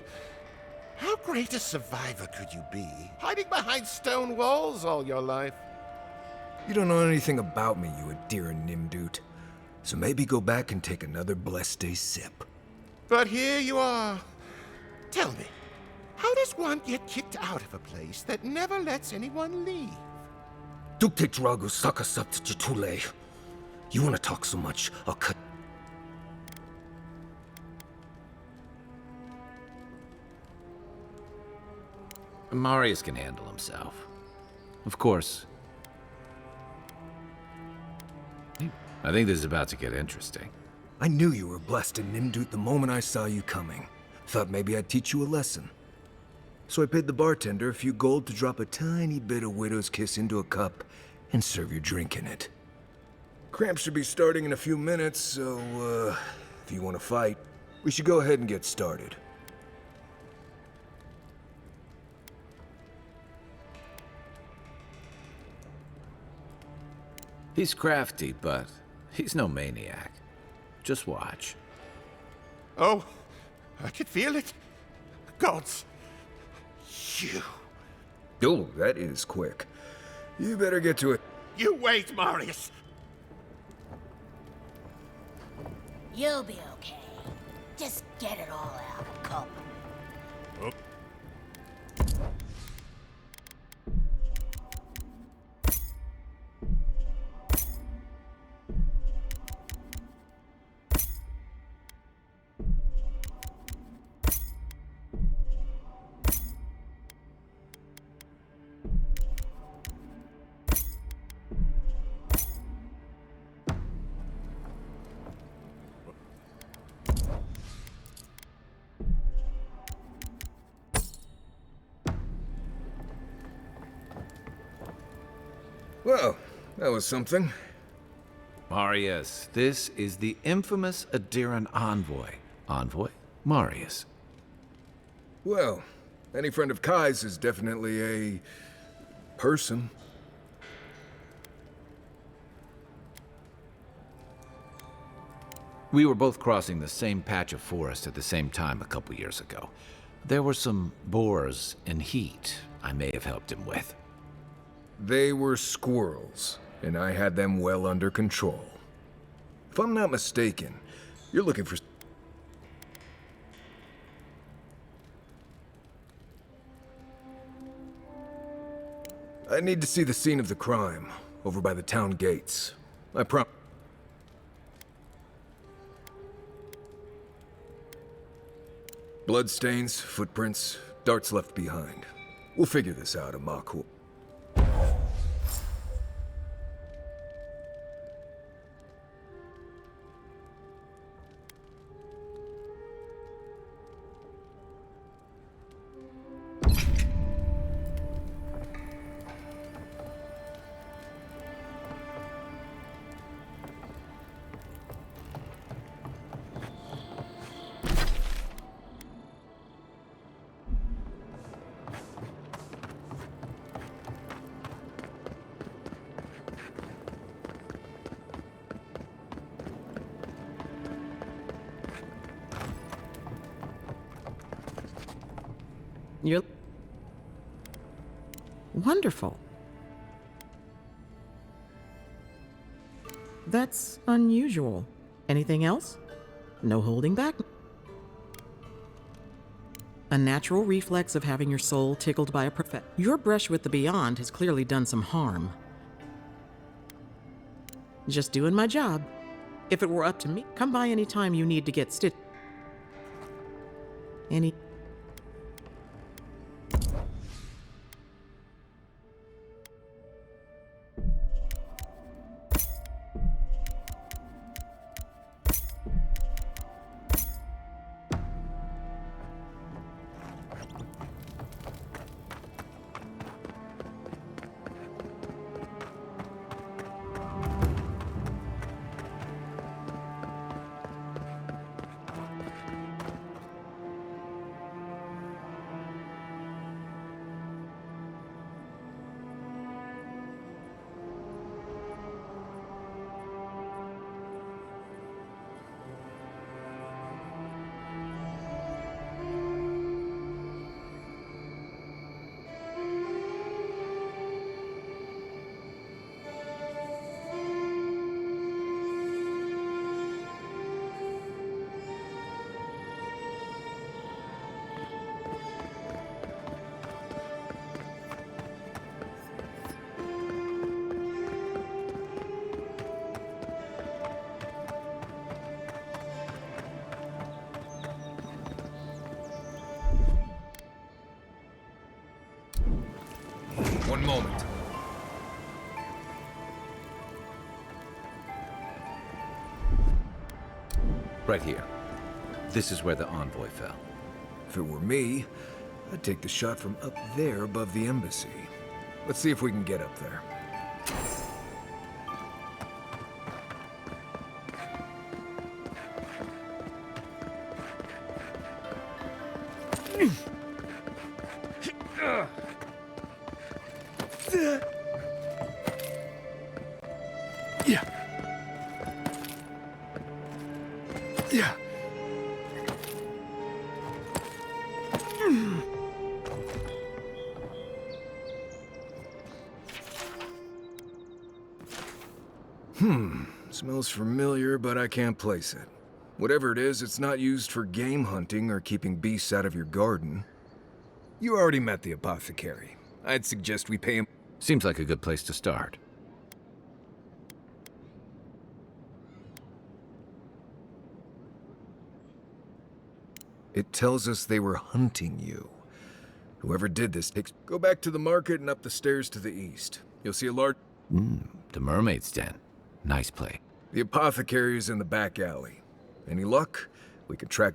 How great a survivor could you be, hiding behind stone walls all your life? You don't know anything about me, you Adiran Nimdut. So maybe go back and take another blessed day sip. But here you are. Tell me, how does one get kicked out of a place that never lets anyone leave? Duktik Dragu Sakasapt Jitule. You wanna talk so much, I'll cut. Marius can handle himself. Of course. I think this is about to get interesting. I knew you were blessed in Nimdut the moment I saw you coming. Thought maybe I'd teach you a lesson. So I paid the bartender a few gold to drop a tiny bit of widow's kiss into a cup and serve your drink in it. Cramps should be starting in a few minutes, so, if you want to fight, we should go ahead and get started. He's crafty, but he's no maniac. Just watch. Oh, I can feel it. Gods, you. Oh, that is quick. You better get to it. You wait, Marius. You'll be okay. Just get it all out, Cop. Well, that was something. Marius, this is the infamous Adiran envoy. Envoy? Marius. Well, any friend of Kai's is definitely a... person. We were both crossing the same patch of forest at the same time a couple years ago. There were some boars in heat I may have helped him with. They were squirrels, and I had them well under control. If I'm not mistaken, you're looking for... I need to see the scene of the crime, over by the town gates. I prom... Bloodstains, footprints, darts left behind. We'll figure this out, Amaku. You're... wonderful. That's unusual. Anything else? No holding back? A natural reflex of having your soul tickled by a prophet. Your brush with the beyond has clearly done some harm. Just doing my job. If it were up to me, come by any time you need to get stitched. Any... One moment. Right here. This is where the envoy fell. If it were me, I'd take the shot from up there above the embassy. Let's see if we can get up there. Smells familiar, but I can't place it. Whatever it is, it's not used for game hunting or keeping beasts out of your garden. You already met the apothecary. I'd suggest we pay him... Seems like a good place to start. It tells us they were hunting you. Whoever did this takes... Go back to the market and up the stairs to the east. You'll see a large... The mermaid's den. Nice play. The apothecary is in the back alley. Any luck? We could track...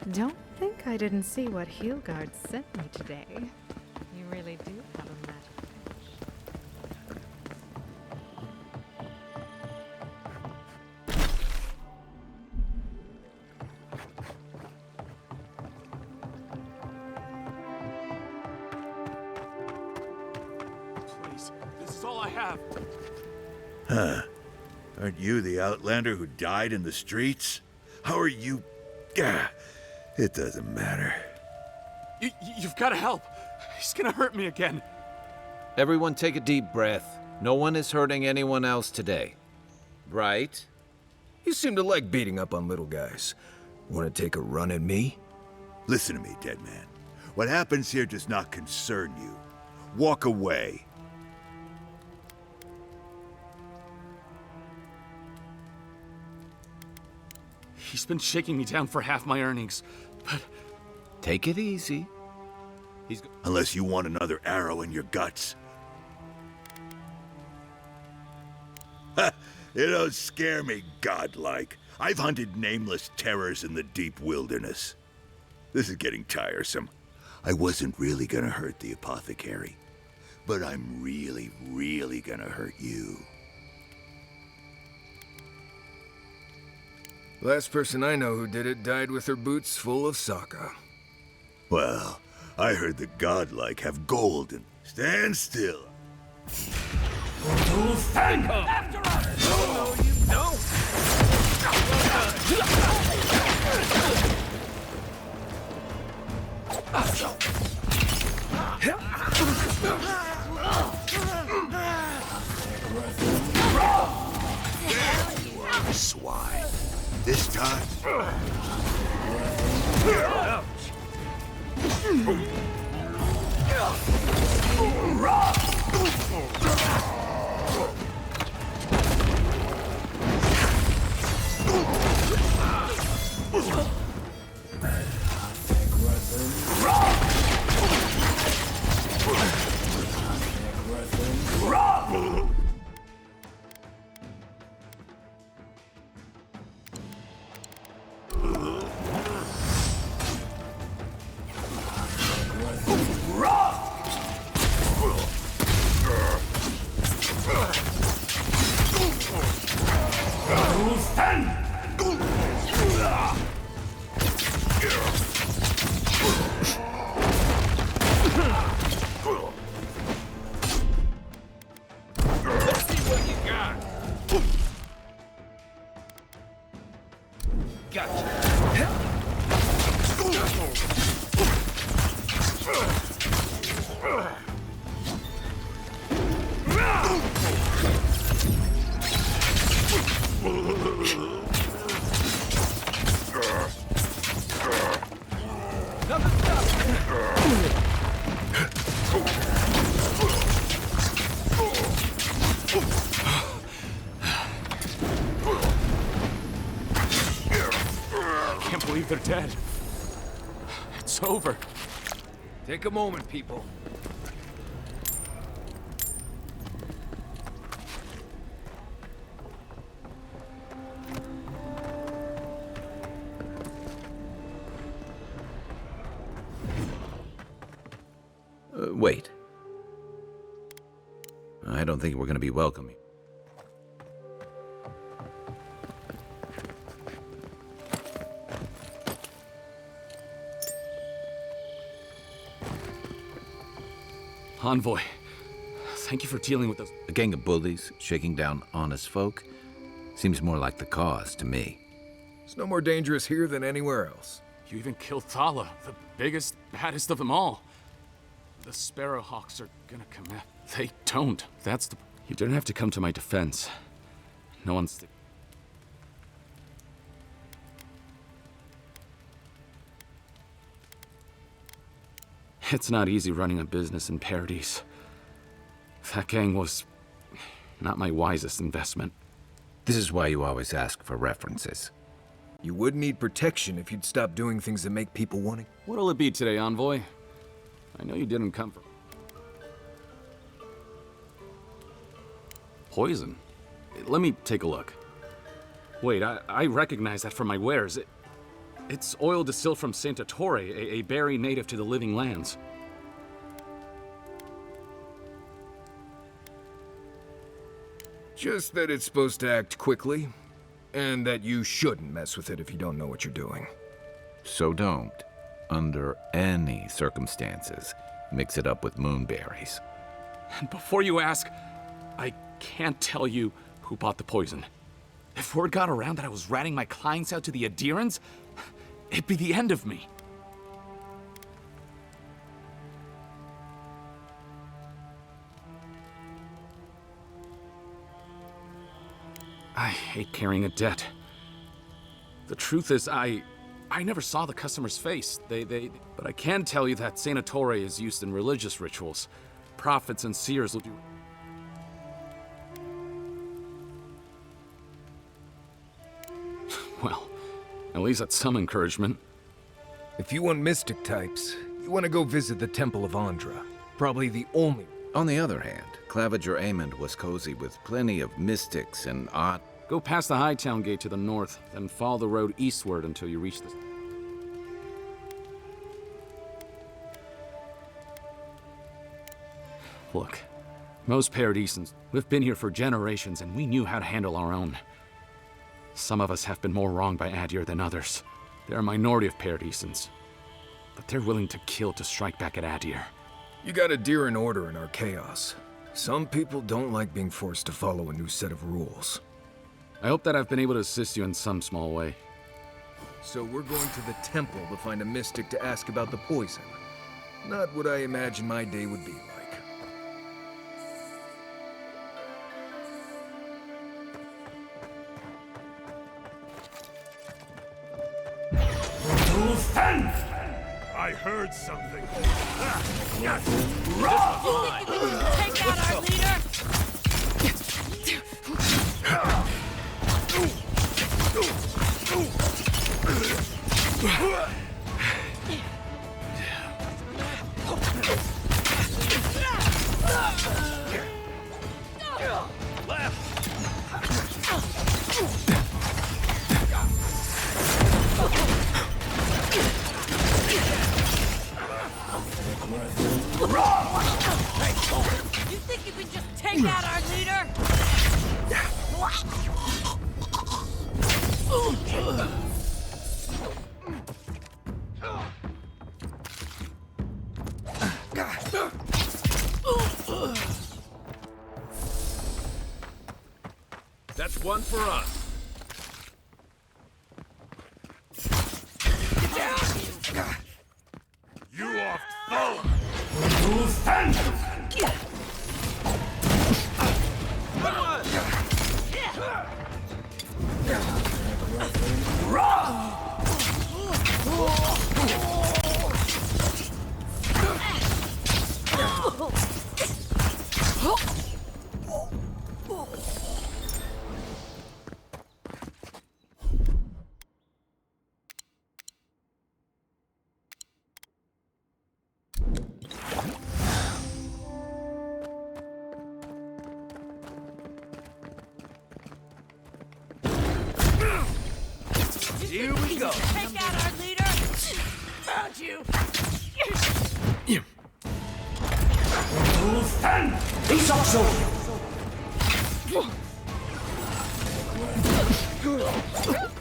Don't think I didn't see what Heelguard sent me today. You really do have a magic. Please, this is all I have. Huh. Aren't you the Outlander who died in the streets? How are you... It doesn't matter. You've got to help. He's gonna hurt me again. Everyone take a deep breath. No one is hurting anyone else today. Right? You seem to like beating up on little guys. Want to take a run at me? Listen to me, dead man. What happens here does not concern you. Walk away. He's been shaking me down for half my earnings, but... Take it easy. Unless you want another arrow in your guts. Ha! You don't scare me, godlike. I've hunted nameless terrors in the deep wilderness. This is getting tiresome. I wasn't really gonna hurt the apothecary, but I'm really, really gonna hurt you. Last person I know who did it died with her boots full of Sokka. Well, I heard the godlike have gold and... Stand still. Stand up! After us! No, you don't! Swine. This time... Ouch! They're dead. It's over. Take a moment, people. Wait. I don't think we're going to be welcoming. Envoy, thank you for dealing with us. A gang of bullies shaking down honest folk seems more like the cause to me. It's no more dangerous here than anywhere else. You even killed Thala, the biggest, baddest of them all. The Sparrowhawks are gonna come at... They don't. That's the... You didn't have to come to my defense. No one's... It's not easy running a business in Paradise. That gang was not my wisest investment. This is why you always ask for references. You would need protection if you'd stop doing things that make people want to... What'll it be today, Envoy? I know you didn't come for... Poison? Let me take a look. Wait, I recognize that from my wares. It's oil distilled from Santa Torre, a berry native to the living lands. Just that it's supposed to act quickly, and that you shouldn't mess with it if you don't know what you're doing. So don't, under any circumstances, mix it up with moonberries. And before you ask, I can't tell you who bought the poison. If word got around that I was ratting my clients out to the adherents, it'd be the end of me. I hate carrying a debt. The truth is, I never saw the customer's face. But I can tell you that Santa Torre is used in religious rituals. Prophets and seers will do. Well, at least that's some encouragement. If you want mystic types, you want to go visit the Temple of Andra. Probably the only. On the other hand, Claviger Amond was cozy with plenty of mystics and odd. Go past the Hightown Gate to the north, then follow the road eastward until you reach the... Look, most Paradisans, we've been here for generations and we knew how to handle our own. Some of us have been more wronged by Adir than others. They're a minority of Paradisans, but they're willing to kill to strike back at Adir. You got Adir in order in our chaos. Some people don't like being forced to follow a new set of rules. I hope that I've been able to assist you in some small way. So we're going to the temple to find a mystic to ask about the poison. Not what I imagine my day would be like. I heard something. Take out our leader! You think you can just take out our leader? That's one for us. You off foe! Here we go. Take out our leader. Found you.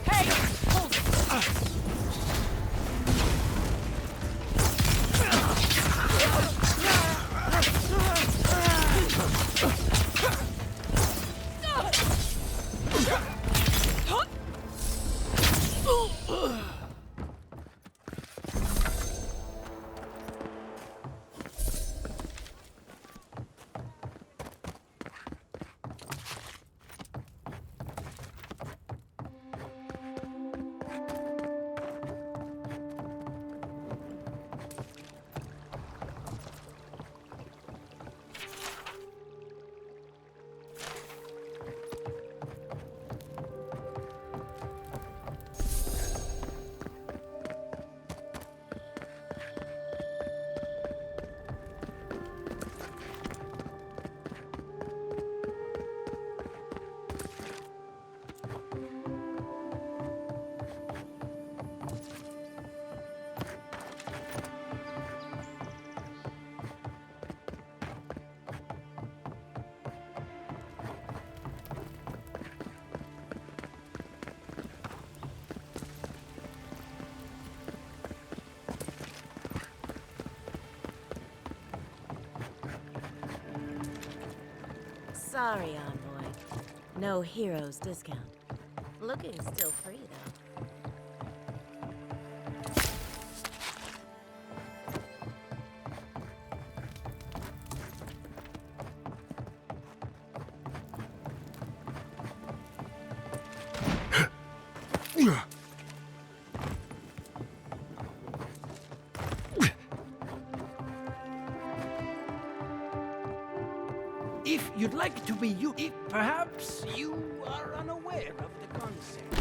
Hey, hold it. Sorry, Envoy. No heroes discount. Looking still free, though. If you'd like to be you, if perhaps you are unaware of the concept.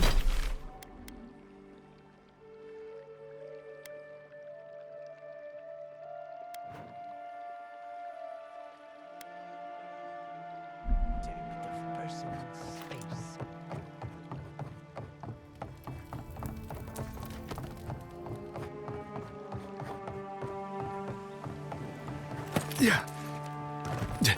Depth of personal space. Yeah. Yeah.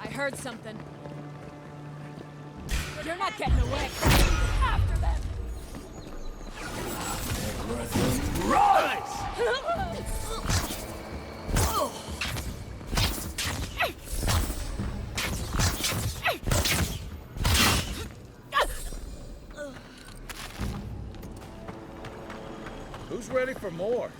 I heard something. You're not getting away. After them. Rise! Who's ready for more?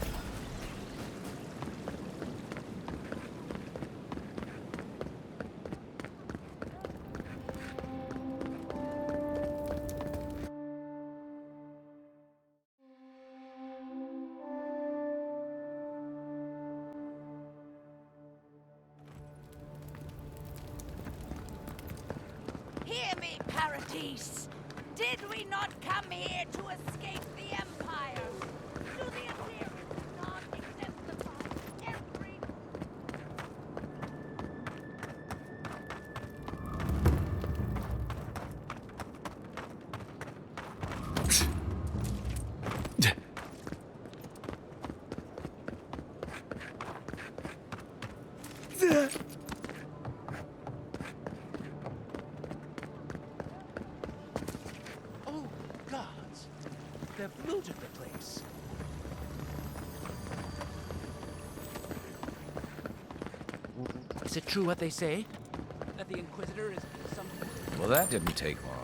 Hear me, Paradise. Did we not come here to escape the Empire? Do the Assyrians not exemplify every... Oh, gods. They've looted the place. Is it true what they say? That the Inquisitor is some... Well, that didn't take long.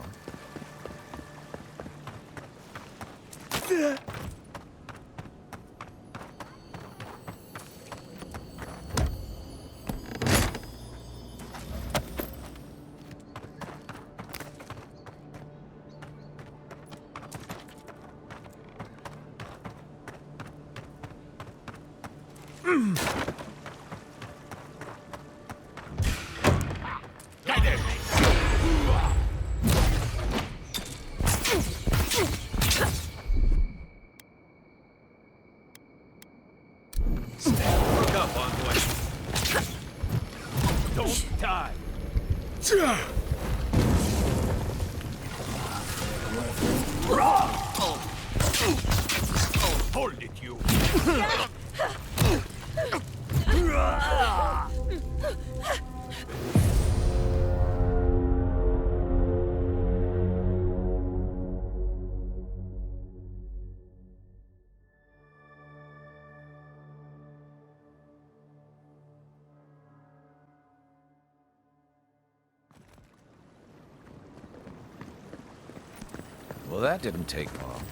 Look up, Envoy. Don't die. Hold it, you. Well, that didn't take long.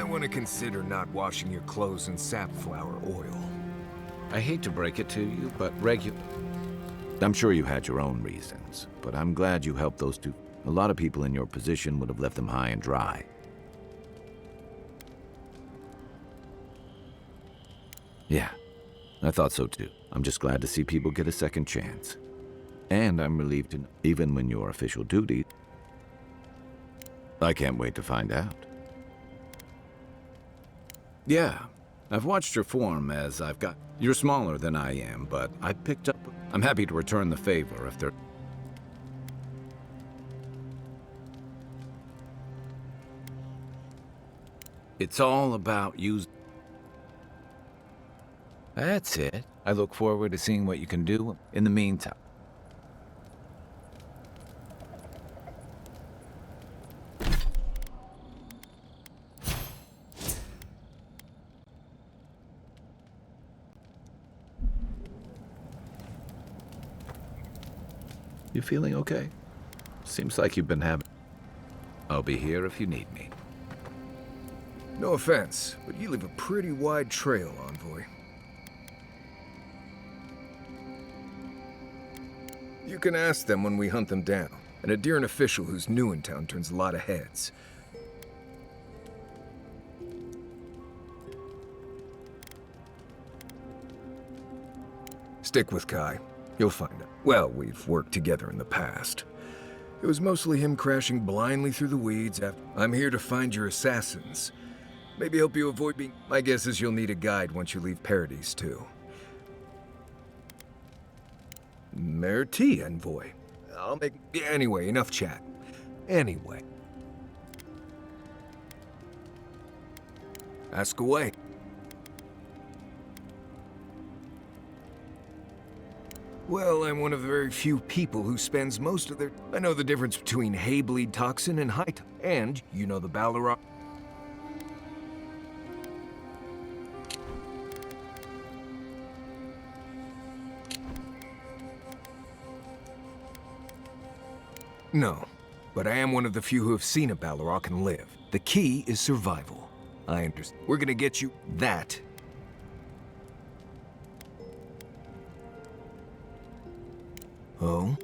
might want to consider not washing your clothes in safflower oil. I hate to break it to you, but I'm sure you had your own reasons, but I'm glad you helped those two. A lot of people in your position would have left them high and dry. Yeah, I thought so too. I'm just glad to see people get a second chance. And I'm relieved to, even when your official duty, I can't wait to find out. Yeah, I've watched your form as I've got... You're smaller than I am, but I picked up... I'm happy to return the favor if there... It's all about you. That's it. I look forward to seeing what you can do in the meantime. You feeling okay? Seems like you've been having... I'll be here if you need me. No offense, but you leave a pretty wide trail, Envoy. You can ask them when we hunt them down. An Adheran official who's new in town turns a lot of heads. Stick with Kai. You'll find him. Well, we've worked together in the past. It was mostly him crashing blindly through the weeds after... I'm here to find your assassins. Maybe help you avoid being... My guess is you'll need a guide once you leave Paradise, too. Merci, Envoy. I'll make... Anyway, enough chat. Anyway. Ask away. Well, I'm one of the very few people who spends most of their... I know the difference between hay-bleed toxin and and you know the Balrog... No, but I am one of the few who have seen a Balrog and live. The key is survival. I understand. We're gonna get you that. Oh?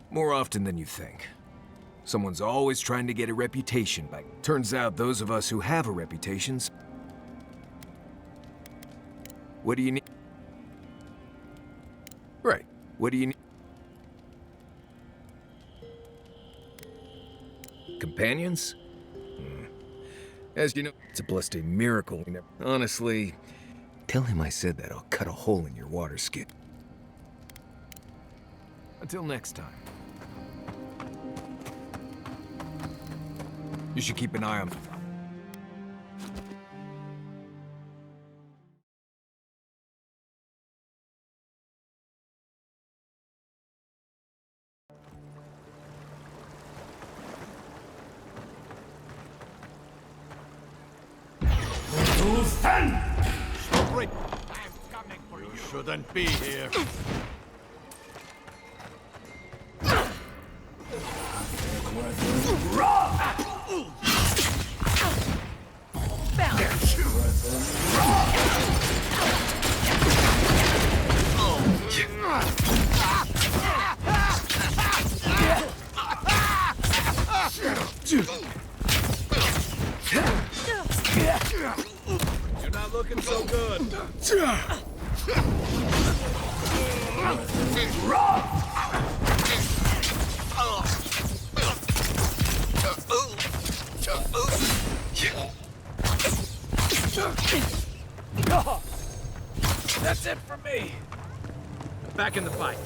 More often than you think. Someone's always trying to get a reputation back. Turns out those of us who have a reputation... What do you need? Right. What do you need? Companions? As you know, it's a blessed miracle. Honestly, tell him I said that. I'll cut a hole in your water skin. Until next time. You should keep an eye on... Stop! I'm coming for you. You shouldn't be here. You're not looking so good. That's it for me. Back in the fight.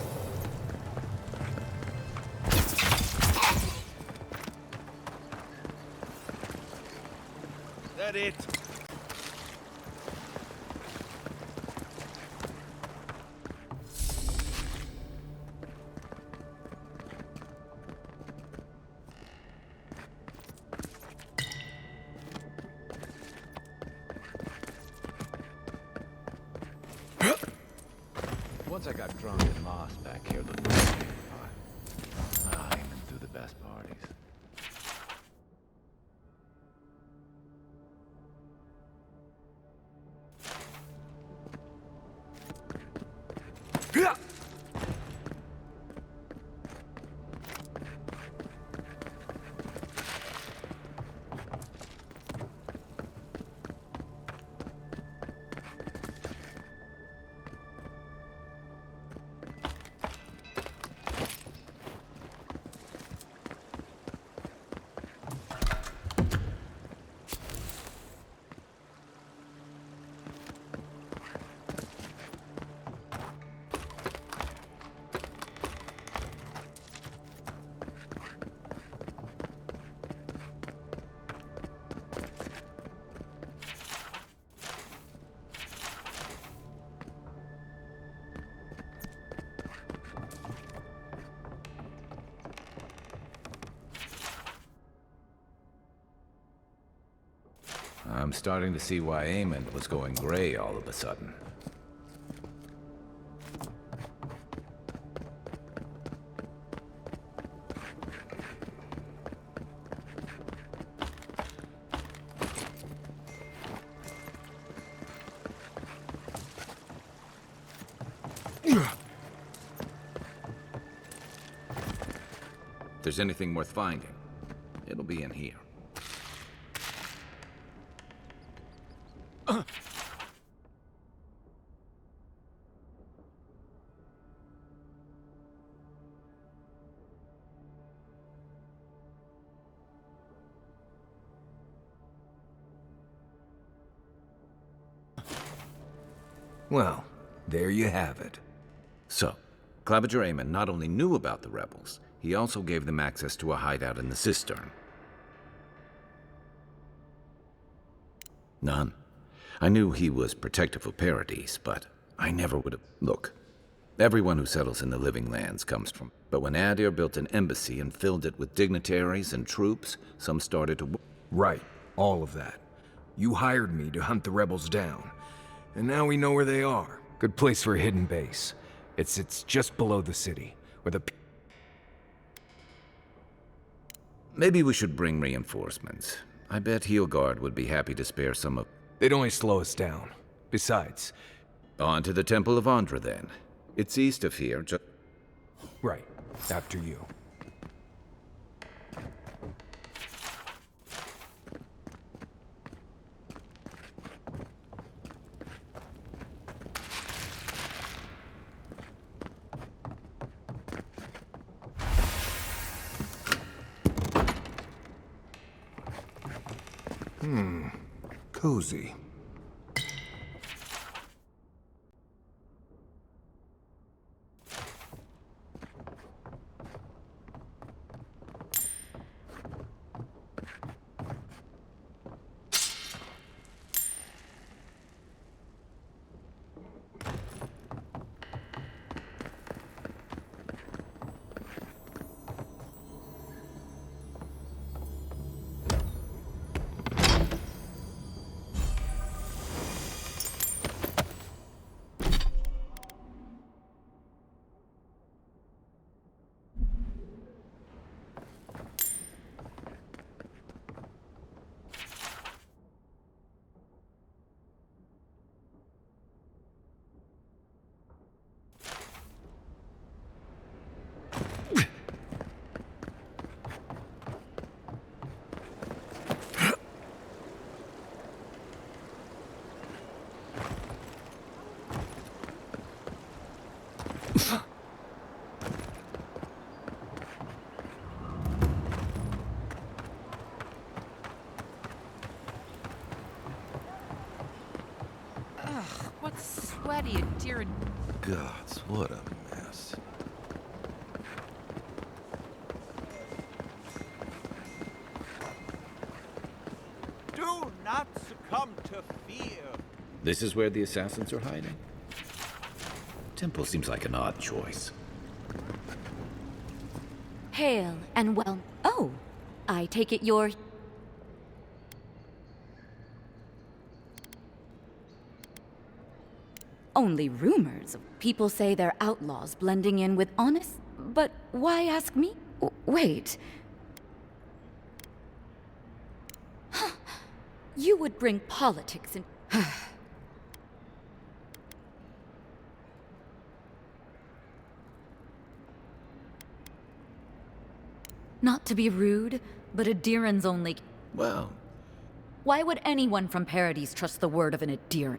That it? Once I got drunk and lost back here, the... I class parties. I'm starting to see why Eamon was going gray all of a sudden. If there's anything worth finding, it'll be in here. Well, there you have it. So, Claviger Eamon not only knew about the rebels, he also gave them access to a hideout in the cistern. None. I knew he was protective of Paradise, but I never would have... Look, everyone who settles in the living lands comes from... But when Adir built an embassy and filled it with dignitaries and troops, some started to... Right, all of that. You hired me to hunt the rebels down. And now we know where they are. Good place for a hidden base. It's just below the city, where the... Maybe we should bring reinforcements. I bet Heelguard would be happy to spare some of... They'd only slow us down. Besides... On to the Temple of Andra, then. It's east of here, just... Right. After you. Cozy. What's sweaty, dear? Gods, what a mess. Do not succumb to fear. This is where the assassins are hiding? Temple seems like an odd choice. Hail and well. Oh, I take it you're... Only rumors. People say they're outlaws blending in with honest... But why ask me? Wait, You would bring politics in. Not to be rude, but Adiran's only... Well... Why would anyone from Paradise trust the word of an Adiran?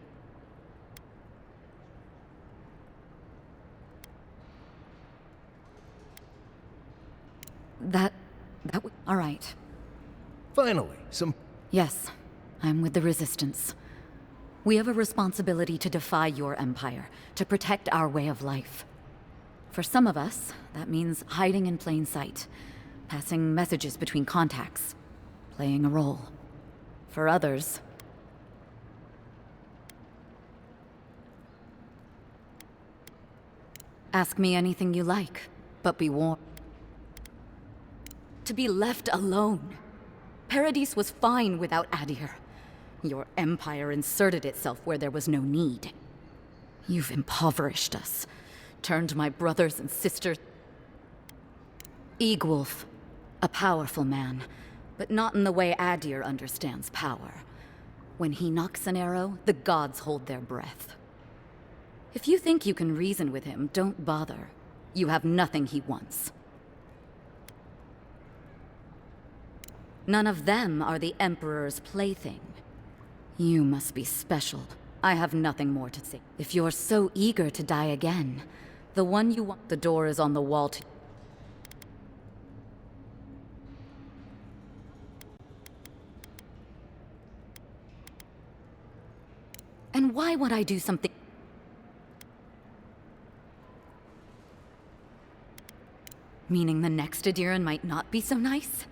All right. Finally, some... Yes, I'm with the Resistance. We have a responsibility to defy your empire, to protect our way of life. For some of us, that means hiding in plain sight, passing messages between contacts, playing a role. For others... Ask me anything you like, but be warned. To be left alone. Paradise was fine without Adir. Your empire inserted itself where there was no need. You've impoverished us, turned my brothers and sisters... Eagwolf, a powerful man, but not in the way Adir understands power. When he knocks an arrow, the gods hold their breath. If you think you can reason with him, don't bother. You have nothing he wants. None of them are the Emperor's plaything. You must be special. I have nothing more to say. If you're so eager to die again, the one you want... The door is on the wall to... And why would I do something... Meaning the next Adiran might not be so nice?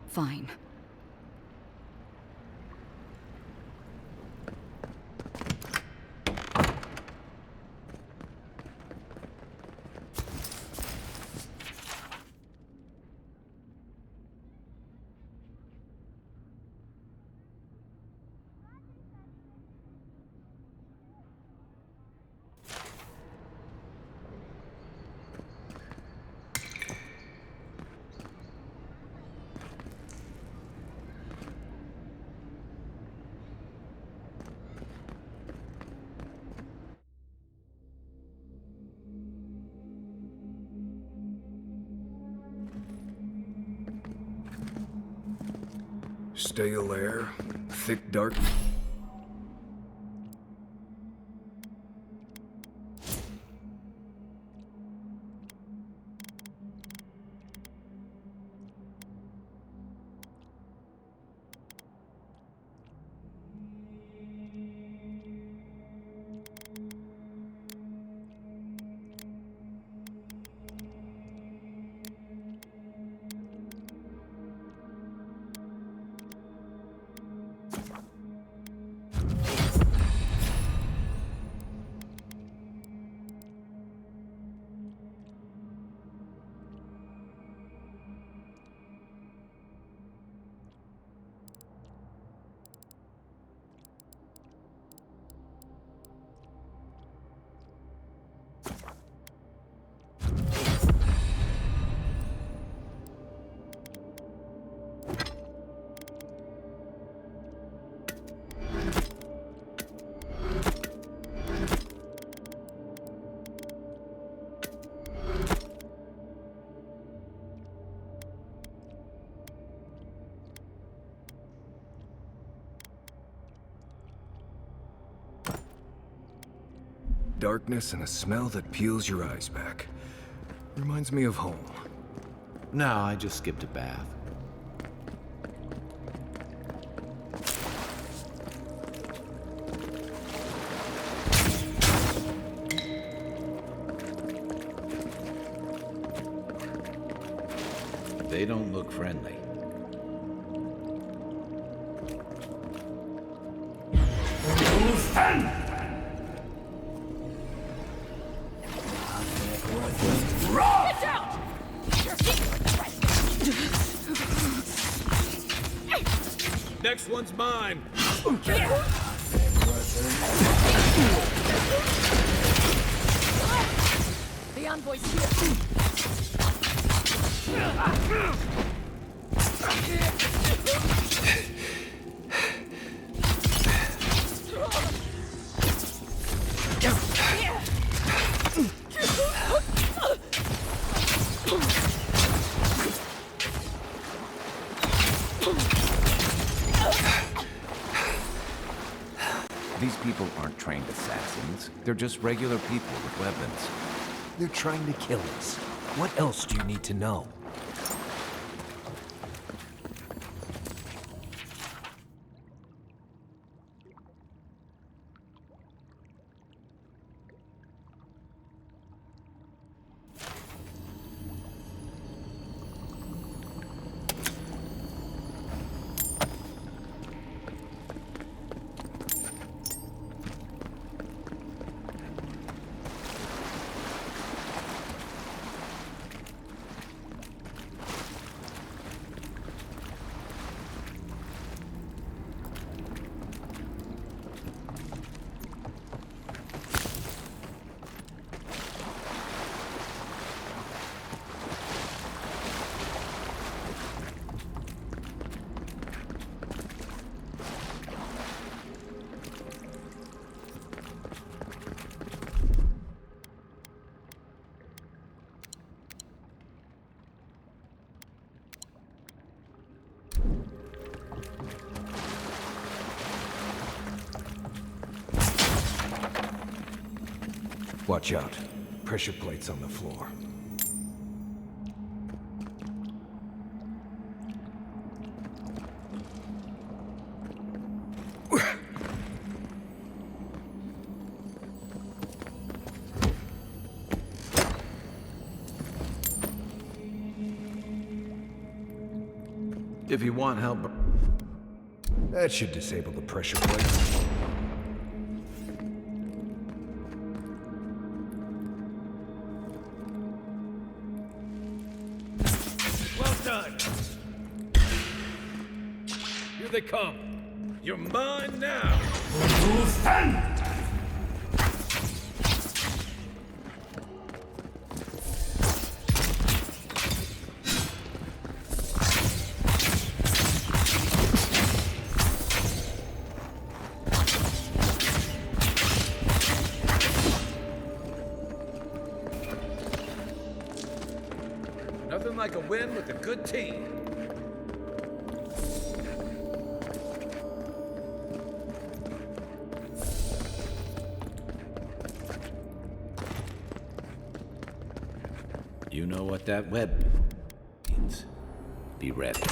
Fine. Stale air, thick dark... Darkness and a smell that peels your eyes back. Reminds me of home. No, I just skipped a bath. They don't look friendly. Next one's mine. The envoy's here. These people aren't trained assassins. They're just regular people with weapons. They're trying to kill us. What else do you need to know? Watch out. Pressure plates on the floor. If you want help... That should disable the pressure plates. Here they come. You're mine now. Nothing like a win with a good team. You know what that web means. Be ready.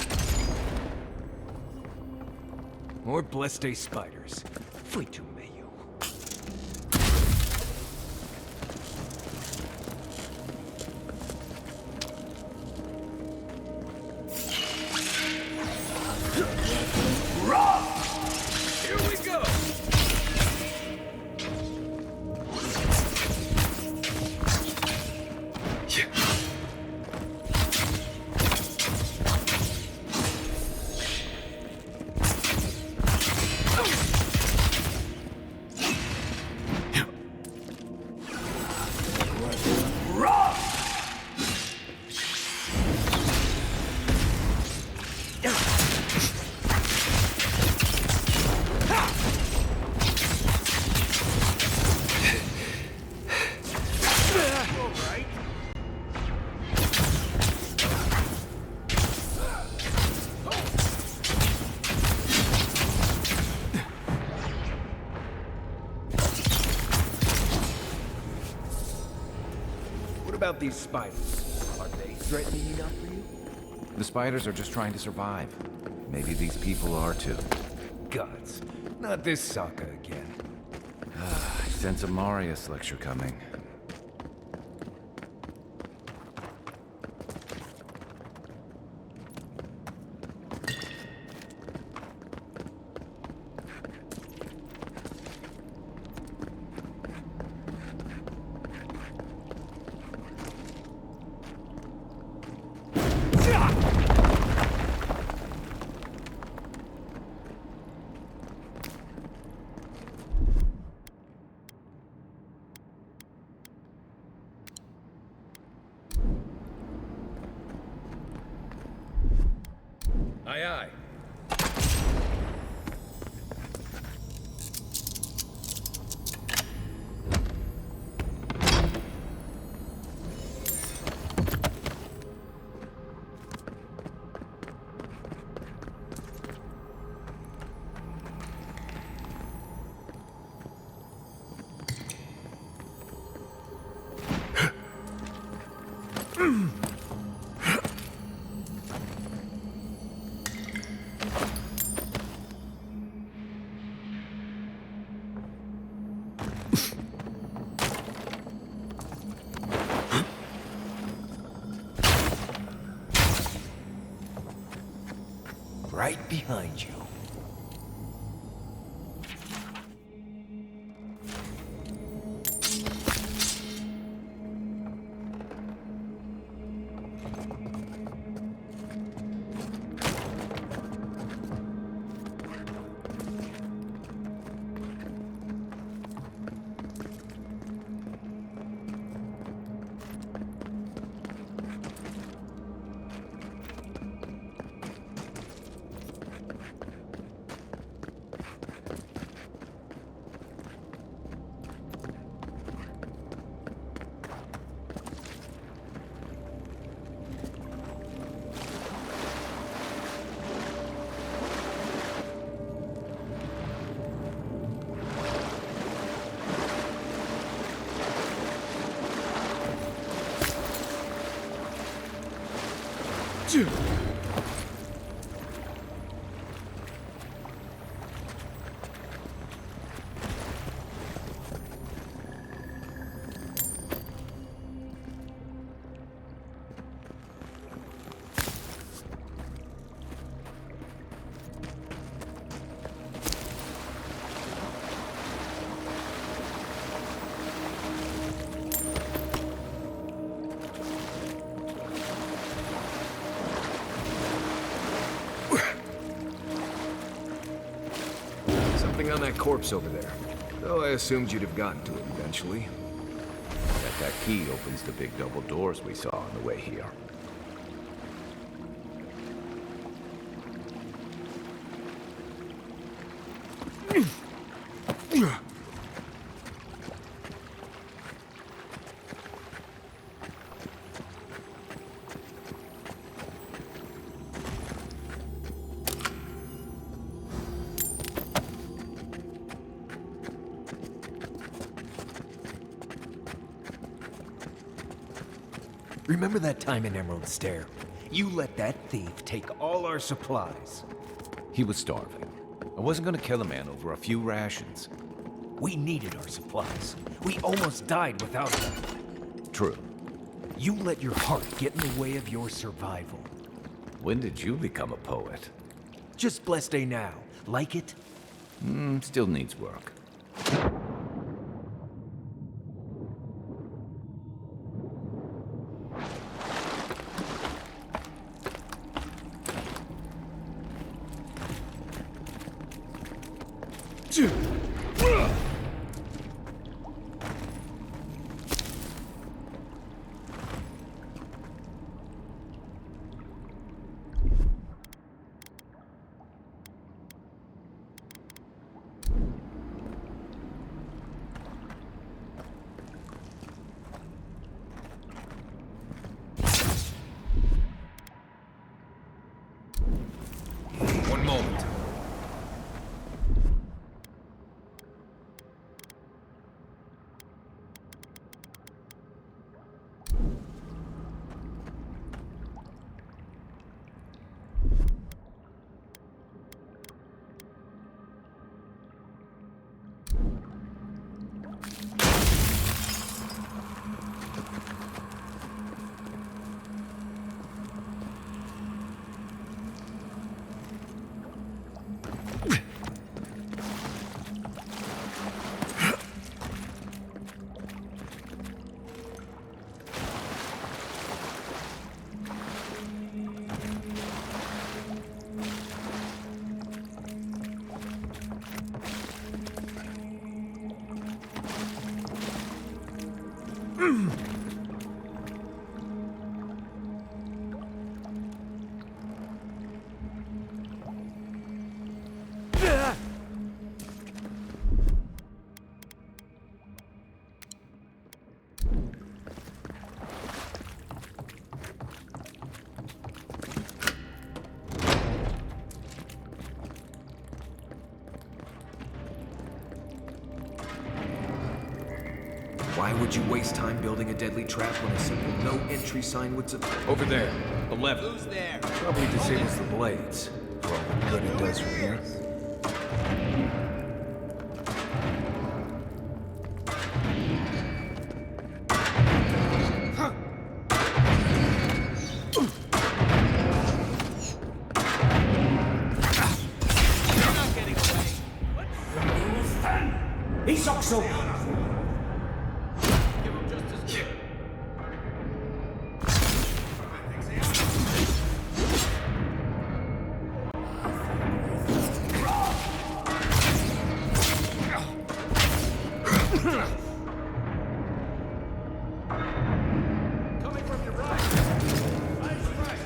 More blessed spiders. Free to me, you. Here we go. What about these spiders? Are they threatening enough for you? The spiders are just trying to survive. Maybe these people are too. Gods, not this Sokka again. I sense a Marius lecture coming. Aye, aye. right behind you. On that corpse over there. Though I assumed you'd have gotten to it eventually. That key opens the big double doors we saw on the way here. Remember that time in Emerald Stair? You let that thief take all our supplies. He was starving. I wasn't gonna kill a man over a few rations. We needed our supplies. We almost died without them. True. You let your heart get in the way of your survival. When did you become a poet? Just blessed day now. Like it? Still needs work. One moment. Why would you waste time building a deadly trap when a simple no entry sign would... Over there. 11. Who's there? Probably disables the blades. For all the good it does from here. Eyes open. Give him just his kick. Coming from your right. Nice strike.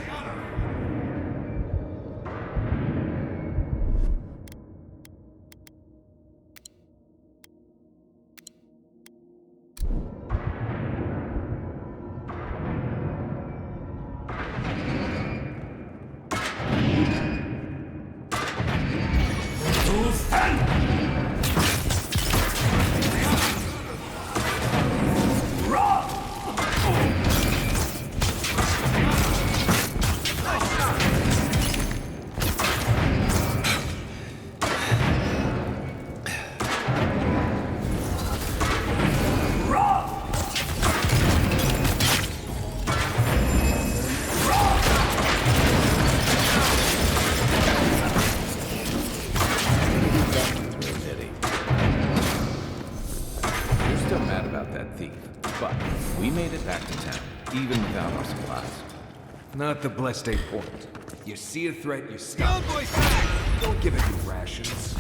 You're still mad about that thief, but we made it back to town, even without our supplies. Not the blessed eight point. You see a threat, you stop. Don't give it your rations.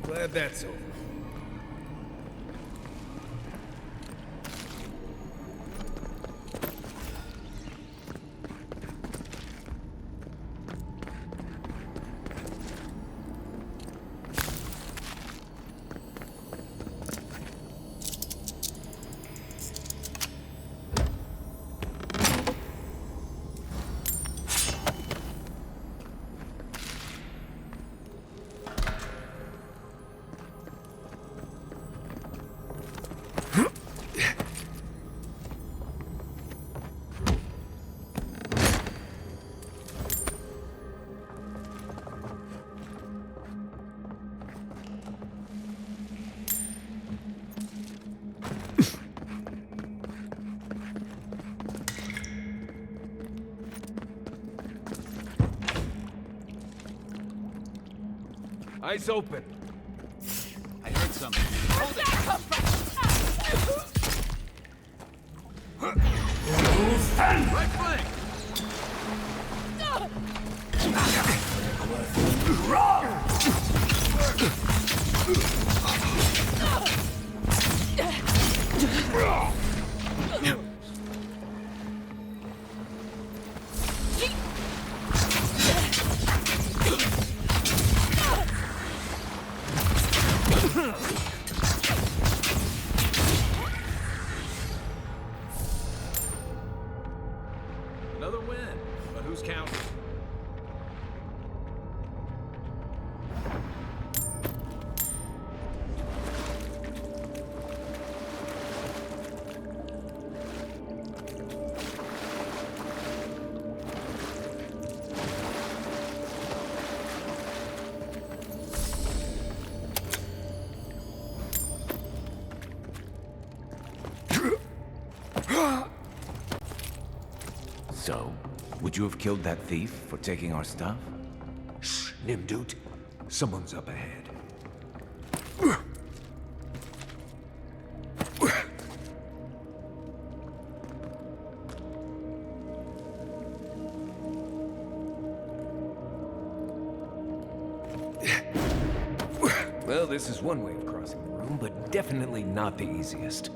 Glad that's over. Eyes open. I heard something. Where'd that come from? Right flank. Another win, but who's counting? So, would you have killed that thief for taking our stuff? Shh, Nimdut. Someone's up ahead. Well, this is one way of crossing the room, but definitely not the easiest.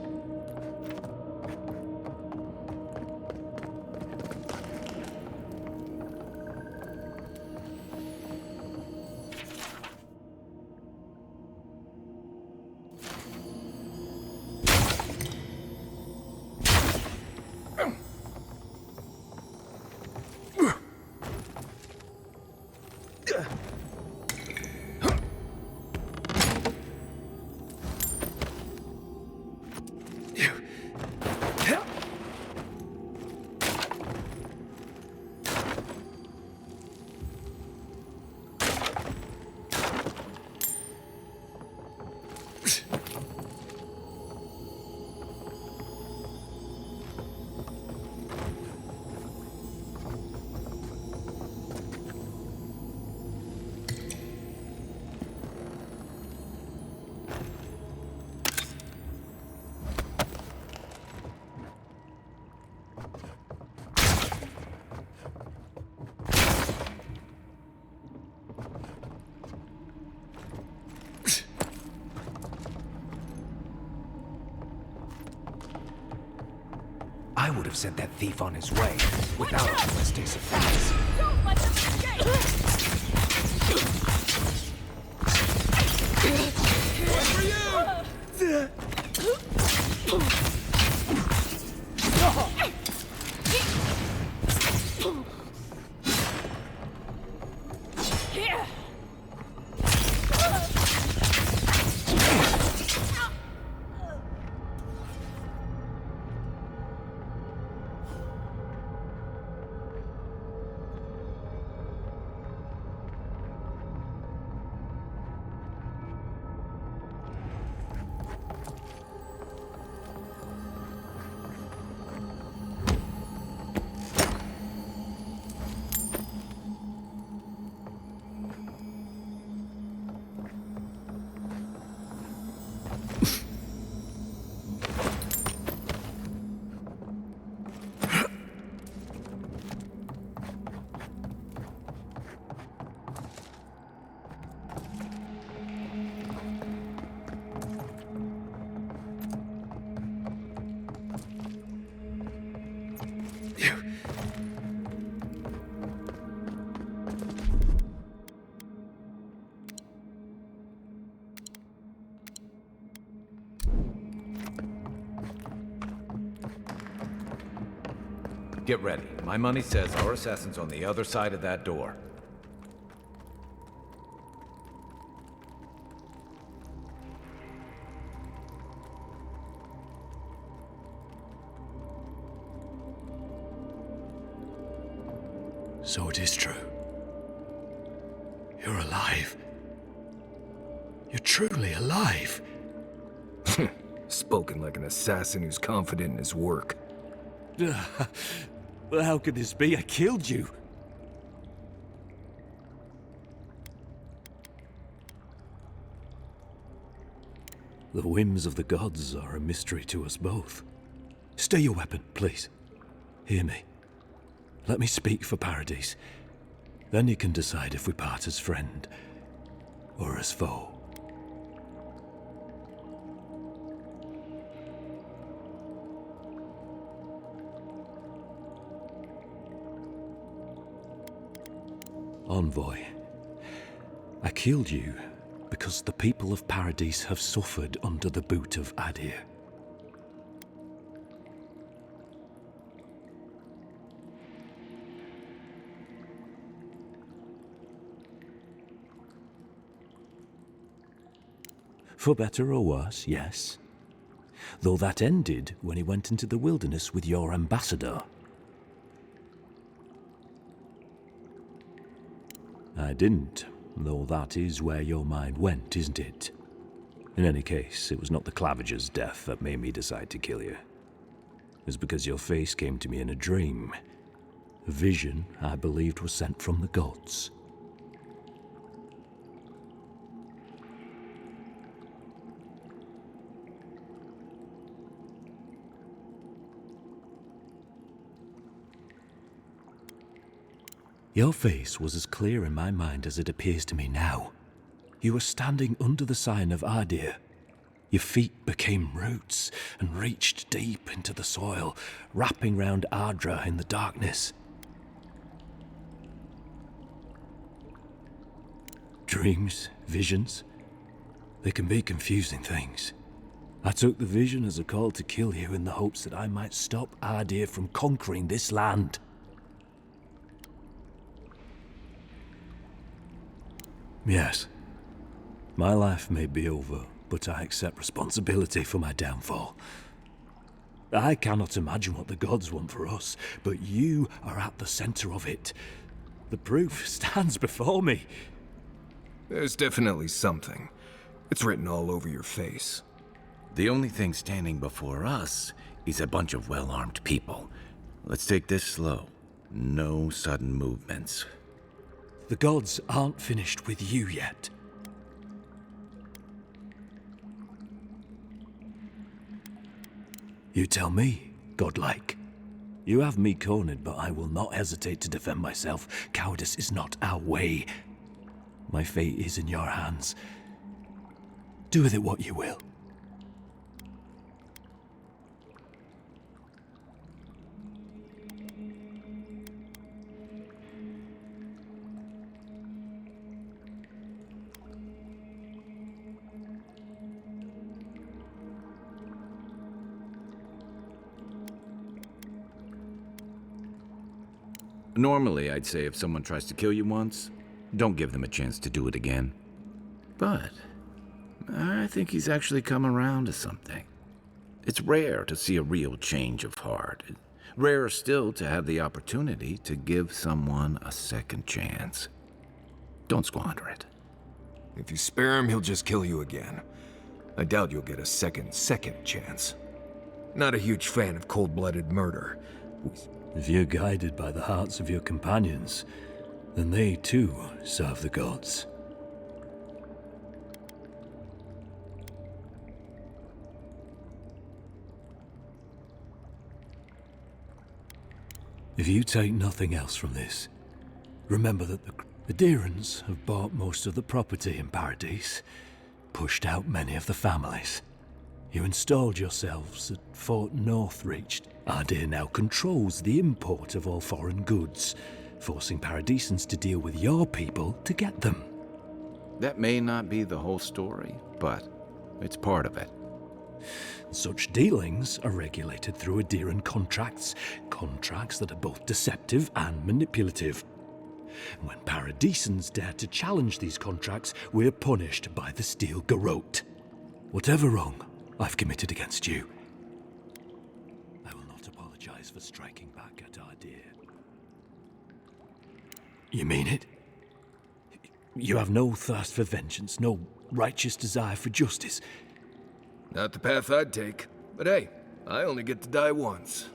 I would have sent that thief on his way without a West Ace of Facts. Don't let them escape! One for you! Get ready. My money says our assassin's on the other side of that door. So it is true. You're alive. You're truly alive. Spoken like an assassin who's confident in his work. Well, how could this be? I killed you. The whims of the gods are a mystery to us both. Stay your weapon, please. Hear me. Let me speak for Paradise. Then you can decide if we part as friend or as foe. Envoy, I killed you because the people of Paradise have suffered under the boot of Adir. For better or worse, yes. Though that ended when he went into the wilderness with your ambassador. I didn't, though that is where your mind went, isn't it? In any case, it was not the Clavager's death that made me decide to kill you. It was because your face came to me in a dream. A vision I believed was sent from the gods. Your face was as clear in my mind as it appears to me now. You were standing under the sign of Adir. Your feet became roots and reached deep into the soil, wrapping round Ardra in the darkness. Dreams, visions, they can be confusing things. I took the vision as a call to kill you in the hopes that I might stop Adir from conquering this land. Yes, my life may be over, but I accept responsibility for my downfall. I cannot imagine what the gods want for us, but you are at the center of it. The proof stands before me. There's definitely something. It's written all over your face. The only thing standing before us is a bunch of well-armed people. Let's take this slow. No sudden movements. The gods aren't finished with you yet. You tell me, godlike. You have me cornered, but I will not hesitate to defend myself. Cowardice is not our way. My fate is in your hands. Do with it what you will. Normally, I'd say if someone tries to kill you once, don't give them a chance to do it again. But I think he's actually come around to something. It's rare to see a real change of heart. Rarer still to have the opportunity to give someone a second chance. Don't squander it. If you spare him, he'll just kill you again. I doubt you'll get a second chance. Not a huge fan of cold-blooded murder. If you're guided by the hearts of your companions, then they too serve the gods. If you take nothing else from this, remember that the Deerans have bought most of the property in Paradise, pushed out many of the families. You installed yourselves at Fort Northreach. Ardea now controls the import of all foreign goods, forcing Paradisans to deal with your people to get them. That may not be the whole story, but it's part of it. Such dealings are regulated through Aderan contracts that are both deceptive and manipulative. When Paradisans dare to challenge these contracts, we're punished by the Steel Garrote. Whatever wrong I've committed against you, I will not apologize for striking back at Ardea. You mean it? You have no thirst for vengeance, no righteous desire for justice. Not the path I'd take. But hey, I only get to die once.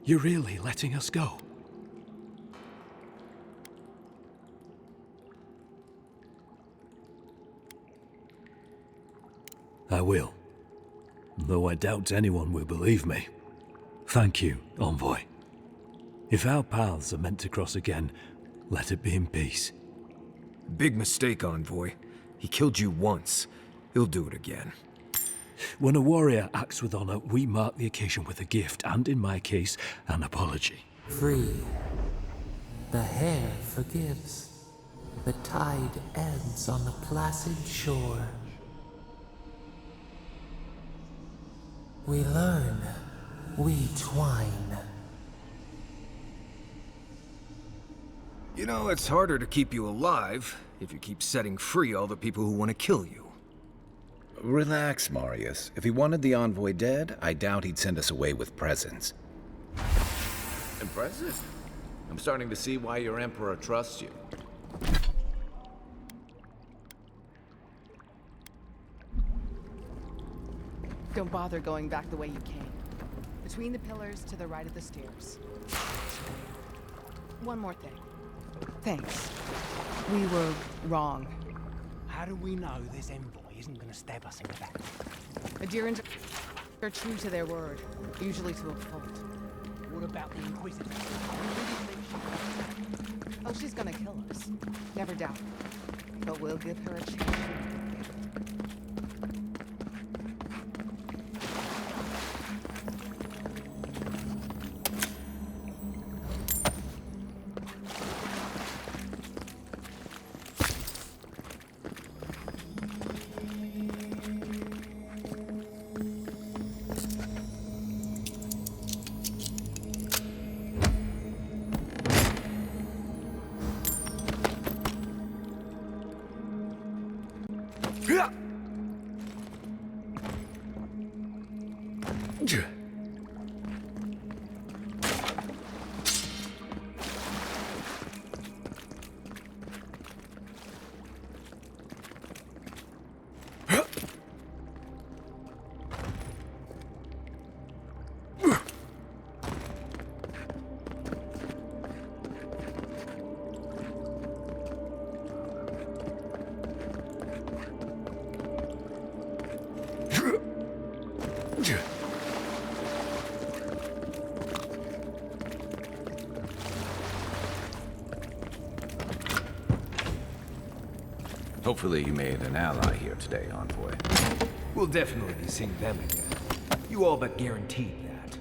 You're really letting us go? I will. Though I doubt anyone will believe me. Thank you, Envoy. If our paths are meant to cross again, let it be in peace. Big mistake, Envoy. He killed you once. He'll do it again. When a warrior acts with honor, we mark the occasion with a gift, and in my case, an apology. Free. The hair forgives. The tide ends on the placid shore. We learn. We twine. You know, it's harder to keep you alive if you keep setting free all the people who want to kill you. Relax, Marius. If he wanted the Envoy dead, I doubt he'd send us away with presents. Impressive. I'm starting to see why your Emperor trusts you. Don't bother going back the way you came. Between the pillars to the right of the stairs. One more thing. Thanks. We were wrong. How do we know this envoy isn't going to stab us in the back? Adirans are true to their word, usually to a fault. What about the Inquisitor? Oh, she's gonna kill us. Never doubt it. But we'll give her a chance. Hopefully you made an ally here today, Envoy. We'll definitely be seeing them again. You all but guaranteed that.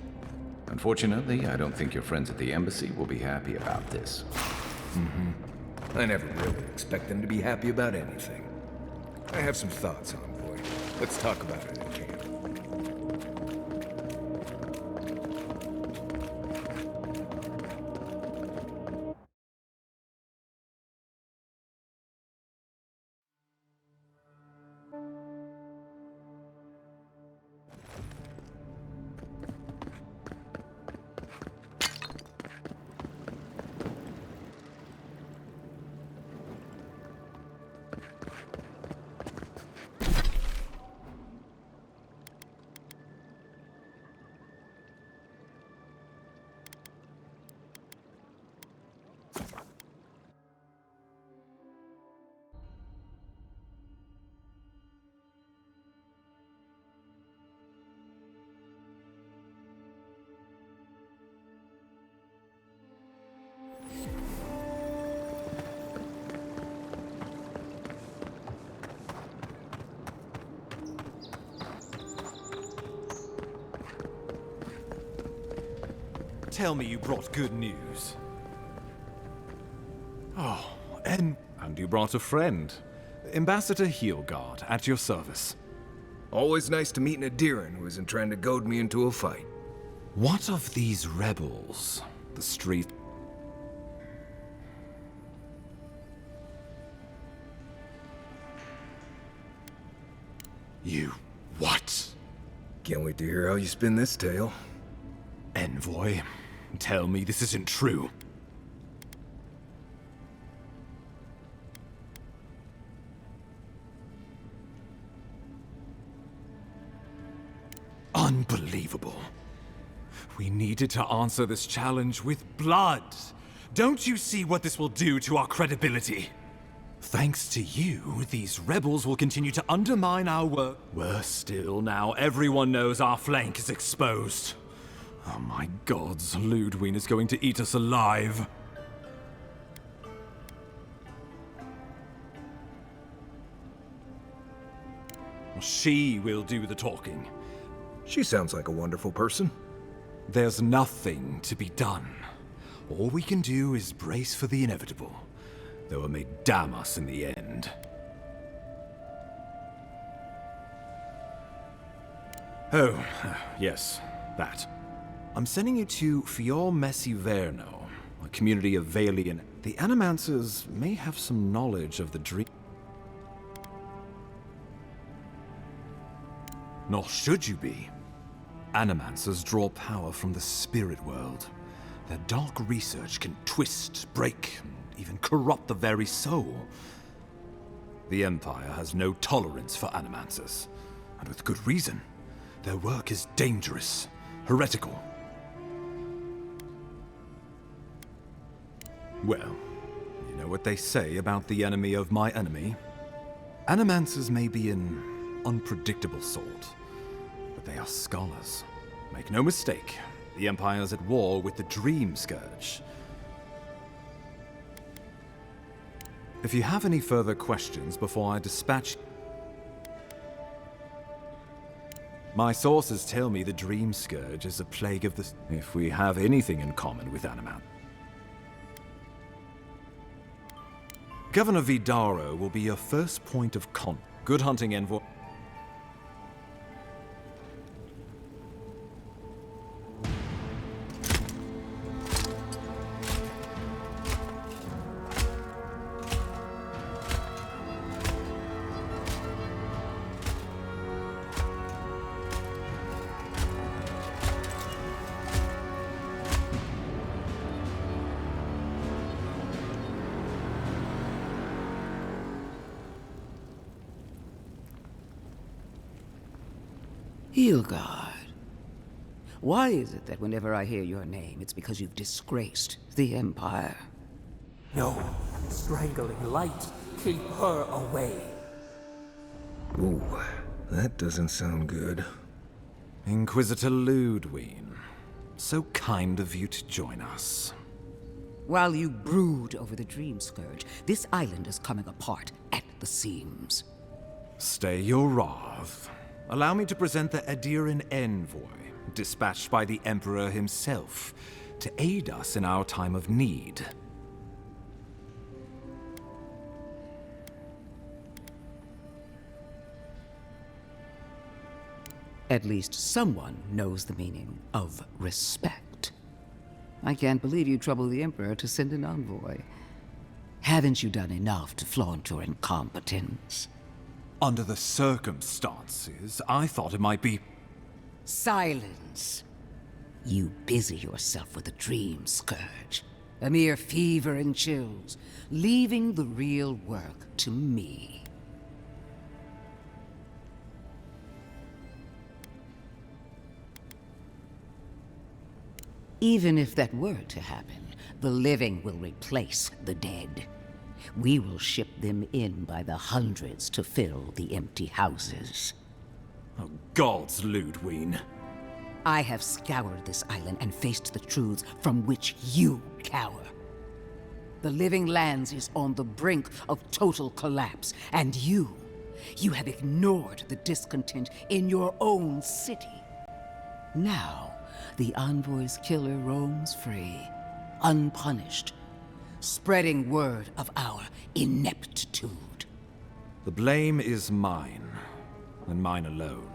Unfortunately, I don't think your friends at the embassy will be happy about this. I never really expect them to be happy about anything. I have some thoughts, Envoy. Let's talk about it in camp. Tell me you brought good news. Oh, and you brought a friend. Ambassador Heelguard, at your service. Always nice to meet an Adiran who isn't trying to goad me into a fight. What of these rebels? The street... You... what? Can't wait to hear how you spin this tale. Envoy, tell me this isn't true. Unbelievable. We needed to answer this challenge with blood. Don't you see what this will do to our credibility? Thanks to you, these rebels will continue to undermine our work. Worse still, now everyone knows our flank is exposed. Oh my gods, Ludwig is going to eat us alive. She will do the talking. She sounds like a wonderful person. There's nothing to be done. All we can do is brace for the inevitable, though it may damn us in the end. Oh, yes, that. I'm sending you to Fior Messiverno, a community of Valian. The Animancers may have some knowledge of the dream. Nor should you be. Animancers draw power from the spirit world. Their dark research can twist, break, and even corrupt the very soul. The Empire has no tolerance for Animancers, and with good reason. Their work is dangerous, heretical. Well, you know what they say about the enemy of my enemy? Animancers may be an unpredictable sort, but they are scholars. Make no mistake, the Empire's at war with the Dream Scourge. If you have any further questions before I dispatch... My sources tell me the Dream Scourge is a plague of the... If we have anything in common with Animant. Governor Vidaro will be your first point of contact. Good hunting, Envoy. Heelguard. Why is it that whenever I hear your name, it's because you've disgraced the Empire? No, strangling light. Keep her away. Ooh, that doesn't sound good. Inquisitor Ludwig, so kind of you to join us. While you brood over the Dream Scourge, this island is coming apart at the seams. Stay your wrath. Allow me to present the Adiran Envoy, dispatched by the Emperor himself, to aid us in our time of need. At least someone knows the meaning of respect. I can't believe you troubled the Emperor to send an envoy. Haven't you done enough to flaunt your incompetence? Under the circumstances, I thought it might be... Silence. You busy yourself with the Dream Scourge. A mere fever and chills, leaving the real work to me. Even if that were to happen, the living will replace the dead. We will ship them in by the hundreds to fill the empty houses. Oh, gods, Ludwig. I have scoured this island and faced the truths from which you cower. The Living Lands is on the brink of total collapse, and you have ignored the discontent in your own city. Now, the Envoy's killer roams free, unpunished, spreading word of our ineptitude. The blame is mine, and mine alone.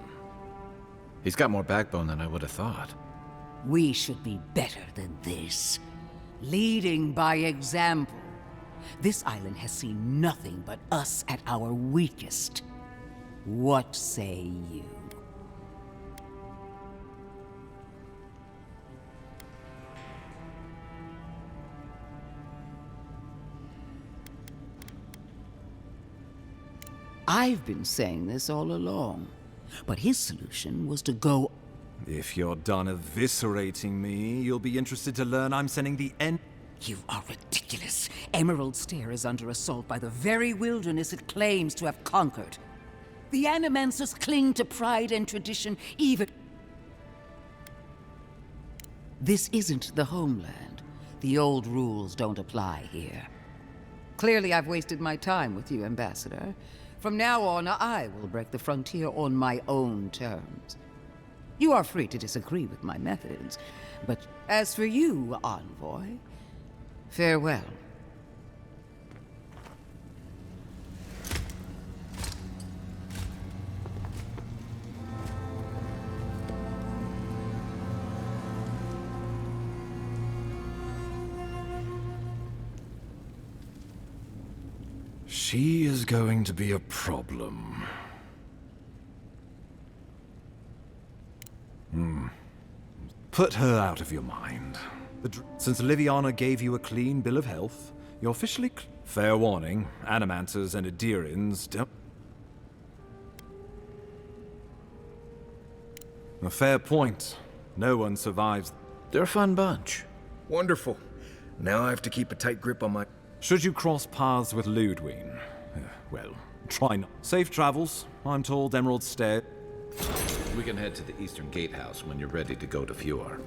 He's got more backbone than I would have thought. We should be better than this. Leading by example. This island has seen nothing but us at our weakest. What say you? I've been saying this all along, but his solution was to go... If you're done eviscerating me, you'll be interested to learn I'm sending the end... You are ridiculous. Emerald Stair is under assault by the very wilderness it claims to have conquered. The Animancers cling to pride and tradition, even... This isn't the homeland. The old rules don't apply here. Clearly, I've wasted my time with you, Ambassador. From now on, I will break the frontier on my own terms. You are free to disagree with my methods, but as for you, Envoy, farewell. She is going to be a problem. Put her out of your mind. Since Liviana gave you a clean bill of health, you're officially fair warning, Animancers and Adirians don't... A fair point. No one survives. They're a fun bunch. Wonderful. Now I have to keep a tight grip on my... Should you cross paths with Ludwig? Well, try not. Safe travels. I'm told Emerald Stair... We can head to the Eastern Gatehouse when you're ready to go to Fjord.